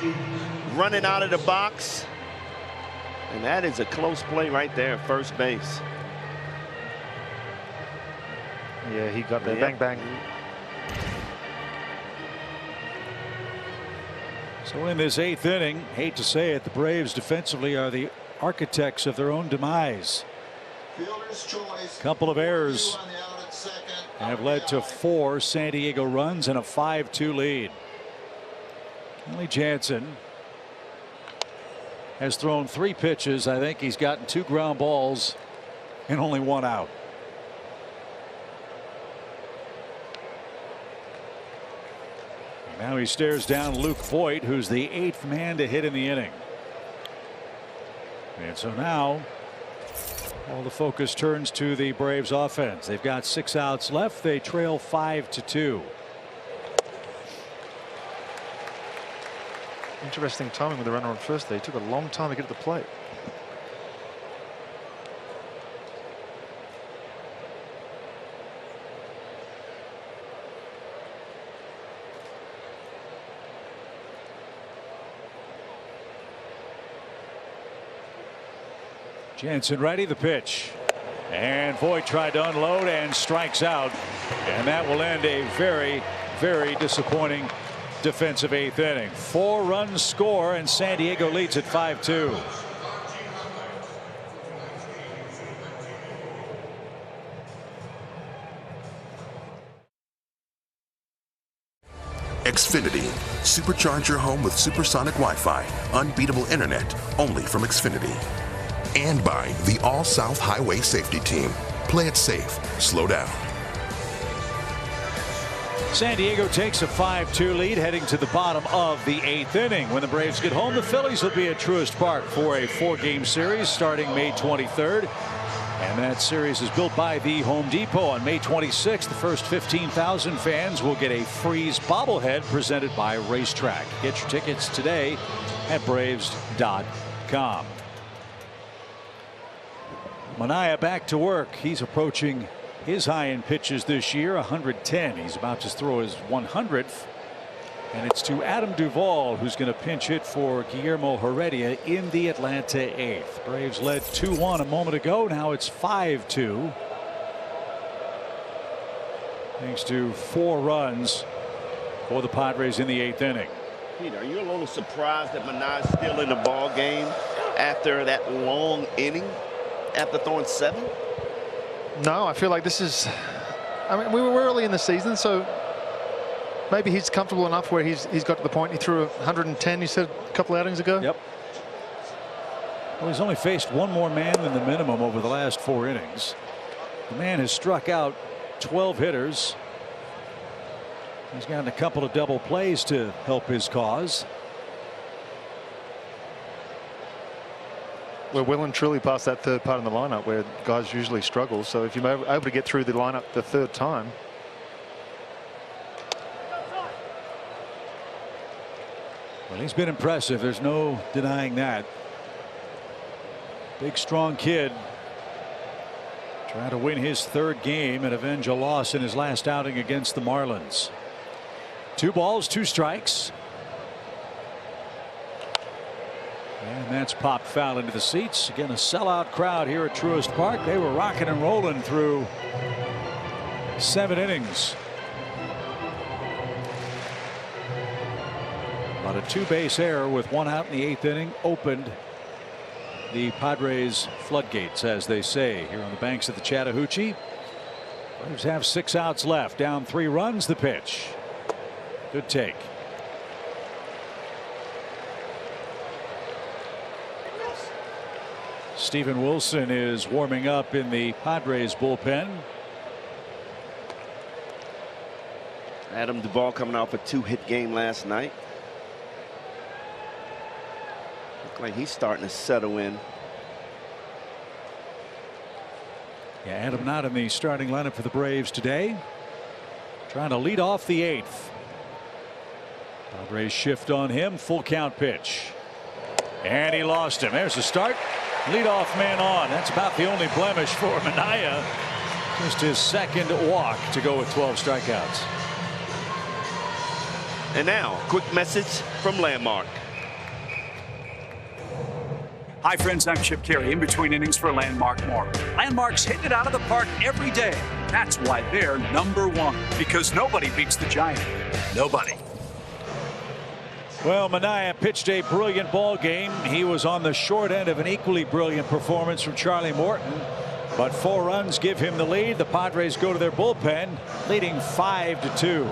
running out of the box, and that is a close play right there at first base. Yeah, he got there. Bang bang. So in this 8th inning, hate to say it, the Braves defensively are the architects of their own demise. Couple of errors have led to 4 San Diego runs and a 5-2 lead. Kenley Jansen has thrown 3 pitches. I think he's gotten 2 ground balls and only 1 out. Now he stares down Luke Voit, who's the 8th man to hit in the inning. And so now all the focus turns to the Braves offense. They've got 6 outs left. They trail 5-2. Interesting timing with the runner on first there. He took a long time to get to the plate. Jansen ready, the pitch, and Voit tried to unload and strikes out, and that will end a very, very disappointing defensive 8th inning. 4-run score, and San Diego leads at 5-2. Xfinity. Supercharge your home with supersonic Wi-Fi, unbeatable internet, only from Xfinity. And by the All-South Highway Safety Team. Play it safe. Slow down. San Diego takes a 5-2 lead heading to the bottom of the 8th inning. When the Braves get home, the Phillies will be at Truist Park for a 4-game series starting May 23rd. And that series is built by the Home Depot. On May 26th, the first 15,000 fans will get a Freeze bobblehead presented by Racetrack. Get your tickets today at Braves.com. Manaea back to work. He's approaching his high in pitches this year, 110. He's about to throw his 100th. And it's to Adam Duvall, who's going to pinch hit for Guillermo Heredia in the Atlanta 8th. Braves led 2-1 a moment ago. Now it's 5-2. Thanks to 4 runs for the Padres in the 8th inning. Pete, are you a little surprised that Manaea's still in the ball game after that long inning, after throwing 7? No, I feel like this is, I mean, we were early in the season, so maybe he's comfortable enough where he's got to the point. He threw 110, you said a couple outings ago? Yep. Well, he's only faced one more man than the minimum over the last 4 innings. The man has struck out 12 hitters. He's gotten a couple of double plays to help his cause. We're well and truly past that third part of the lineup where guys usually struggle. So if you're able to get through the lineup the third time. Well, he's been impressive. There's no denying that. Big, strong kid. Trying to win his 3rd game and avenge a loss in his last outing against the Marlins. 2 balls, 2 strikes. And that's popped foul into the seats. Again, a sellout crowd here at Truist Park. They were rocking and rolling through 7 innings. But a 2-base error with 1 out in the 8th inning opened the Padres floodgates, as they say, here on the banks of the Chattahoochee. Braves have 6 outs left. Down 3 runs. The pitch. Good take. Steven Wilson is warming up in the Padres bullpen. Adam Duvall coming off a 2-hit game last night. Look like he's starting to settle in. Yeah, Adam not in the starting lineup for the Braves today. Trying to lead off the 8th. Padres shift on him. Full count pitch. And he lost him. There's the start. Leadoff man on. That's about the only blemish for Manaea. Just his 2nd walk to go with 12 strikeouts. And now, quick message from Landmark. Hi friends, I'm Chip Carey, in between innings for Landmark More. Landmark's hitting it out of the park every day. That's why they're #1, because nobody beats the Giant. Nobody. Well, Manaea pitched a brilliant ball game. He was on the short end of an equally brilliant performance from Charlie Morton. But 4 runs give him the lead. The Padres go to their bullpen, leading 5-2.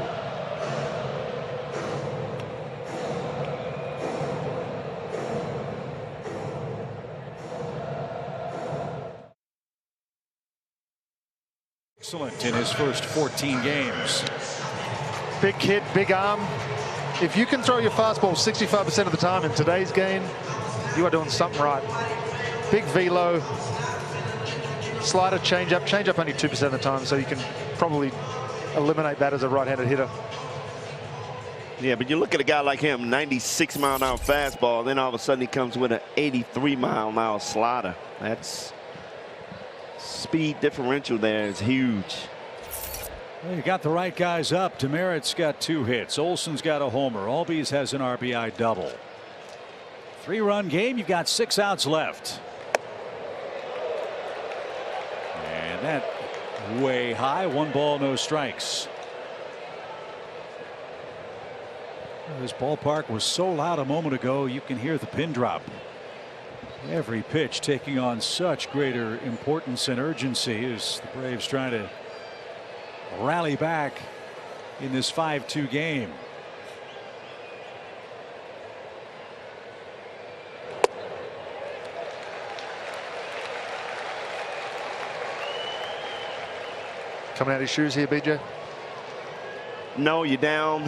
Excellent in his first 14 games. Big kid, big arm. If you can throw your fastball 65% of the time in today's game, you are doing something right. Big velo, slider, changeup only 2% of the time, so you can probably eliminate that as a right-handed hitter. Yeah, but you look at a guy like him, 96-mile-an-hour fastball, then all of a sudden he comes with an 83-mile-an-hour slider. That's speed differential there is huge. Well, you got the right guys up. Demerit's got 2 hits. Olson's got a homer. Albies has an RBI double. 3-run game. You've got 6 outs left. And that way high. 1 ball, no strikes. This ballpark was so loud a moment ago, you can hear the pin drop. Every pitch taking on such greater importance and urgency as the Braves trying to rally back in this 5-2 game. Coming out of his shoes here, BJ? No, you're down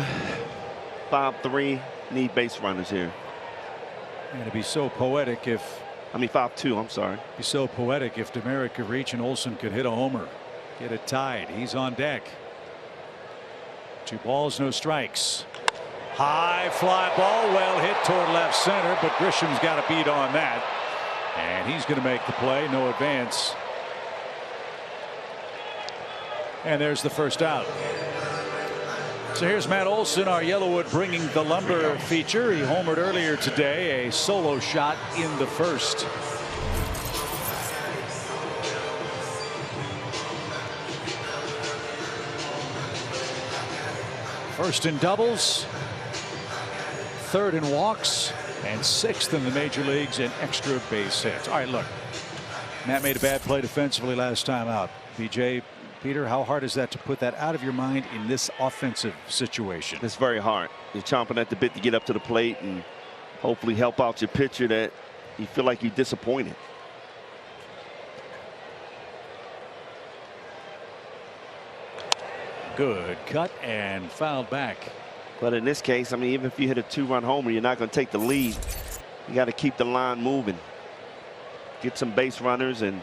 5-3. Need base runners here. And it'd be so poetic if. I mean 5-2. I'm sorry. Be so poetic if Demeric could reach and Olson could hit a homer. Get it tied. He's on deck. 2 balls, no strikes. High fly ball, well hit toward left center, but Grisham's got a beat on that. And he's going to make the play. No advance. And there's the first out. So here's Matt Olson, our Yellowwood bringing the lumber feature. He homered earlier today, a solo shot in the first. First in doubles, third in walks, and 6th in the major leagues in extra base hits. All right, look, Matt made a bad play defensively last time out. BJ, Peter, how hard is that to put that out of your mind in this offensive situation? It's very hard. You're chomping at the bit to get up to the plate and hopefully help out your pitcher that you feel like you're disappointed. Good cut and fouled back. But in this case, I mean, even if you hit a 2-run homer, you're not going to take the lead. You got to keep the line moving. Get some base runners, and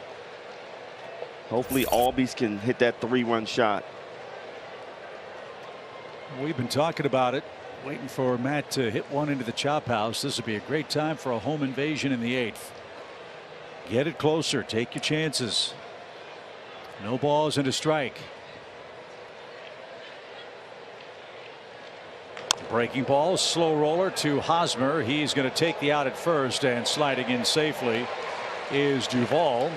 hopefully Albies can hit that 3-run shot. We've been talking about it, waiting for Matt to hit one into the chop house. This would be a great time for a home invasion in the 8th. Get it closer. Take your chances. No balls and a strike. Breaking ball, slow roller to Hosmer. He's going to take the out at first, and sliding in safely is Duvall.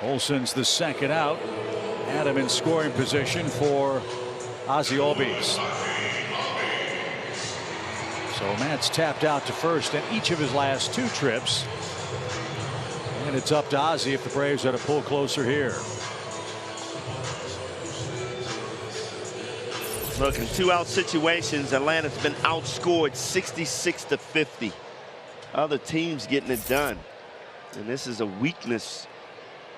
Olson's the second out. Adam in scoring position for Ozzie Albies. So Matt's tapped out to first in each of his last 2 trips. And it's up to Ozzie if the Braves are to pull closer here. Look, in 2-out situations, Atlanta's been outscored 66-50. Other teams getting it done. And this is a weakness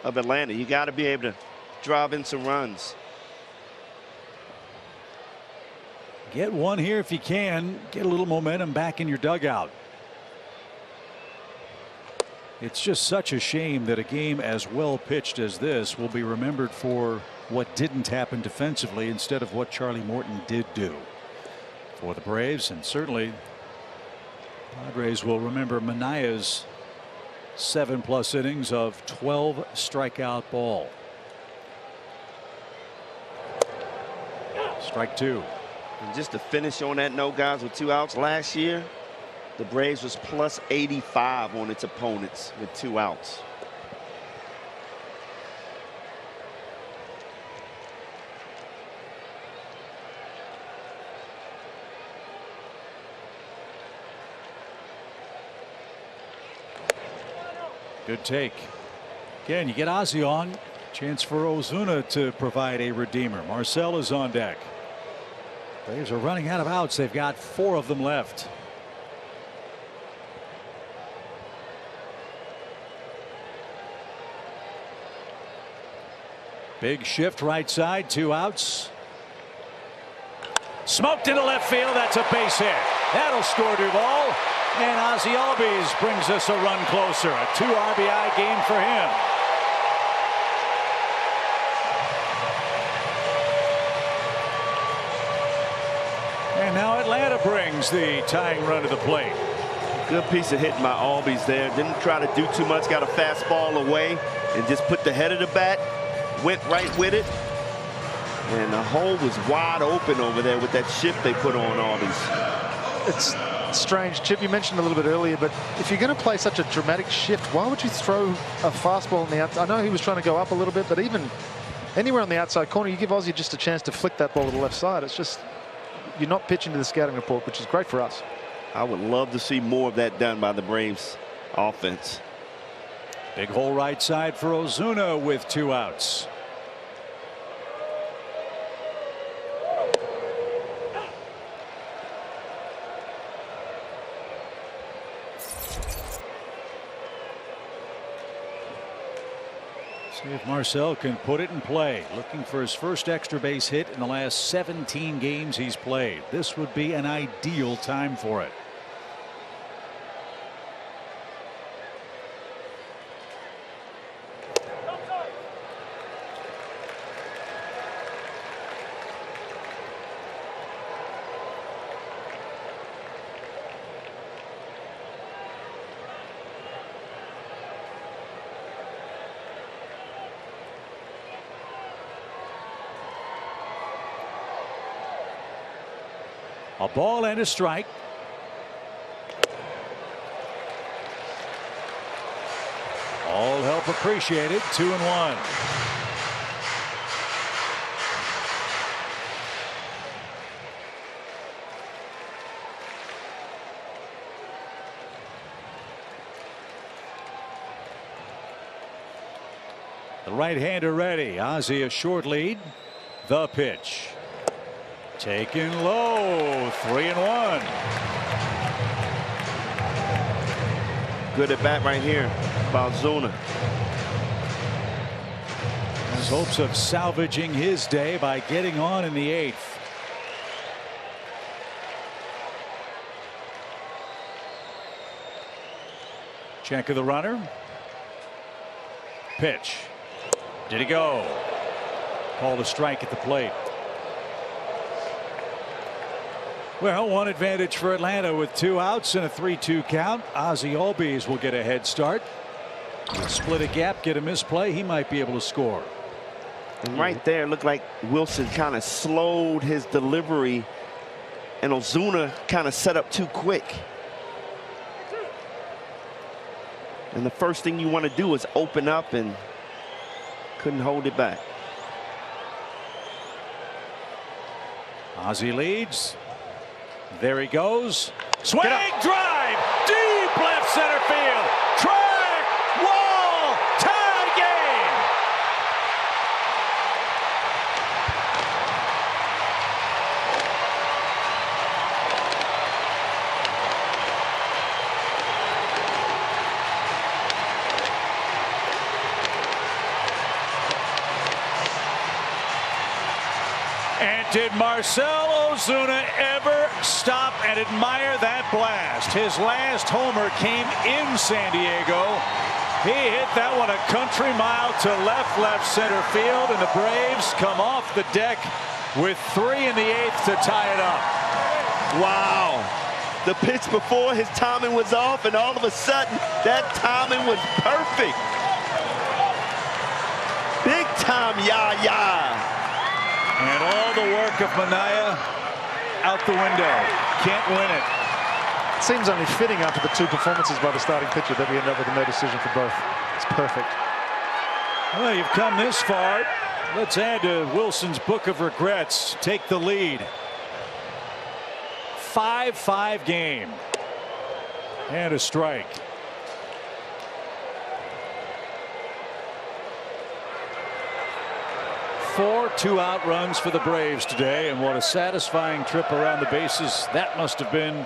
of Atlanta. You got to be able to drive in some runs. Get one here if you can. Get a little momentum back in your dugout. It's just such a shame that a game as well pitched as this will be remembered for what didn't happen defensively instead of what Charlie Morton did do for the Braves. And certainly Padres will remember Manaya's 7+ innings of 12 strikeout ball. Strike 2. And just to finish on that note, guys, with 2 outs last year, the Braves was plus 85 on its opponents with 2 outs. Good take. Again, you get Ozzie on. Chance for Ozuna to provide a redeemer. Marcel is on deck. Braves are running out of outs. They've got 4 of them left. Big shift right side, 2 outs. Smoked into left field. That's a base hit. That'll score Duvall. And Ozzie Albies brings us a run closer. A 2 RBI game for him. And now Atlanta brings the tying run to the plate. Good piece of hitting by Albies there. Didn't try to do too much. Got a fastball away and just put the head of the bat. Went right with it. And the hole was wide open over there with that shift they put on Albies. It's strange. Chip, you mentioned a little bit earlier, but if you're going to play such a dramatic shift, why would you throw a fastball on the outside? I know he was trying to go up a little bit, but even anywhere on the outside corner, you give Ozzie just a chance to flick that ball to the left side. It's just, you're not pitching to the scouting report, which is great for us. I would love to see more of that done by the Braves offense. Big hole right side for Ozuna with 2 outs. See if Marcel can put it in play. Looking for his first extra base hit in the last 17 games he's played. This would be an ideal time for it. A ball and a strike. All help appreciated. 2-1. The right-hander ready. Ozzie a short lead. The pitch. Taken low. 3-1. Good at bat right here by Ozuna. His hopes of salvaging his day by getting on in the 8th. Check of the runner. Pitch. Did he go? Called a strike at the plate. Well, one advantage for Atlanta with 2 outs and a 3-2 count. Ozzie Albies will get a head start. Split a gap, get a misplay. He might be able to score. And right there, it looked like Wilson kind of slowed his delivery, and Ozuna kind of set up too quick. And the first thing you want to do is open up, and couldn't hold it back. Ozzie leads. There he goes. Swing, drive, deep left center field. Track, wall, tie game. And did Marcell Ozuna ever stop and admire that blast? His last homer came in San Diego. He hit that one a country mile to left center field, and the Braves come off the deck with 3 in the 8th to tie it up. Wow. The pitch before, his timing was off, and all of a sudden that timing was perfect. Big time yah. And all the work of Manaea out the window. Can't win it. It seems only fitting after the 2 performances by the starting pitcher that we end up with a no decision for both. It's perfect. Well, you've come this far. Let's add to Wilson's book of regrets. Take the lead. 5-5 game. And a strike. 4 2-out runs for the Braves today, and what a satisfying trip around the bases that must have been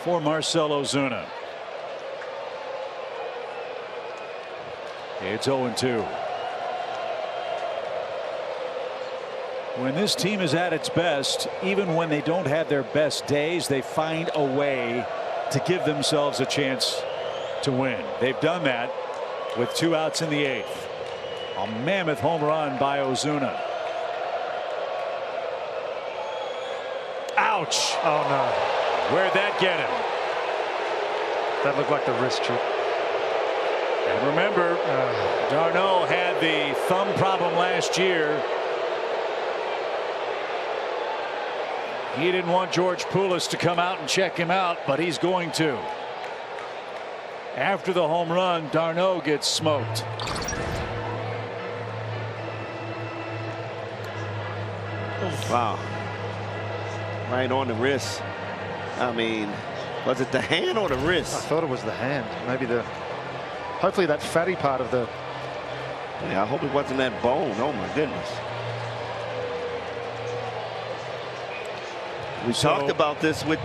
for Marcell Ozuna. It's 0-2. When this team is at its best, even when they don't have their best days, they find a way to give themselves a chance to win. They've done that with 2 outs in the 8th. A mammoth home run by Ozuna. Ouch. Oh, no. Where'd that get him? That looked like the wrist chip. And remember, Darno had the thumb problem last year. He didn't want George Poulos to come out and check him out, but he's going to. After the home run, Darno gets smoked. Wow. Right on the wrist. I mean, was it the hand or the wrist? I thought it was the hand. Maybe hopefully that fatty part of the. Yeah, I hope it wasn't that bone. Oh my goodness. We talked about this with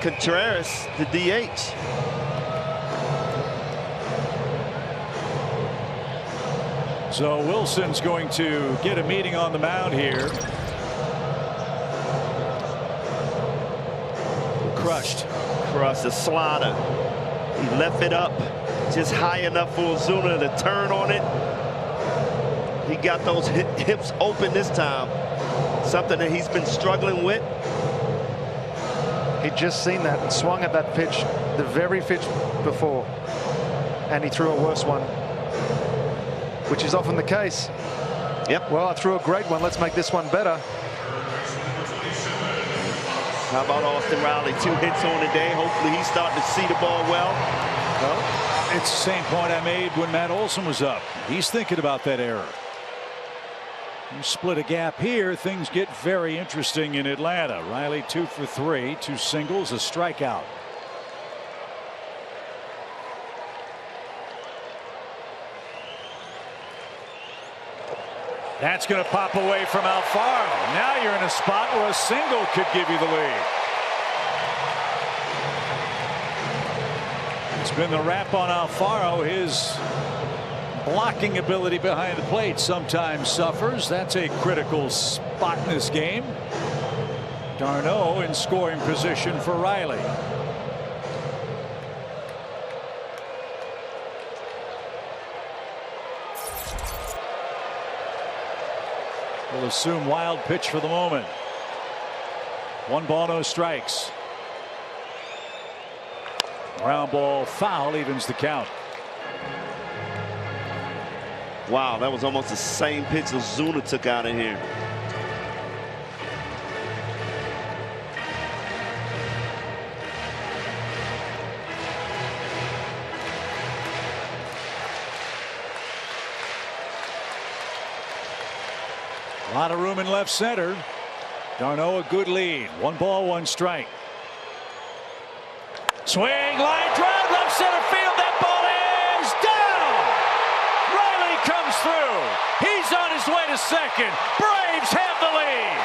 Contreras, the DH. So Wilson's going to get a meeting on the mound here. Crushed. The slider. He left it up just high enough for Ozuna to turn on it. He got those hips open this time. Something that he's been struggling with. He'd just seen that and swung at that pitch, the very pitch before, and he threw a worse one, which is often the case. Yep. Well, I threw a great one. Let's make this one better. How about Austin Riley? 2 hits on the day. Hopefully he's starting to see the ball well. Well, it's the same point I made when Matt Olson was up. He's thinking about that error. You split a gap here, things get very interesting in Atlanta. Riley 2 for 3, 2 singles, a strikeout. That's going to pop away from Alfaro. Now you're in a spot where a single could give you the lead. It's been the rap on Alfaro. His blocking ability behind the plate sometimes suffers. That's a critical spot in this game. d'Arnaud in scoring position for Riley. We'll assume wild pitch for the moment. 1 ball, no strikes. Ground ball foul evens the count. Wow, that was almost the same pitch Ozuna took out of here. A lot of room in left center. d'Arnaud a good lead. 1 ball, 1 strike. Swing, line drive, left center field. That ball is down. Riley comes through. He's on his way to second. Braves have the lead.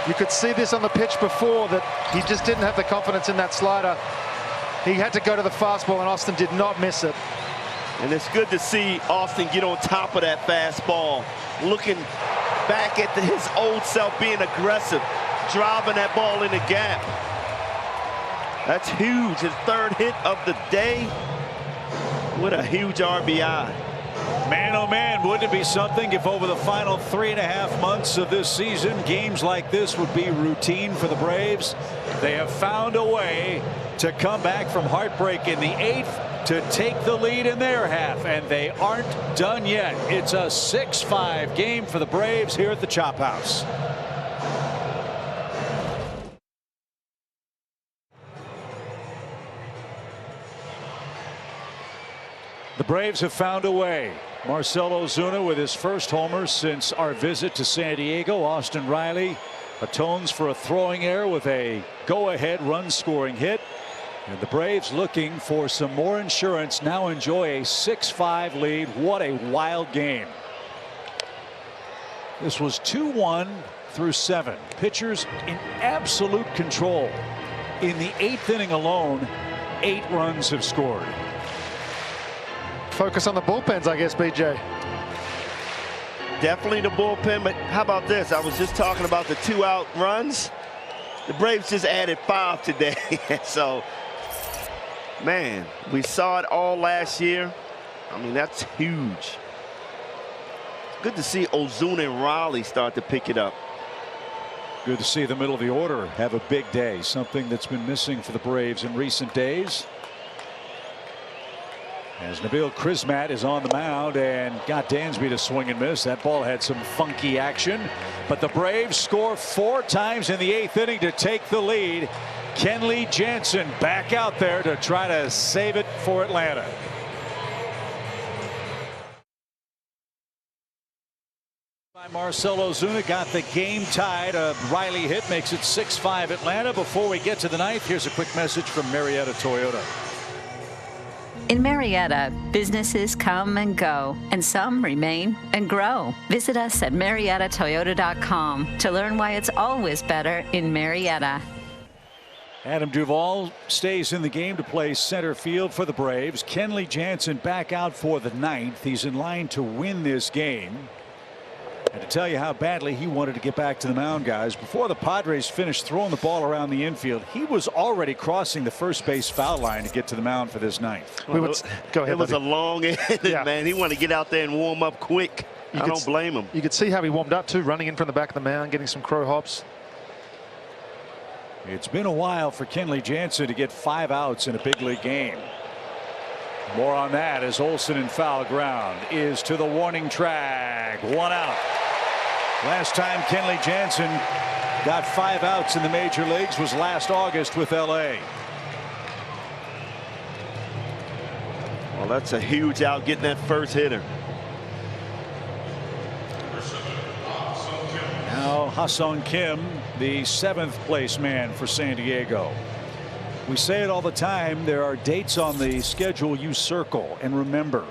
You could see this on the pitch before, that he just didn't have the confidence in that slider. He had to go to the fastball, and Austin did not miss it. And it's good to see Austin get on top of that fastball, looking back at his old self, being aggressive, driving that ball in the gap. That's huge. His 3rd hit of the day. What a huge RBI. Man, oh man, wouldn't it be something if over the final 3.5 months of this season, games like this would be routine for the Braves? They have found a way to come back from heartbreak in the 8th to take the lead in their half, and they aren't done yet. It's a 6-5 game for the Braves here at the Chop House. The Braves have found a way. Marcell Ozuna with his first homer since our visit to San Diego. Austin Riley atones for a throwing error with a go-ahead run-scoring hit. And the Braves looking for some more insurance. Now enjoy a 6-5 lead. What a wild game. This was 2-1 through 7. Pitchers in absolute control. In the 8th inning alone, 8 runs have scored. Focus on the bullpens, I guess, BJ. Definitely the bullpen, but how about this? I was just talking about the 2-out runs. The Braves just added 5 today. So, man, we saw it all last year. I mean, that's huge. Good to see Ozuna and Riley start to pick it up. Good to see the middle of the order have a big day, something that's been missing for the Braves in recent days. As Nabil Crismatt is on the mound and got Dansby to swing and miss. That ball had some funky action, but the Braves score 4 times in the 8th inning to take the lead. Kenley Jansen back out there to try to save it for Atlanta. Marcell Ozuna got the game tied. A Riley hit makes it 6-5 Atlanta. Before we get to the 9th, here's a quick message from Marietta Toyota. In Marietta, businesses come and go, and some remain and grow. Visit us at MariettaToyota.com to learn why it's always better in Marietta. Adam Duvall stays in the game to play center field for the Braves. Kenley Jansen back out for the 9th. He's in line to win this game. And to tell you how badly he wanted to get back to the mound, guys, before the Padres finished throwing the ball around the infield, he was already crossing the first base foul line to get to the mound for this 9th. Go ahead. It was a long inning, man. He wanted to get out there and warm up quick. I don't blame him. You could see how he warmed up, too, running in from the back of the mound, getting some crow hops. It's been a while for Kenley Jansen to get 5 outs in a big league game. More on that as Olsen in foul ground is to the warning track. 1 out. Last time Kenley Jansen got 5 outs in the major leagues was last August with LA. Well, that's a huge out, getting that first hitter. Now Ha-Sung Kim, the 7th place man for San Diego. We say it all the time, there are dates on the schedule you circle and remember.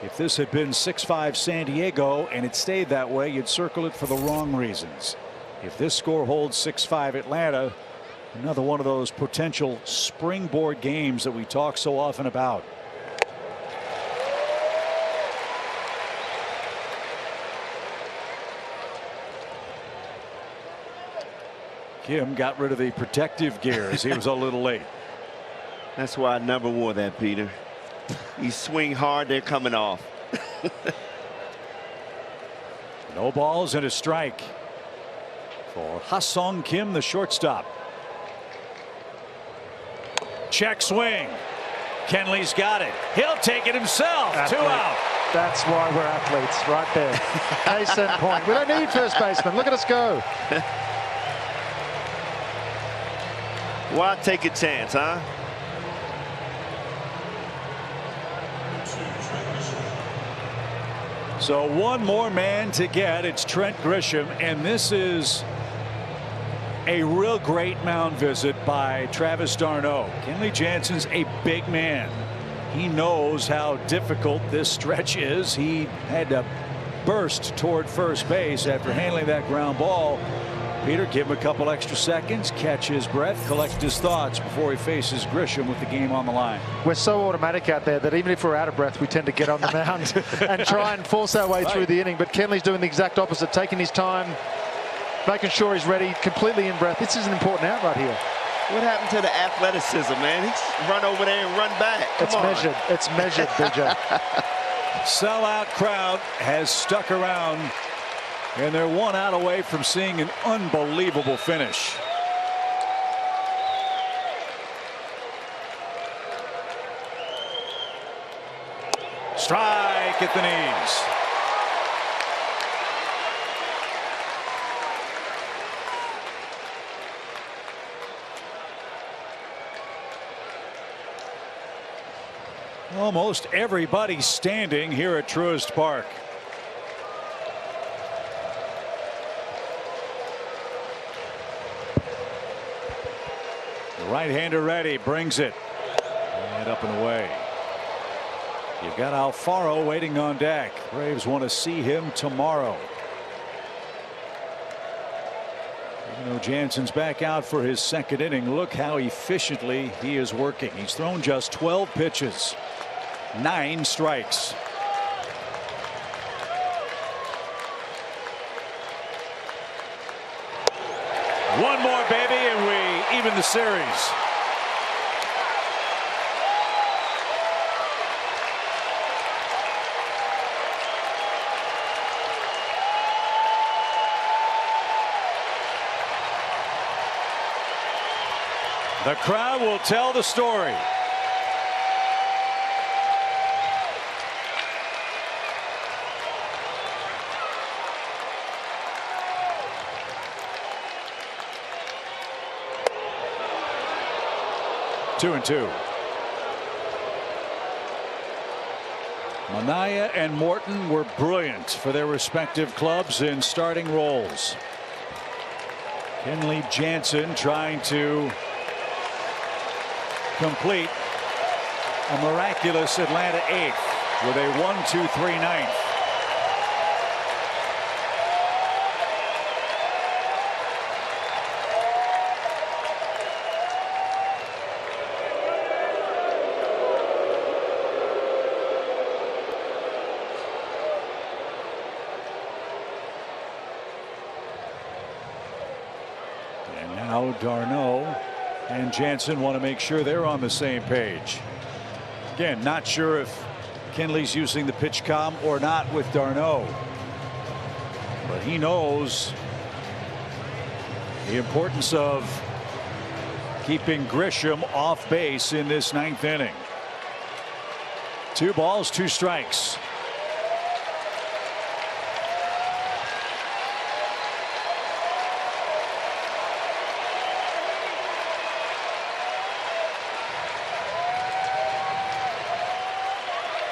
If this had been 6-5 San Diego and it stayed that way, you'd circle it for the wrong reasons. If this score holds 6-5 Atlanta, another one of those potential springboard games that we talk so often about. Kim got rid of the protective gears. He was a little late. That's why I never wore that, Peter. You swing hard, they're coming off. No balls and a strike for Ha-Sung Kim, the shortstop. Check swing. Kenley's got it. He'll take it himself. Athlete. 2 out. That's why we're athletes, right there. Case in point. We don't need first baseman. Look at us go. Why take a chance, huh? So one more man to get. It's Trent Grisham, and this is a real great mound visit by Travis d'Arnaud. Kenley Jansen's a big man. He knows how difficult this stretch is. He had to burst toward first base after handling that ground ball. Peter, give him a couple extra seconds, catch his breath, collect his thoughts before he faces Grisham with the game on the line. We're so automatic out there that even if we're out of breath, we tend to get on the mound and try and force our way through the inning. But Kenley's doing the exact opposite, taking his time, making sure he's ready, completely in breath. This is an important out right here. What happened to the athleticism, man? He's run over there and run back. It's measured. It's measured, BJ. Sellout crowd has stuck around, and they're 1 out away from seeing an unbelievable finish. Strike at the knees. Almost everybody standing here at Truist Park. The right-hander ready, brings it, and up and away. You've got Alfaro waiting on deck. Braves want to see him tomorrow. Even though Jansen's back out for his 2nd inning, look how efficiently he is working. He's thrown just 12 pitches, 9 strikes. One more, baby, and we even the series. The crowd will tell the story. Two and two. Manaya and Morton were brilliant for their respective clubs in starting roles. Kenley Jansen trying to complete a miraculous Atlanta 8th with a 1-2-3 ninth. And now Darno and Jansen want to make sure they're on the same page. Again, not sure if Kenley's using the pitch com or not with Darno, but he knows the importance of keeping Grisham off base in this 9th inning. 2 balls, 2 strikes.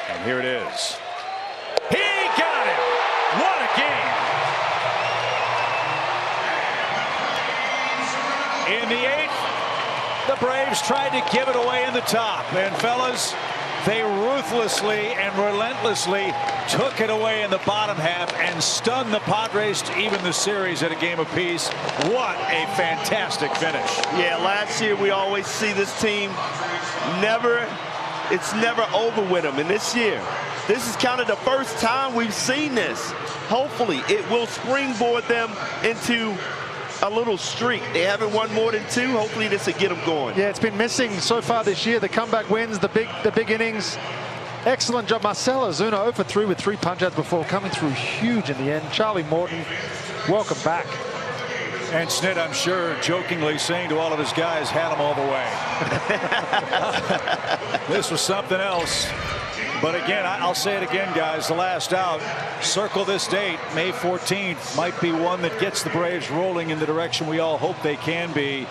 And here it is. He got him. What a game. In the 8th, the Braves tried to give it away in the top. And fellas, they ruthlessly and relentlessly took it away in the bottom half and stunned the Padres to even the series at a game apiece. What a fantastic finish. Yeah, last year we always see this team it's never over with them. And this year, this is kind of the first time we've seen this. Hopefully, it will springboard them into a little streak. They haven't won more than 2. Hopefully, this will get them going. Yeah, it's been missing so far this year. The comeback wins, the big innings. Excellent job. Marcell Ozuna 0 for 3 with 3 punch-outs before, coming through huge in the end. Charlie Morton, welcome back. And Snit, I'm sure, jokingly saying to all of his guys, had him all the way. This was something else. But again, I'll say it again, guys, the last out. Circle this date, May 14th, might be one that gets the Braves rolling in the direction we all hope they can be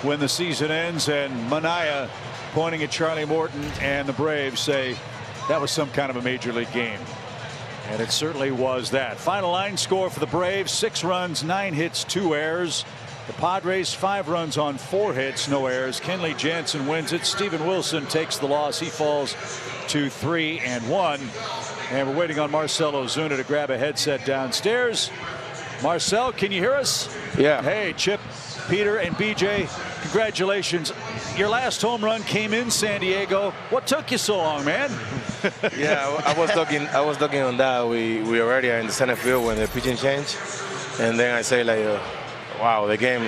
when the season ends. And Manaea, pointing at Charlie Morton and the Braves, say that was some kind of a major league game. And it certainly was that. Final line score for the Braves: 6 runs, 9 hits, 2 errors. The Padres 5 runs on 4 hits, no errors. Kenley Jansen wins it. Steven Wilson takes the loss. He falls to 3-1. And we're waiting on Marcell Ozuna to grab a headset downstairs. Marcell, can you hear us? Yeah. Hey, Chip, Peter, and BJ, congratulations. Your last home run came in San Diego. What took you so long, man? Yeah, I was talking on that. We already are in the center field when the pitching changed, and then I say like, wow, the game,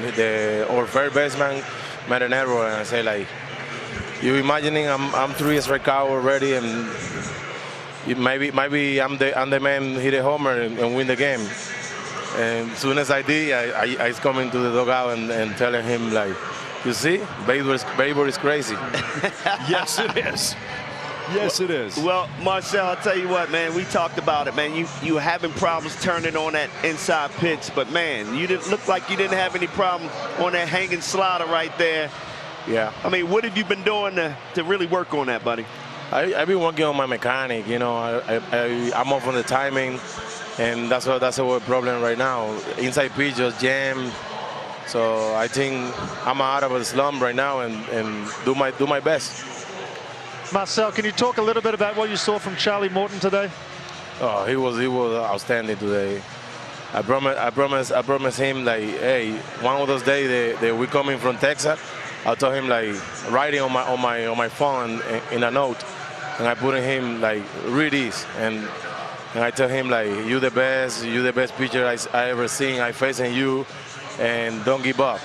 our first baseman made an error, and I say like, you imagining I'm 3 strike out already, and maybe I'm the man hit a homer and win the game. And as soon as I did, I was coming to the dugout and telling him like, you see, baseball is crazy. Yes, it is. Yes, it is. Well, Marcell, I'll tell you what, man, we talked about it, man. You having problems turning on that inside pitch, but, man, you didn't look like you didn't have any problem on that hanging slider right there. Yeah. I mean, what have you been doing to really work on that, buddy? I've been working on my mechanic, you know. I'm off on the timing, and that's our problem right now. Inside pitch just jam. So I think I'm out of a slump right now and do my best. Marcell, can you talk a little bit about what you saw from Charlie Morton today? Oh, he was outstanding today. I promise him like, hey, one of those days that we're coming from Texas, I told him like writing on my phone in a note, and I put in him like read this, and I tell him like you the best pitcher I ever seen. I facing you, and don't give up.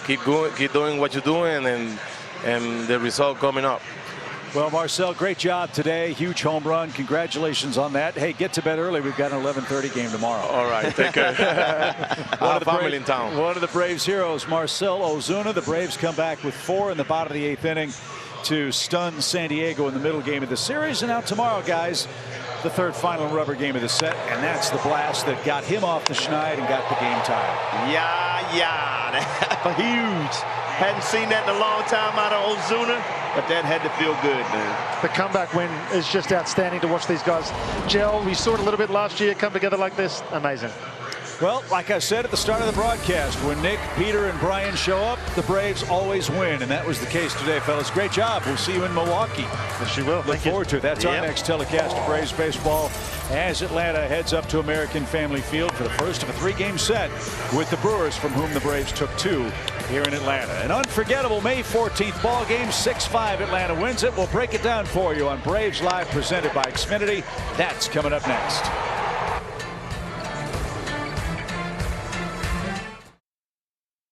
Keep doing what you're doing, and the result coming up. Well, Marcell, great job today. Huge home run. Congratulations on that. Hey, get to bed early. We've got an 11:30 game tomorrow. All right, take care. Family in town. One of the Braves' heroes, Marcell Ozuna. The Braves come back with 4 in the bottom of the 8th inning to stun San Diego in the middle game of the series. And now tomorrow, guys, the 3rd final rubber game of the set, and that's the blast that got him off the schneid and got the game tied. Yeah, that's huge. Hadn't seen that in a long time out of Ozuna, but that had to feel good, man. The comeback win is just outstanding to watch these guys gel. We saw it a little bit last year, come together like this. Amazing. Well, like I said at the start of the broadcast, when Nick, Peter, and Brian show up, the Braves always win, and that was the case today, fellas. Great job. We'll see you in Milwaukee. Yes, you will. Look forward to it. That's our next telecast of Braves baseball as Atlanta heads up to American Family Field for the first of a 3-game set with the Brewers, from whom the Braves took 2 here in Atlanta. An unforgettable May 14th ball game, 6-5. Atlanta wins it. We'll break it down for you on Braves Live, presented by Xfinity. That's coming up next.